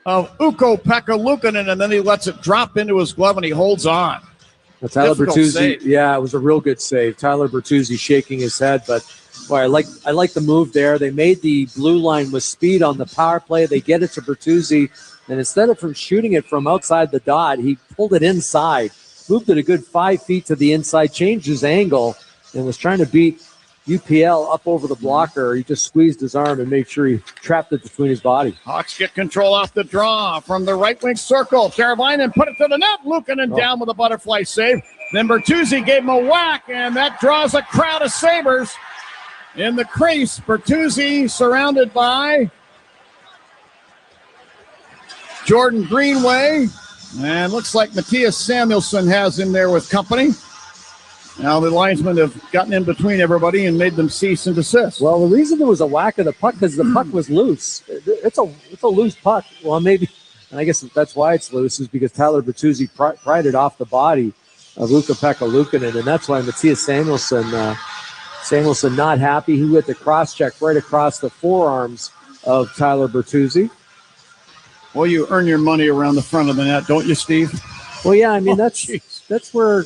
of Ukko-Pekka Luukkonen, and then he lets it drop into his glove, and he holds on. Well, Tyler Bertuzzi, save. yeah, it was a real good save. Tyler Bertuzzi shaking his head, but boy, I like the move there. They made the blue line with speed on the power play. They get it to Bertuzzi, and instead of from shooting it from outside the dot, he pulled it inside, moved it a good 5 feet to the inside, changed his angle, and was trying to beat UPL up over the blocker. He just squeezed his arm and made sure he trapped it between his body. Hawks get control off the draw from the right wing circle. Teravainen put it to the net. Luukkonen down with a butterfly save. Then Bertuzzi gave him a whack, and that draws a crowd of Sabres in the crease. Bertuzzi surrounded by Jordan Greenway, and looks like Matthias Samuelson has him there with company. Now the linesmen have gotten in between everybody and made them cease and desist. Well, the reason there was a whack of the puck because the puck was loose. It's a loose puck. Well, maybe, and I guess that's why it's loose, is because Tyler Bertuzzi pried it off the body of Ukko-Pekka Luukkonen, and that's why Matthias Samuelson not happy. He hit the cross check right across the forearms of Tyler Bertuzzi. Well, you earn your money around the front of the net, don't you, Steve? Well, yeah, I mean that's where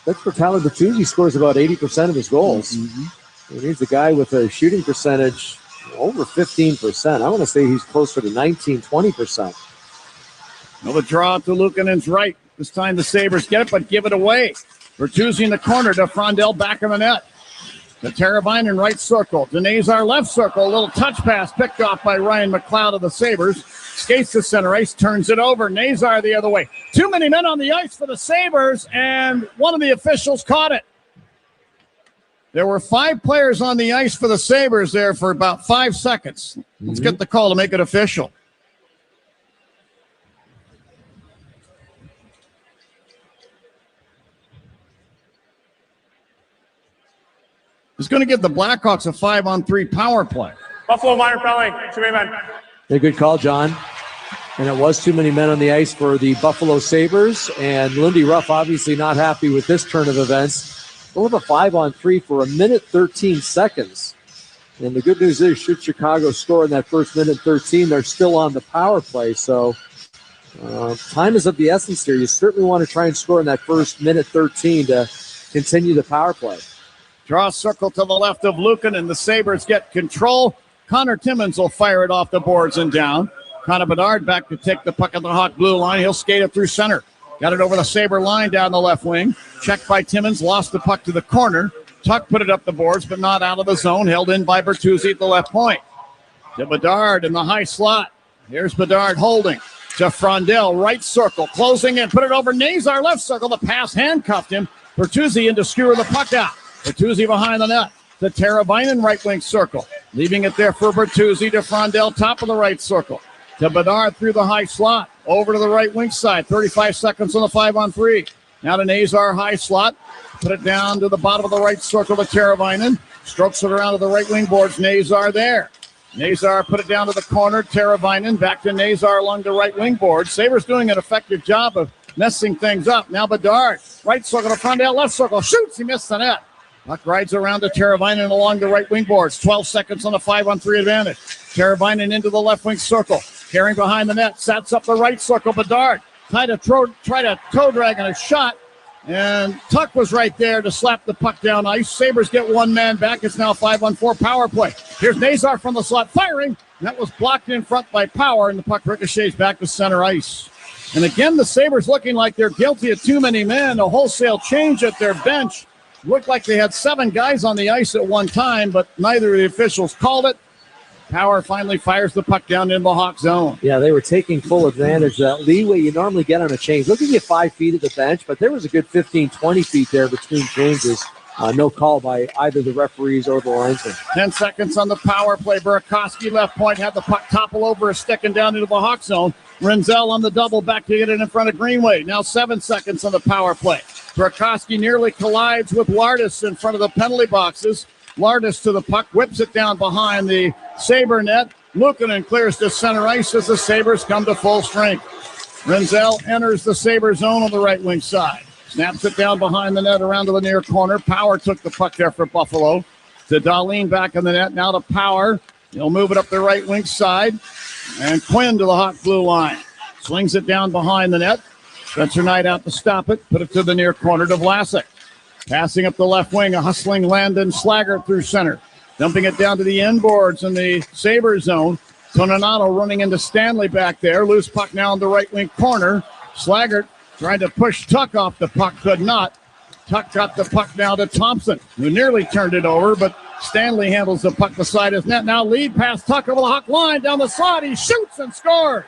Tyler Bertuzzi scores about 80% of his goals. Mm-hmm. He's a guy with a shooting percentage over 15%. I want to say he's closer to 19, 20%. Well, the draw to Luukkonen's right. This time the Sabres get it, but give it away. Bertuzzi in the corner to Frondell back in the net. To Teravainen right circle. To Nazar left circle. A little touch pass picked off by Ryan McLeod of the Sabres. Skates to center ice, turns it over. Nazar the other way. Too many men on the ice for the Sabres, and one of the officials caught it. There were 5 players on the ice for the Sabres there for about 5 seconds. Let's get the call to make it official. It's going to give the Blackhawks a 5-on-3 power play. Buffalo minor penalty, too many men. A good call, John. And it was too many men on the ice for the Buffalo Sabres. And Lindy Ruff obviously not happy with this turn of events. We'll have a 5-on-3 for 1:13 seconds. And the good news is, should Chicago score in that first 1:13, they're still on the power play. So time is of the essence here. You certainly want to try and score in that first 1:13 to continue the power play. Draw circle to the left of Luukkonen, and the Sabres get control. Connor Timmins will fire it off the boards and down. Connor Bedard back to take the puck on the Hawk blue line. He'll skate it through center. Got it over the Sabre line down the left wing. Checked by Timmins, lost the puck to the corner. Tuck put it up the boards, but not out of the zone. Held in by Bertuzzi at the left point. To Bedard in the high slot. Here's Bedard holding. To Frondell, right circle, closing in. Put it over Nazar, left circle. The pass handcuffed him. Bertuzzi in to skewer the puck out. Bertuzzi behind the net. To Teravainen, right wing circle. Leaving it there for Bertuzzi to Frondell, top of the right circle. To Bedard through the high slot. Over to the right wing side. 35 seconds on the 5-on-3. Now to Nazar, high slot. Put it down to the bottom of the right circle to Teravainen. Strokes it around to the right wing boards. Nazar there. Nazar put it down to the corner. Teravainen back to Nazar along the right wing board. Sabres doing an effective job of messing things up. Now Bedard. Right circle to Frondell, left circle. Shoots. He missed the net. Puck rides around to Teravainen along the right wing boards. 12 seconds on the 5-on-3 advantage. Teravainen into the left wing circle. Carrying behind the net. Sets up the right circle. Bedard tried to toe drag and a shot. And Tuck was right there to slap the puck down ice. Sabres get one man back. It's now 5-on-4 power play. Here's Nazar from the slot firing. That was blocked in front by Power, and the puck ricochets back to center ice. And again, the Sabres looking like they're guilty of too many men. A wholesale change at their bench. Looked like they had 7 guys on the ice at one time, but neither of the officials called it. Power finally fires the puck down in the Hawk zone. Yeah, they were taking full advantage of that leeway you normally get on a change. They'll give you 5 feet at the bench, but there was a good 15, 20 feet there between changes. No call by either the referees or the linesmen. 10 seconds on the power play. Burakovsky left point had the puck topple over a stick and down into the Hawk zone. Renzel on the double, back to get it in front of Greenway. Now 7 seconds on the power play. Burakovsky nearly collides with Lardis in front of the penalty boxes. Lardis to the puck, whips it down behind the Sabre net. Luukkonen clears to center ice as the Sabres come to full strength. Renzel enters the Sabre zone on the right wing side. Snaps it down behind the net around to the near corner. Power took the puck there for Buffalo. To Dahlin back in the net. Now to Power. He'll move it up the right wing side. And Quinn to the Hawk blue line. Swings it down behind the net. Spencer Knight out to stop it. Put it to the near corner to Vlasic. Passing up the left wing, a hustling Landon Slaggert through center. Dumping it down to the inboards in the Sabre zone. Toninato running into Stanley back there. Loose puck now in the right wing corner. Slaggert tried to push Tuck off the puck, could not. Tuck got the puck now to Thompson, who nearly turned it over, but Stanley handles the puck beside his net. Now lead pass Tuck over the Hawk line, down the side. He shoots and scores.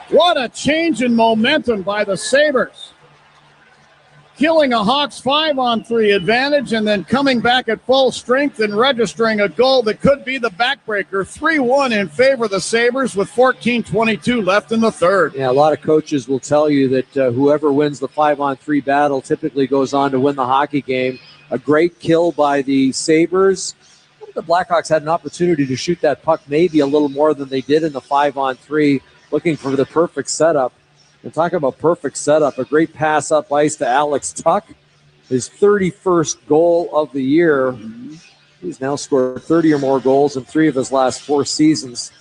What a change in momentum by the Sabres. Killing a Hawks 5-on-3 advantage and then coming back at full strength and registering a goal that could be the backbreaker. 3-1 in favor of the Sabres with 14:22 left in the third. Yeah, a lot of coaches will tell you that whoever wins the 5-on-3 battle typically goes on to win the hockey game. A great kill by the Sabres. The Blackhawks had an opportunity to shoot that puck maybe a little more than they did in the 5-on-3, looking for the perfect setup. And talking about perfect setup, a great pass up ice to Alex Tuck, his 31st goal of the year. He's now scored 30 or more goals in 3 of his last 4 seasons.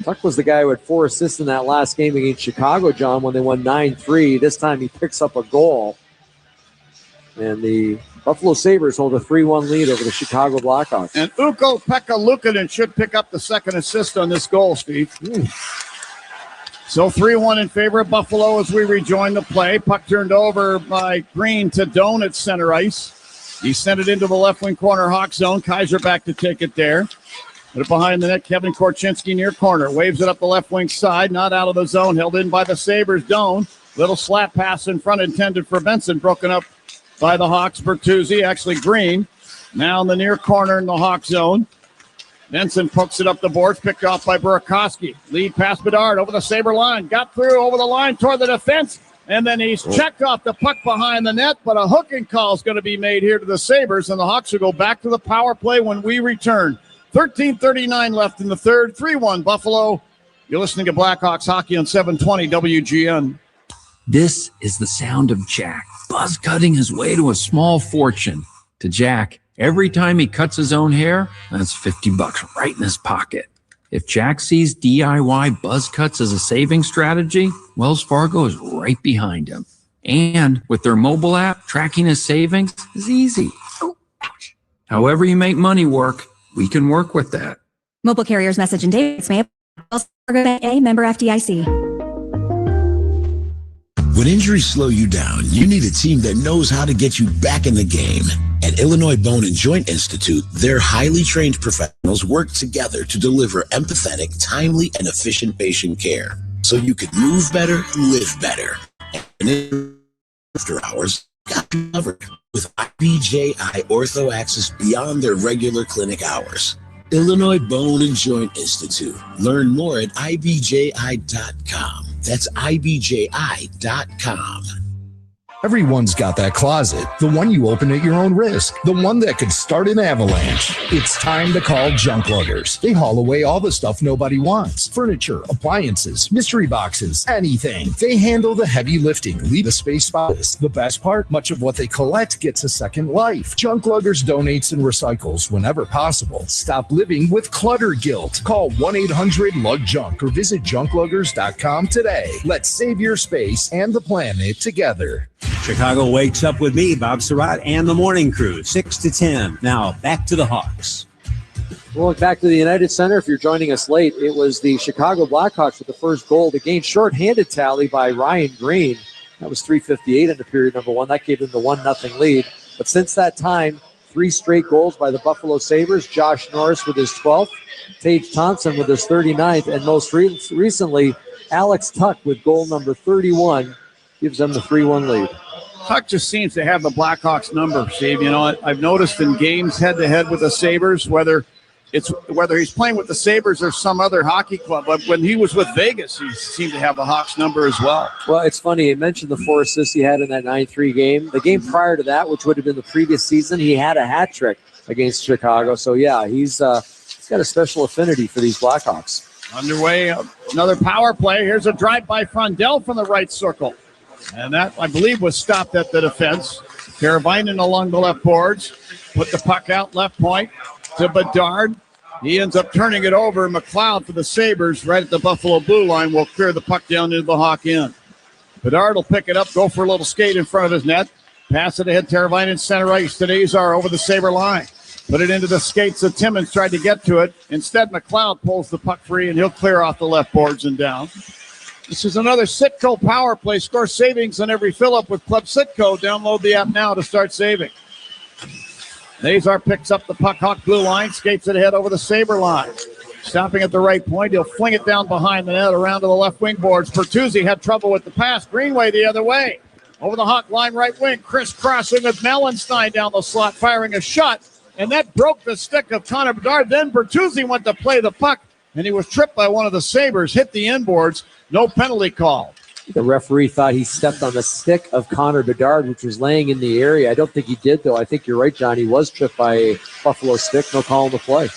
Tuck was the guy who had 4 assists in that last game against Chicago, John, when they won 9-3. This time he picks up a goal. And the Buffalo Sabres hold a 3-1 lead over the Chicago Blackhawks. And Ukko-Pekka Luukkonen should pick up the second assist on this goal, Steve. So 3-1 in favor of Buffalo as we rejoin the play. Puck turned over by Green to Doan at center ice. He sent it into the left wing corner Hawk zone. Kaiser back to take it there. Put it behind the net. Kevin Korchinski near corner. Waves it up the left wing side. Not out of the zone. Held in by the Sabres. Doan. Little slap pass in front intended for Benson. Broken up by the Hawks. Bertuzzi. Actually Green. Now in the near corner in the Hawk zone. Benson pokes it up the boards, picked off by Burakovsky. Lead pass Bedard over the Sabre line. Got through over the line toward the defense, and then he's checked off the puck behind the net, but a hooking call is going to be made here to the Sabres, and the Hawks will go back to the power play when we return. 13:39 left in the third, 3-1 Buffalo. You're listening to Blackhawks Hockey on 720 WGN. This is the sound of Jack, buzz cutting his way to a small fortune. To Jack, every time he cuts his own hair, that's $50 right in his pocket. If Jack sees DIY buzz cuts as a saving strategy, Wells Fargo is right behind him. And with their mobile app, tracking his savings is easy. However you make money work, we can work with that. Mobile carriers message and data may apply. Wells Fargo Bank, a member FDIC. When injuries slow you down, you need a team that knows how to get you back in the game. At Illinois Bone and Joint Institute, their highly trained professionals work together to deliver empathetic, timely, and efficient patient care so you can move better, live better. And after hours, got you covered with IBJI Ortho Access beyond their regular clinic hours. Illinois Bone and Joint Institute. Learn more at IBJI.com. That's IBJI.com. Everyone's got that closet, the one you open at your own risk, the one that could start an avalanche. It's time to call Junk Luggers. They haul away all the stuff nobody wants. Furniture, appliances, mystery boxes, anything. They handle the heavy lifting, leave the space spotless. The best part, much of what they collect gets a second life. Junk Luggers donates and recycles whenever possible. Stop living with clutter guilt. Call 1-800-LUG-JUNK or visit junkluggers.com today. Let's save your space and the planet together. Chicago wakes up with me, Bob Surratt, and the morning crew, 6 to 10. Now, back to the Hawks. Well, back to the United Center. If you're joining us late, it was the Chicago Blackhawks with the first goal. The game shorthanded tally by Ryan Green. That was 3:58 into period number 1. That gave them the 1-0 lead. But since that time, 3 straight goals by the Buffalo Sabres. Josh Norris with his 12th, Tage Thompson with his 39th, and most recently, Alex Tuck with goal number 31 gives them the 3-1 lead. Tuck just seems to have the Blackhawks number, Steve. You know, I've noticed in games head-to-head with the Sabres, whether it's whether he's playing with the Sabres or some other hockey club. But when he was with Vegas, he seemed to have the Hawks number as well. Well, it's funny. You mentioned the 4 assists he had in that 9-3 game. The game prior to that, which would have been the previous season, he had a hat trick against Chicago. So, yeah, he's got a special affinity for these Blackhawks. Underway, another power play. Here's a drive by Frondell from the right circle. And that, I believe, was stopped at the defense. Teravainen along the left boards. Put the puck out left point to Bedard. He ends up turning it over. McLeod for the Sabres right at the Buffalo blue line will clear the puck down into the Hawk end. Bedard will pick it up, go for a little skate in front of his net. Pass it ahead, Teravainen center ice to Nazar over the Sabre line. Put it into the skates of Timmins, tried to get to it. Instead, McLeod pulls the puck free, and he'll clear off the left boards and down. This is another Citco power play. Score savings on every fill-up with Club Citco. Download the app now to start saving. Nazar picks up the puck, Hawk blue line, skates it ahead over the Sabre line. Stopping at the right point, he'll fling it down behind the net, around to the left wing boards. Bertuzzi had trouble with the pass. Greenway the other way. Over the Hawk line right wing, crisscrossing with Melenstein down the slot, firing a shot. And that broke the stick of Connor Bedard. Then Bertuzzi went to play the puck, and he was tripped by one of the Sabres, hit the inboards. No penalty call. The referee thought he stepped on the stick of Connor Bedard, which was laying in the area. I don't think he did, though. I think you're right, John. He was tripped by a Buffalo stick. No call on the play.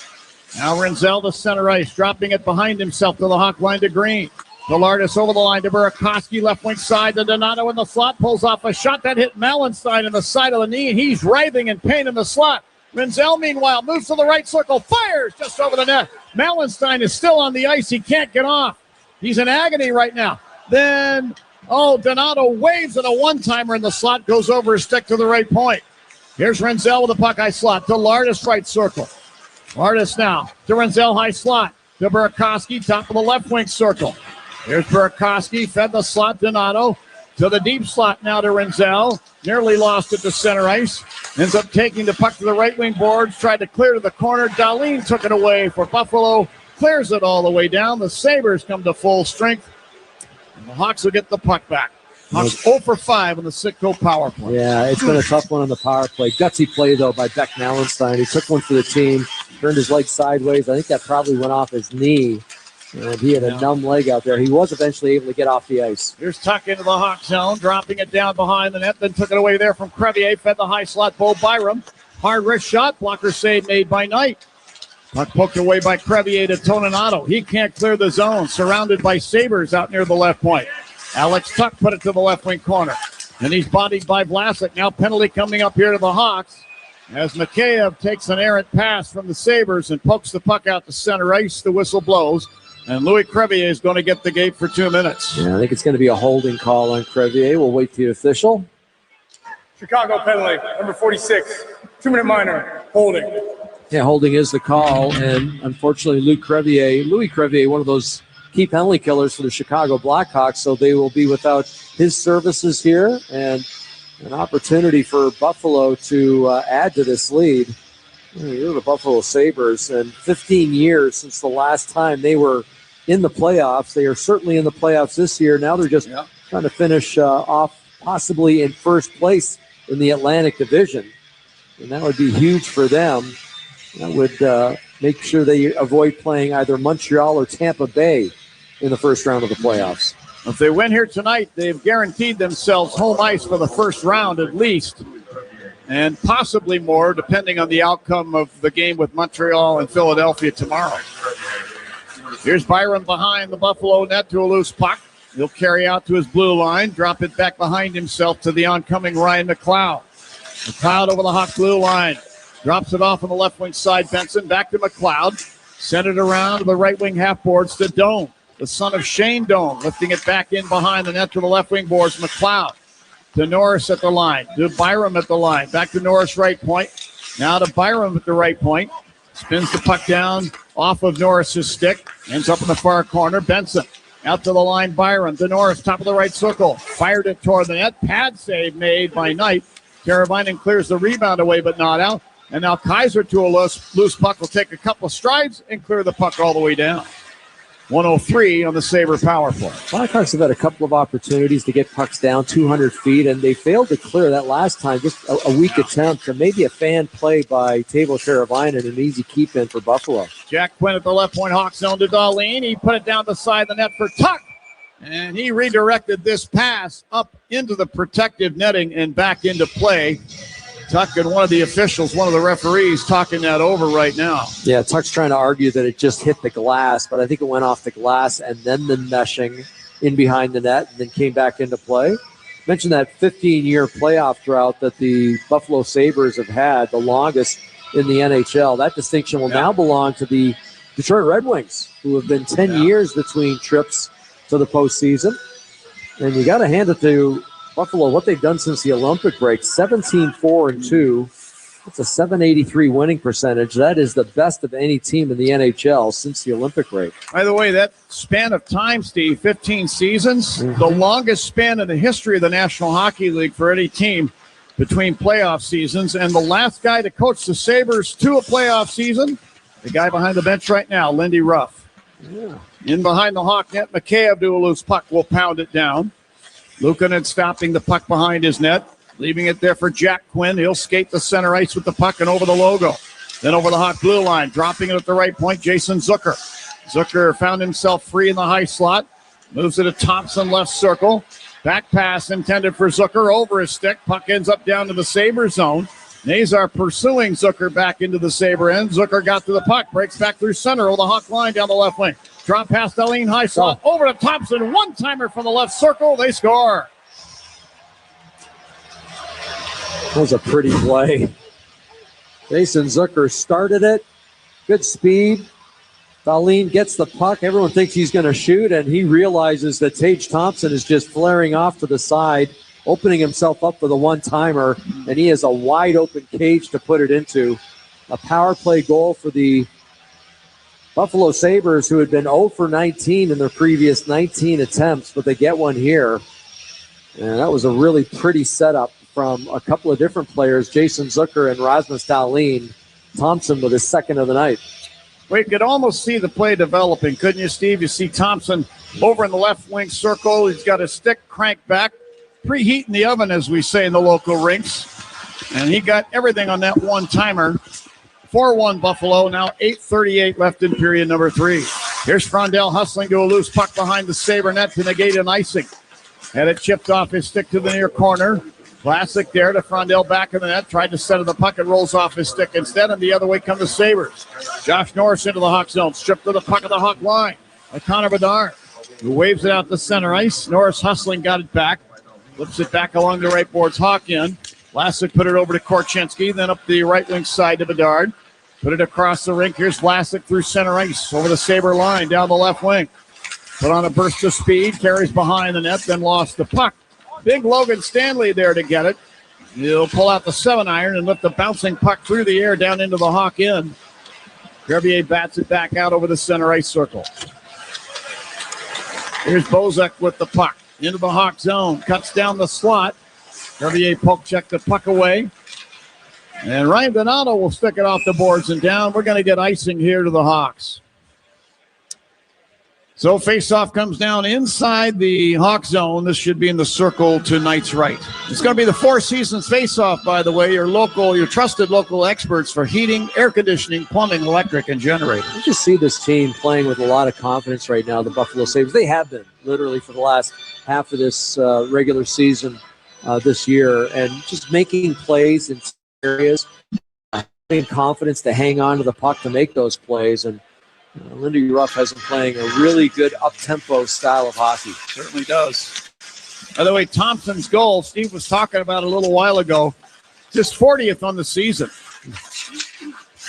Now Renzel to center ice, dropping it behind himself to the Hawk line to Green. Velardis over the line to Burakovsky, left wing side to Donato in the slot, pulls off a shot that hit Melenstein in the side of the knee, and he's writhing in pain in the slot. Renzel, meanwhile, moves to the right circle, fires just over the net. Melenstein is still on the ice. He can't get off. He's in agony right now. Then, Donato waves at a one-timer in the slot, goes over his stick to the right point. Here's Renzel with a puck high slot to Lardis right circle. Lardis now to Renzel high slot to Burakovsky, top of the left wing circle. Here's Burakovsky, fed the slot, Donato to the deep slot now to Renzel. Nearly lost it to center ice. Ends up taking the puck to the right wing boards, tried to clear to the corner. Dahlin took it away for Buffalo, clears it all the way down. The Sabres come to full strength. And the Hawks will get the puck back. Hawks 0 for 5 on the Citco power play. Yeah, it's been a tough one on the power play. Gutsy play, though, by Beck Melenstein. He took one for the team, turned his leg sideways. I think that probably went off his knee. And he had a numb leg out there. He was eventually able to get off the ice. Here's Tuck into the Hawk zone, dropping it down behind the net, then took it away there from Crevier, fed the high slot, Bo Byram. Hard wrist shot, blocker save made by Knight. Puck poked away by Crevier to Toninato. He can't clear the zone, surrounded by Sabres out near the left point. Alex Tuck put it to the left wing corner. And he's bodied by Vlasic. Now penalty coming up here to the Hawks as Mikheyev takes an errant pass from the Sabres and pokes the puck out to center ice. The whistle blows. And Louis Crevier is going to get the gate for 2 minutes. Yeah, I think it's going to be a holding call on Crevier. We'll wait for the official. Chicago penalty, number 46, 2-minute minor, holding. Yeah, holding is the call. And unfortunately, Louis Crevier, one of those key penalty killers for the Chicago Blackhawks. So they will be without his services here. And an opportunity for Buffalo to add to this lead. You're the Buffalo Sabres, and 15 years since the last time they were in the playoffs. They are certainly in the playoffs this year. Now they're just trying to finish off possibly in first place in the Atlantic Division, and that would be huge for them. That would make sure they avoid playing either Montreal or Tampa Bay in the first round of the playoffs. If they win here tonight, they've guaranteed themselves home ice for the first round at least, and possibly more, depending on the outcome of the game with Montreal and Philadelphia tomorrow. Here's Byron behind the Buffalo net to a loose puck. He'll carry out to his blue line, drop it back behind himself to the oncoming Ryan McLeod. McLeod over the Hawk blue line, drops it off on the left wing side. Benson back to McLeod, sent it around to the right wing half boards to Doan, the son of Shane Doan, lifting it back in behind the net to the left wing boards. McLeod to Norris at the line, to Byram at the line, back to Norris right point, now to Byram at the right point, spins the puck down off of Norris's stick, ends up in the far corner. Benson out to the line, Byram to Norris, top of the right circle, fired it toward the net, pad save made by Knight. Teravainen clears the rebound away but not out, and now Kaiser to a loose puck will take a couple of strides and clear the puck all the way down. 103 on the Sabre power play. Blackhawks have had a couple of opportunities to get pucks down 200 feet, and they failed to clear that last time. Just a weak attempt, and maybe a fan play by Teuvo Teravainen, an easy keep-in for Buffalo. Jack Quinn at the left point, Hawk zone to Dahlin. He put it down the side of the net for Tuck, and he redirected this pass up into the protective netting and back into play. Tuck and one of the officials, one of the referees, talking that over right now. Yeah, Tuck's trying to argue that it just hit the glass, but I think it went off the glass and then the meshing in behind the net and then came back into play. Mentioned that 15-year playoff drought that the Buffalo Sabres have had, the longest in the NHL. That distinction will now belong to the Detroit Red Wings, who have been 10 years between trips to the postseason. And you got to hand it to Buffalo, what they've done since the Olympic break, 17-4-2. That's a .783 winning percentage. That is the best of any team in the NHL since the Olympic break. By the way, that span of time, Steve, 15 seasons, the longest span in the history of the National Hockey League for any team between playoff seasons. And the last guy to coach the Sabres to a playoff season, the guy behind the bench right now, Lindy Ruff. Yeah. In behind the Hawk net, Mikheyev to a loose puck will pound it down. Luukkonen stopping the puck behind his net, leaving it there for Jack Quinn. He'll skate the center ice with the puck and over the logo. Then over the Hawk blue line, dropping it at the right point, Jason Zucker. Zucker found himself free in the high slot, moves it to Thompson, left circle. Back pass intended for Zucker over his stick. Puck ends up down to the Sabre zone. Nazar pursuing Zucker back into the Sabre end. Zucker got to the puck, breaks back through center over the Hawk line down the left wing. Drop past Dahlin, high slot, over to Thompson. One-timer from the left circle. They score. That was a pretty play. Jason Zucker started it. Good speed. Dahlin gets the puck. Everyone thinks he's going to shoot, and he realizes that Tage Thompson is just flaring off to the side, opening himself up for the one-timer, and he has a wide-open cage to put it into. A power play goal for the Buffalo Sabres, who had been 0 for 19 in their previous 19 attempts, but they get one here. And that was a really pretty setup from a couple of different players, Jason Zucker and Rasmus Dahlin. Thompson with his second of the night. We could almost see the play developing, couldn't you, Steve? You see Thompson over in the left wing circle. He's got his stick cranked back, preheating the oven, as we say in the local rinks. And he got everything on that one-timer. 4-1 Buffalo, now 8:38 left in period number 3. Here's Frondell hustling to a loose puck behind the Sabre net to negate an icing. Had it chipped off his stick to the near corner. Classic there to Frondell back in the net. Tried to center the puck and rolls off his stick instead, and the other way come the Sabres. Josh Norris into the Hawk zone. Stripped to the puck of the Hawk line by Connor Bedard, who waves it out to center ice. Norris hustling, got it back. Flips it back along the right boards. Hawk in. Vlasic put it over to Korchinski, then up the right wing side to Bedard. Put it across the rink. Here's Vlasic through center ice over the Sabre line down the left wing. Put on a burst of speed, carries behind the net, then lost the puck. Big Logan Stanley there to get it. He'll pull out the 7-iron and lift the bouncing puck through the air down into the Hawk end. Gerbier bats it back out over the center ice circle. Here's Bozak with the puck into the Hawk zone. Cuts down the slot. Gerbier poke check the puck away. And Ryan Donato will stick it off the boards and down. We're going to get icing here to the Hawks. So faceoff comes down inside the Hawk zone. This should be in the circle to Knight's right. It's going to be the Four Seasons faceoff, by the way, your trusted local experts for heating, air conditioning, plumbing, electric, and generator. You just see this team playing with a lot of confidence right now, the Buffalo Sabres. They have been, literally, for the last half of this regular season this year, and just making plays in areas, having confidence to hang on to the puck to make those plays. And Lindy Ruff has been playing a really good up-tempo style of hockey. Certainly does. By the way, Thompson's goal, Steve was talking about a little while ago, just 40th on the season.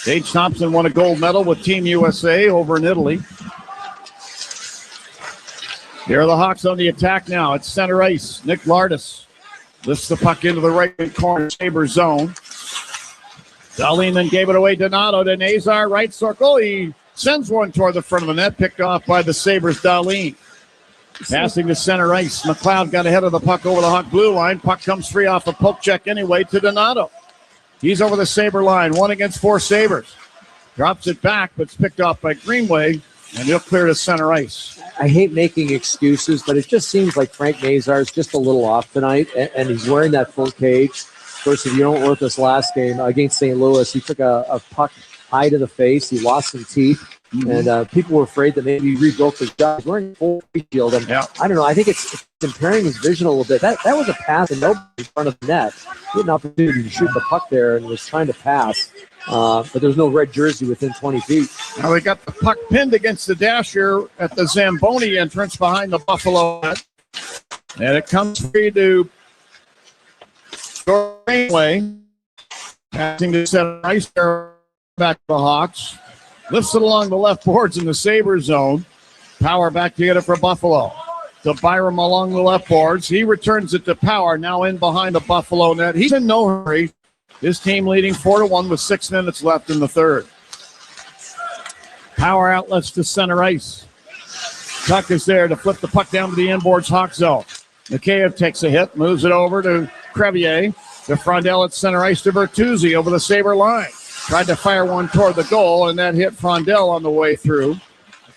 Tage Thompson won a gold medal with Team USA over in Italy. Here are the Hawks on the attack now. It's center ice. Nick Lardis lifts the puck into the right corner Sabre zone. Dahlin then gave it away. Donato to Nazar, right circle. He sends one toward the front of the net, picked off by the Sabres. Dahlin passing to center ice. McLeod got ahead of the puck over the Hawk blue line. Puck comes free off a poke check anyway to Donato. He's over the Sabre line, 1 against 4 Sabres. Drops it back, but it's picked off by Greenway. And he'll clear to center ice. I hate making excuses, but it just seems like Frank Mazar is just a little off tonight, and he's wearing that full cage. Of course, if you don't work this last game against St. Louis, he took a puck high to the face. He lost some teeth, and people were afraid that maybe he re-broke his jaw. He's wearing a full face shield, and I don't know. I think it's impairing his vision a little bit. That was a pass and nobody in front of the net. He had an opportunity to shoot the puck there and was trying to pass. But there's no red jersey within 20 feet. Now we got the puck pinned against the dasher at the Zamboni entrance behind the Buffalo net. And it comes free to Greenway. Passing to center ice there back to the Hawks. Lifts it along the left boards in the Sabres zone. Power back to get it for Buffalo. To Byram along the left boards. He returns it to Power, now in behind the Buffalo net. He's in no hurry. His team leading 4-1 with 6 minutes left in the third. Power outlets to center ice. Tuck is there to flip the puck down to the inboards Hawk zone. Mikheyev takes a hit, moves it over to Crevier. To Frondell at center ice to Bertuzzi over the Sabre line. Tried to fire one toward the goal, and that hit Frondell on the way through.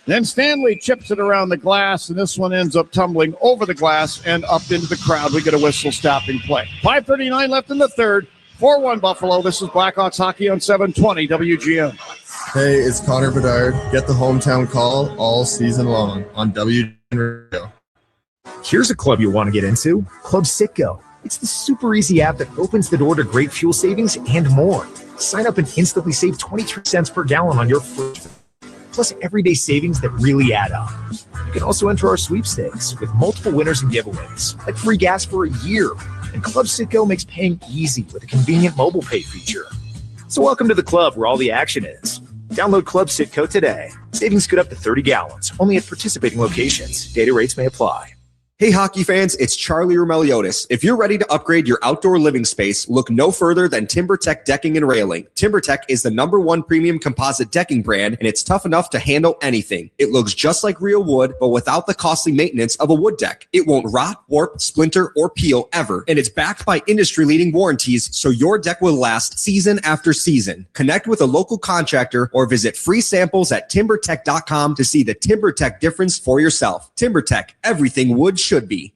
Then Stanley chips it around the glass, and this one ends up tumbling over the glass and up into the crowd. We get a whistle stopping play. 5:39 left in the third. 4-1 Buffalo. This is Blackhawks hockey on 720 WGN. Hey, it's Connor Bedard. Get the hometown call all season long on WGN Radio. Here's a club you want to get into, Club Citgo. It's the super easy app that opens the door to great fuel savings and more. Sign up and instantly save 23 cents per gallon on your first. Plus everyday savings that really add up. You can also enter our sweepstakes with multiple winners and giveaways, like free gas for a year. And Club Citgo makes paying easy with a convenient mobile pay feature. So welcome to the club where all the action is. Download Club Citgo today. Savings could up to 30 gallons, only at participating locations. Data rates may apply. Hey, hockey fans, it's Charlie Romeliotis. If you're ready to upgrade your outdoor living space, look no further than TimberTech Decking and Railing. TimberTech is the #1 premium composite decking brand, and it's tough enough to handle anything. It looks just like real wood, but without the costly maintenance of a wood deck. It won't rot, warp, splinter, or peel ever, and it's backed by industry-leading warranties, so your deck will last season after season. Connect with a local contractor or visit free samples at TimberTech.com to see the TimberTech difference for yourself. TimberTech, everything wood should be.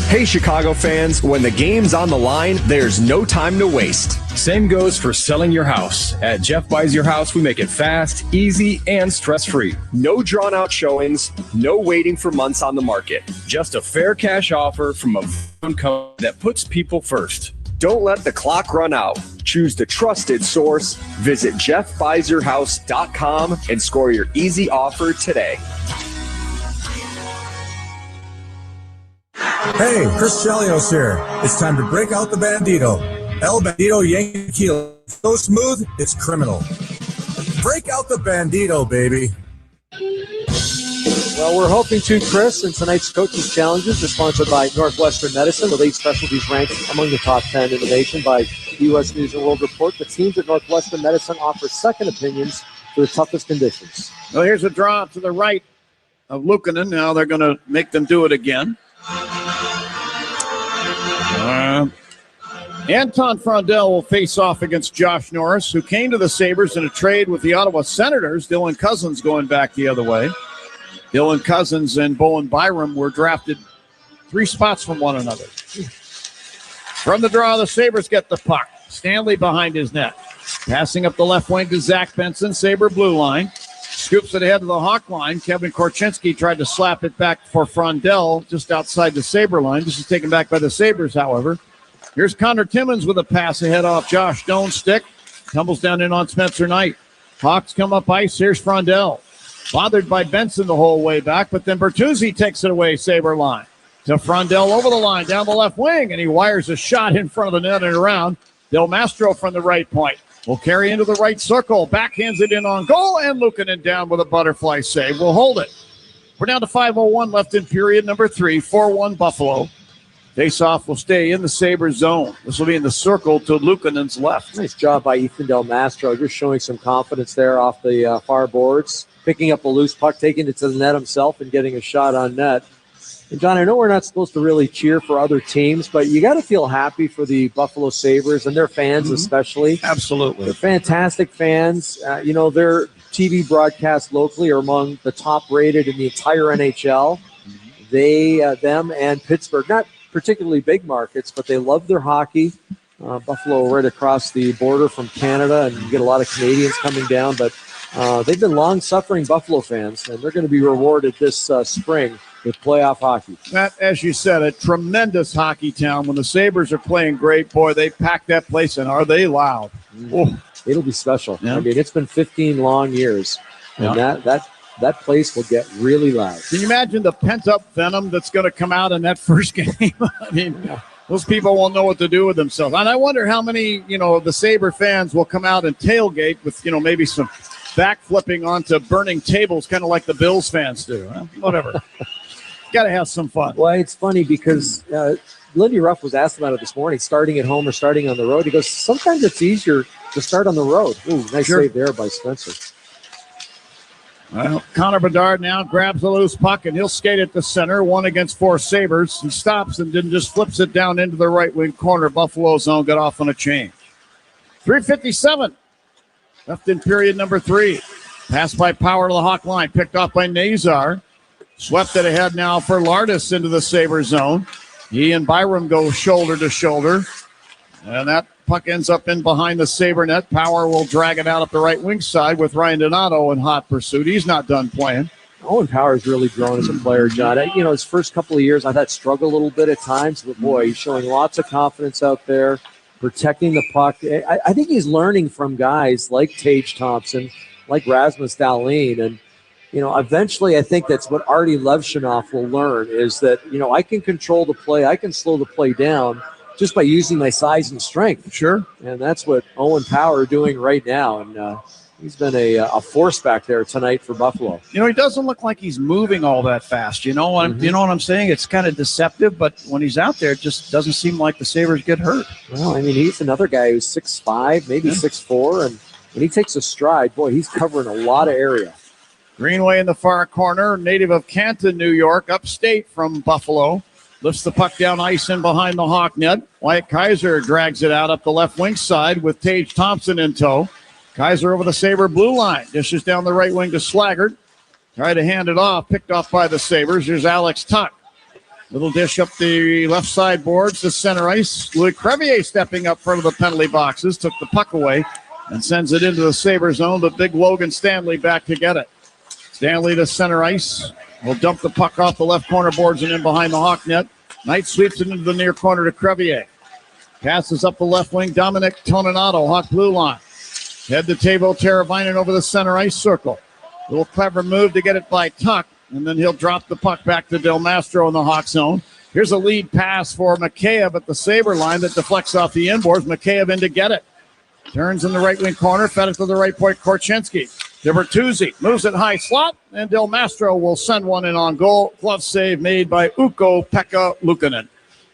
Hey, Chicago fans, when the game's on the line, there's no time to waste. Same goes for selling your house. At Jeff Buys Your House, we make it fast, easy, and stress-free. No drawn-out showings, no waiting for months on the market. Just a fair cash offer from a company that puts people first. Don't let the clock run out. Choose the trusted source. Visit JeffBuysYourHouse.com and score your easy offer today. Hey, Chris Chelios here. It's time to break out the Bandito. El Bandito Yankee Tequila. So smooth, it's criminal. Break out the Bandito, baby. Well, we're hoping to, Chris, and tonight's Coaches Challenges are sponsored by Northwestern Medicine, with 8 specialties ranked among the top 10 in the nation by U.S. News & World Report. The teams at Northwestern Medicine offer second opinions for the toughest conditions. Well, here's a draw to the right of Luukkonen. Now they're going to make them do it again. Anton Frondell will face off against Josh Norris, who came to the Sabres in a trade with the Ottawa Senators. Dylan Cousins going back the other way. Dylan Cousins and Bowen Byram were drafted 3 spots from one another. From the draw, the Sabres get the puck. Stanley behind his net. Passing up the left wing to Zach Benson, Sabre blue line. Scoops it ahead to the Hawk line. Kevin Korchinski tried to slap it back for Frondell just outside the Sabre line. This is taken back by the Sabres, however. Here's Connor Timmins with a pass ahead off Josh Doan's stick. Tumbles down in on Spencer Knight. Hawks come up ice. Here's Frondell. Bothered by Benson the whole way back, but then Bertuzzi takes it away, Sabre line. To Frondell over the line, down the left wing, and he wires a shot in front of the net and around. Del Mastro from the right point will carry into the right circle. Backhands it in on goal, and Luukkonen down with a butterfly save. We'll hold it. We're down to 5:01 left in period number 3, 4-1 Buffalo. Face-off will stay in the Sabres zone. This will be in the circle to Luukkonen's left. Nice job by Ethan Del Mastro, just showing some confidence there off the far boards, picking up a loose puck, taking it to the net himself, and getting a shot on net. And, John, I know we're not supposed to really cheer for other teams, but you got to feel happy for the Buffalo Sabres and their fans especially. Absolutely. They're fantastic fans. They're TV broadcasts locally are among the top rated in the entire NHL. Them and Pittsburgh, not particularly big markets, but they love their hockey. Buffalo right across the border from Canada, and you get a lot of Canadians coming down, but they've been long-suffering Buffalo fans, and they're going to be rewarded this spring with playoff hockey. That, as you said, a tremendous hockey town. When the Sabres are playing great, boy, they pack that place, and are they loud? Oh. It'll be special. Yeah. I mean, it's been 15 long years, and Yeah. that place will get really loud. Can you imagine the pent-up venom that's going to come out in that first game? I mean, those people won't know what to do with themselves. And I wonder how many, the Sabre fans will come out and tailgate with, maybe some backflipping onto burning tables, kind of like the Bills fans do. Well, whatever. Got to have some fun. Well, it's funny because Lindy Ruff was asked about it this morning, starting at home or starting on the road. He goes, sometimes it's easier to start on the road. Ooh, nice save there by Spencer. Well, Connor Bedard now grabs the loose puck, and he'll skate it to center. 1 against 4 Sabres. He stops and then just flips it down into the right wing corner. Buffalo zone got off on a change. 3:57 left in period number 3. Pass by Power to the Hawk line. Picked off by Nazar. Swept it ahead now for Lardis into the Sabre zone. He and Byram go shoulder to shoulder. And that puck ends up in behind the Sabre net. Power will drag it out up the right wing side with Ryan Donato in hot pursuit. He's not done playing. Owen Power's really grown as a player, John. His first couple of years, I thought struggled a little bit at times, but boy, he's showing lots of confidence out there, protecting the puck. I think he's learning from guys like Tage Thompson, like Rasmus Dahlin, and eventually I think that's what Artie Levshunov will learn is that, I can control the play, I can slow the play down just by using my size and strength. Sure. And that's what Owen Power is doing right now. And he's been a force back there tonight for Buffalo. He doesn't look like he's moving all that fast. You know what I'm saying? It's kind of deceptive, but when he's out there, it just doesn't seem like the Sabres get hurt. Well, I mean, he's another guy who's 6'5", maybe 6'4", and when he takes a stride, boy, he's covering a lot of area. Greenway in the far corner, native of Canton, New York, upstate from Buffalo. Lifts the puck down ice in behind the Hawk net. Wyatt Kaiser drags it out up the left wing side with Tage Thompson in tow. Kaiser over the Sabre blue line. Dishes down the right wing to Slaggert. Try to hand it off. Picked off by the Sabres. Here's Alex Tuck. Little dish up the left side boards to center ice. Louis Crevier stepping up front of the penalty boxes. Took the puck away and sends it into the Sabre zone. But big Logan Stanley back to get it. Stanley to center ice. Will dump the puck off the left corner boards and in behind the Hawk net. Knight sweeps it into the near corner to Crevier. Passes up the left wing. Dominic Toninato, Hawk blue line. Head to Teuvo Teravainen over the center ice circle. Little clever move to get it by Tuck, and then he'll drop the puck back to Del Mastro in the Hawk zone. Here's a lead pass for Mikheyev at the Sabre line that deflects off the inboards. Mikheyev in to get it. Turns in the right wing corner, fed it to the right point, Korchinski. To Bertuzzi, moves it high slot, and Del Mastro will send one in on goal. Glove save made by Ukko-Pekka Luukkonen.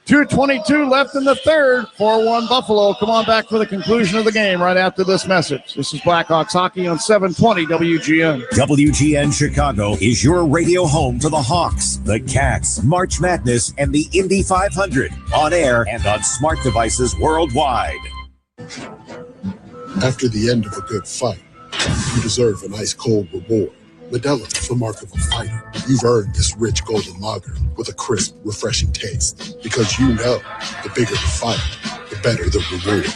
2:22 left in the third. 4-1 Buffalo. Come on back for the conclusion of the game right after this message. This is Blackhawks hockey on 720 WGN. WGN Chicago is your radio home for the Hawks, the Cats, March Madness, and the Indy 500. On air and on smart devices worldwide. After the end of a good fight, you deserve an ice-cold reward. Modelo is the mark of a fighter. You've earned this rich golden lager with a crisp, refreshing taste. Because you know, the bigger the fight, the better the reward.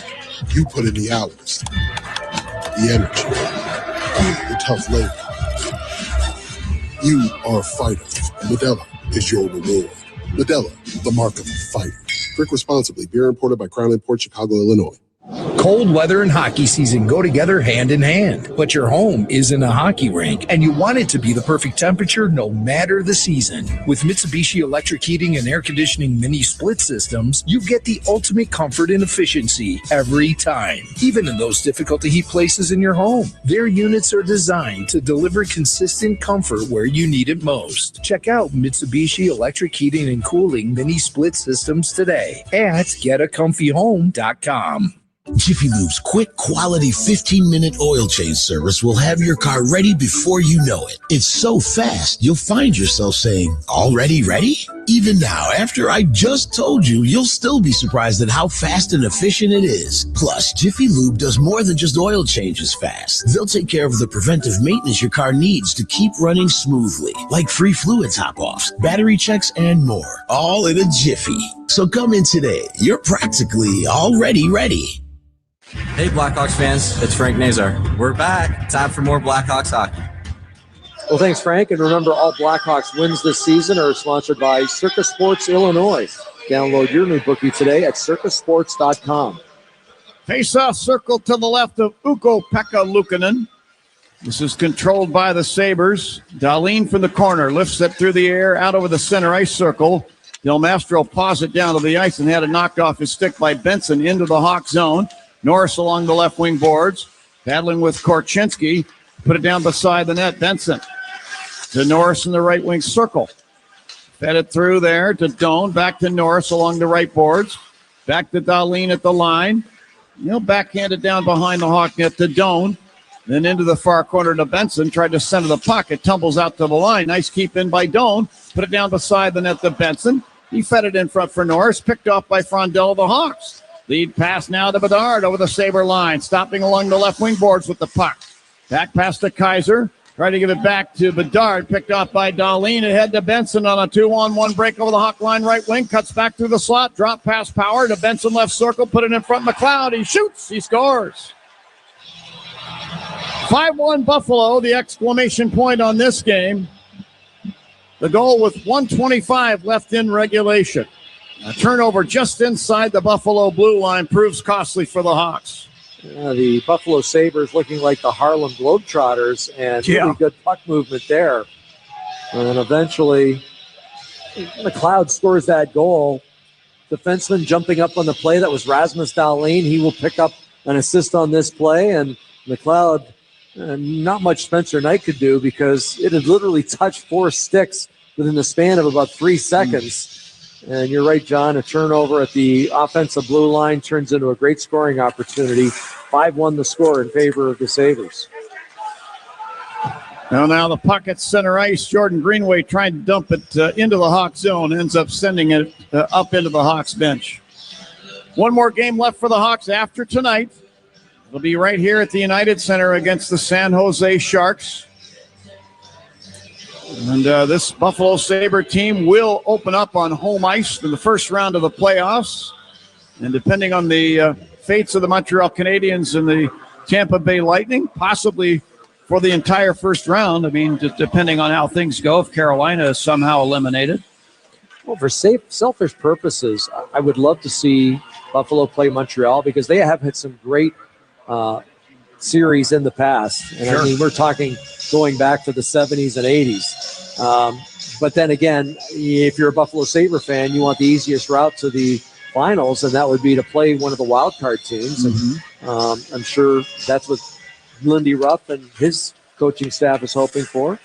You put in the hours, the energy, the tough labor. You are a fighter, and Modelo is your reward. Modelo, the mark of a fighter. Drink responsibly. Beer imported by Crown Imports, Chicago, Illinois. Cold weather and hockey season go together hand in hand, but your home isn't a hockey rink, and you want it to be the perfect temperature no matter the season. With Mitsubishi electric heating and air conditioning mini split systems, you get the ultimate comfort and efficiency every time, even in those difficult to heat places in your home. Their units are designed to deliver consistent comfort where you need it most. Check out Mitsubishi electric heating and cooling mini split systems today at getacomfyhome.com. Jiffy Lube's quick, quality 15-minute oil change service will have your car ready before you know it. It's so fast, you'll find yourself saying, already ready? Even now, after I just told you, you'll still be surprised at how fast and efficient it is. Plus, Jiffy Lube does more than just oil changes fast. They'll take care of the preventive maintenance your car needs to keep running smoothly, like free fluid top-offs, battery checks, and more. All in a jiffy. So come in today. You're practically already ready. Hey, Blackhawks fans, it's Frank Nazar. We're back. Time for more Blackhawks hockey. Well, thanks, Frank. And remember, all Blackhawks wins this season are sponsored by Circa Sports Illinois. Download your new bookie today at circasports.com. Face-off circle to the left of Ukko-Pekka Luukkonen. This is controlled by the Sabres. Dahlin from the corner lifts it through the air out over the center ice circle. Del Mastro paws it down to the ice and had it knocked off his stick by Benson into the Hawk zone. Norris along the left wing boards, battling with Korchinski. Put it down beside the net. Benson to Norris in the right wing circle. Fed it through there to Doan. Back to Norris along the right boards. Back to Dahlin at the line. Backhanded down behind the Hawk net to Doan. Then into the far corner to Benson. Tried to center the puck. It tumbles out to the line. Nice keep in by Doan. Put it down beside the net to Benson. He fed it in front for Norris. Picked off by Frondell of the Hawks. Lead pass now to Bedard over the Sabre line. Stopping along the left wing boards with the puck. Back pass to Kaiser. Trying to give it back to Bedard. Picked off by Dahlin. Ahead to Benson on a 2-on-1 break over the Hawk line right wing. Cuts back through the slot. Drop pass Power to Benson left circle. Put it in front of McLeod. He shoots. He scores. 5-1 Buffalo. The exclamation point on this game. The goal with 1:25 left in regulation. A turnover just inside the Buffalo blue line proves costly for the Hawks. The Buffalo Sabres looking like the Harlem Globetrotters, and really good puck movement there. And eventually, McLeod scores that goal. Defenseman jumping up on the play. That was Rasmus Dahlin. He will pick up an assist on this play, and McLeod, not much Spencer Knight could do because it had literally touched four sticks within the span of about 3 seconds. And you're right, John, a turnover at the offensive blue line turns into a great scoring opportunity. 5-1 the score in favor of the Sabres. Now the puck at center ice. Jordan Greenway trying to dump it into the Hawks zone. Ends up sending it up into the Hawks bench. One more game left for the Hawks after tonight. It'll be right here at the United Center against the San Jose Sharks. And this Buffalo Sabre team will open up on home ice in the first round of the playoffs. And depending on the fates of the Montreal Canadiens and the Tampa Bay Lightning, possibly for the entire first round. I mean, depending on how things go, if Carolina is somehow eliminated. Well, for selfish purposes, I would love to see Buffalo play Montreal because they have had some great series in the past. And I mean, we're talking going back to the 70s and 80s. But then again, if you're a Buffalo Sabre fan, you want the easiest route to the finals, and that would be to play one of the wild card teams. And I'm sure that's what Lindy Ruff and his coaching staff is hoping for.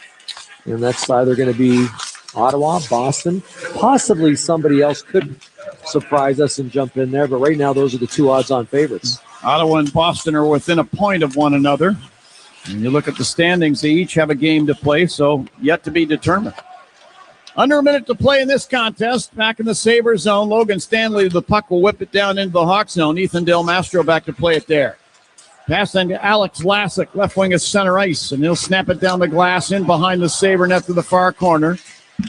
And that's either going to be Ottawa, Boston, possibly somebody else could surprise us and jump in there. But right now, those are the two odds-on favorites. Ottawa and Boston are within a point of one another. And you look at the standings, they each have a game to play, so yet to be determined. Under a minute to play in this contest. Back in the Sabre zone, Logan Stanley, the puck will whip it down into the Hawk zone. Ethan Del Mastro back to play it there. Pass then to Alex Vlasic, left wing at center ice, and he'll snap it down the glass in behind the Sabre net to the far corner.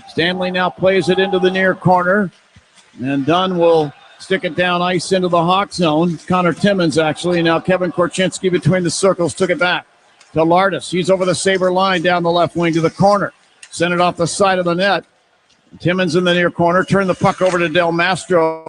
Stanley now plays it into the near corner, and Dunn will stick it down ice into the Hawk zone. Connor Timmins, actually. Now Kevin Korchinski between the circles took it back to Lardis. He's over the Sabre line down the left wing to the corner. Sent it off the side of the net. Timmins in the near corner. Turned the puck over to Del Mastro.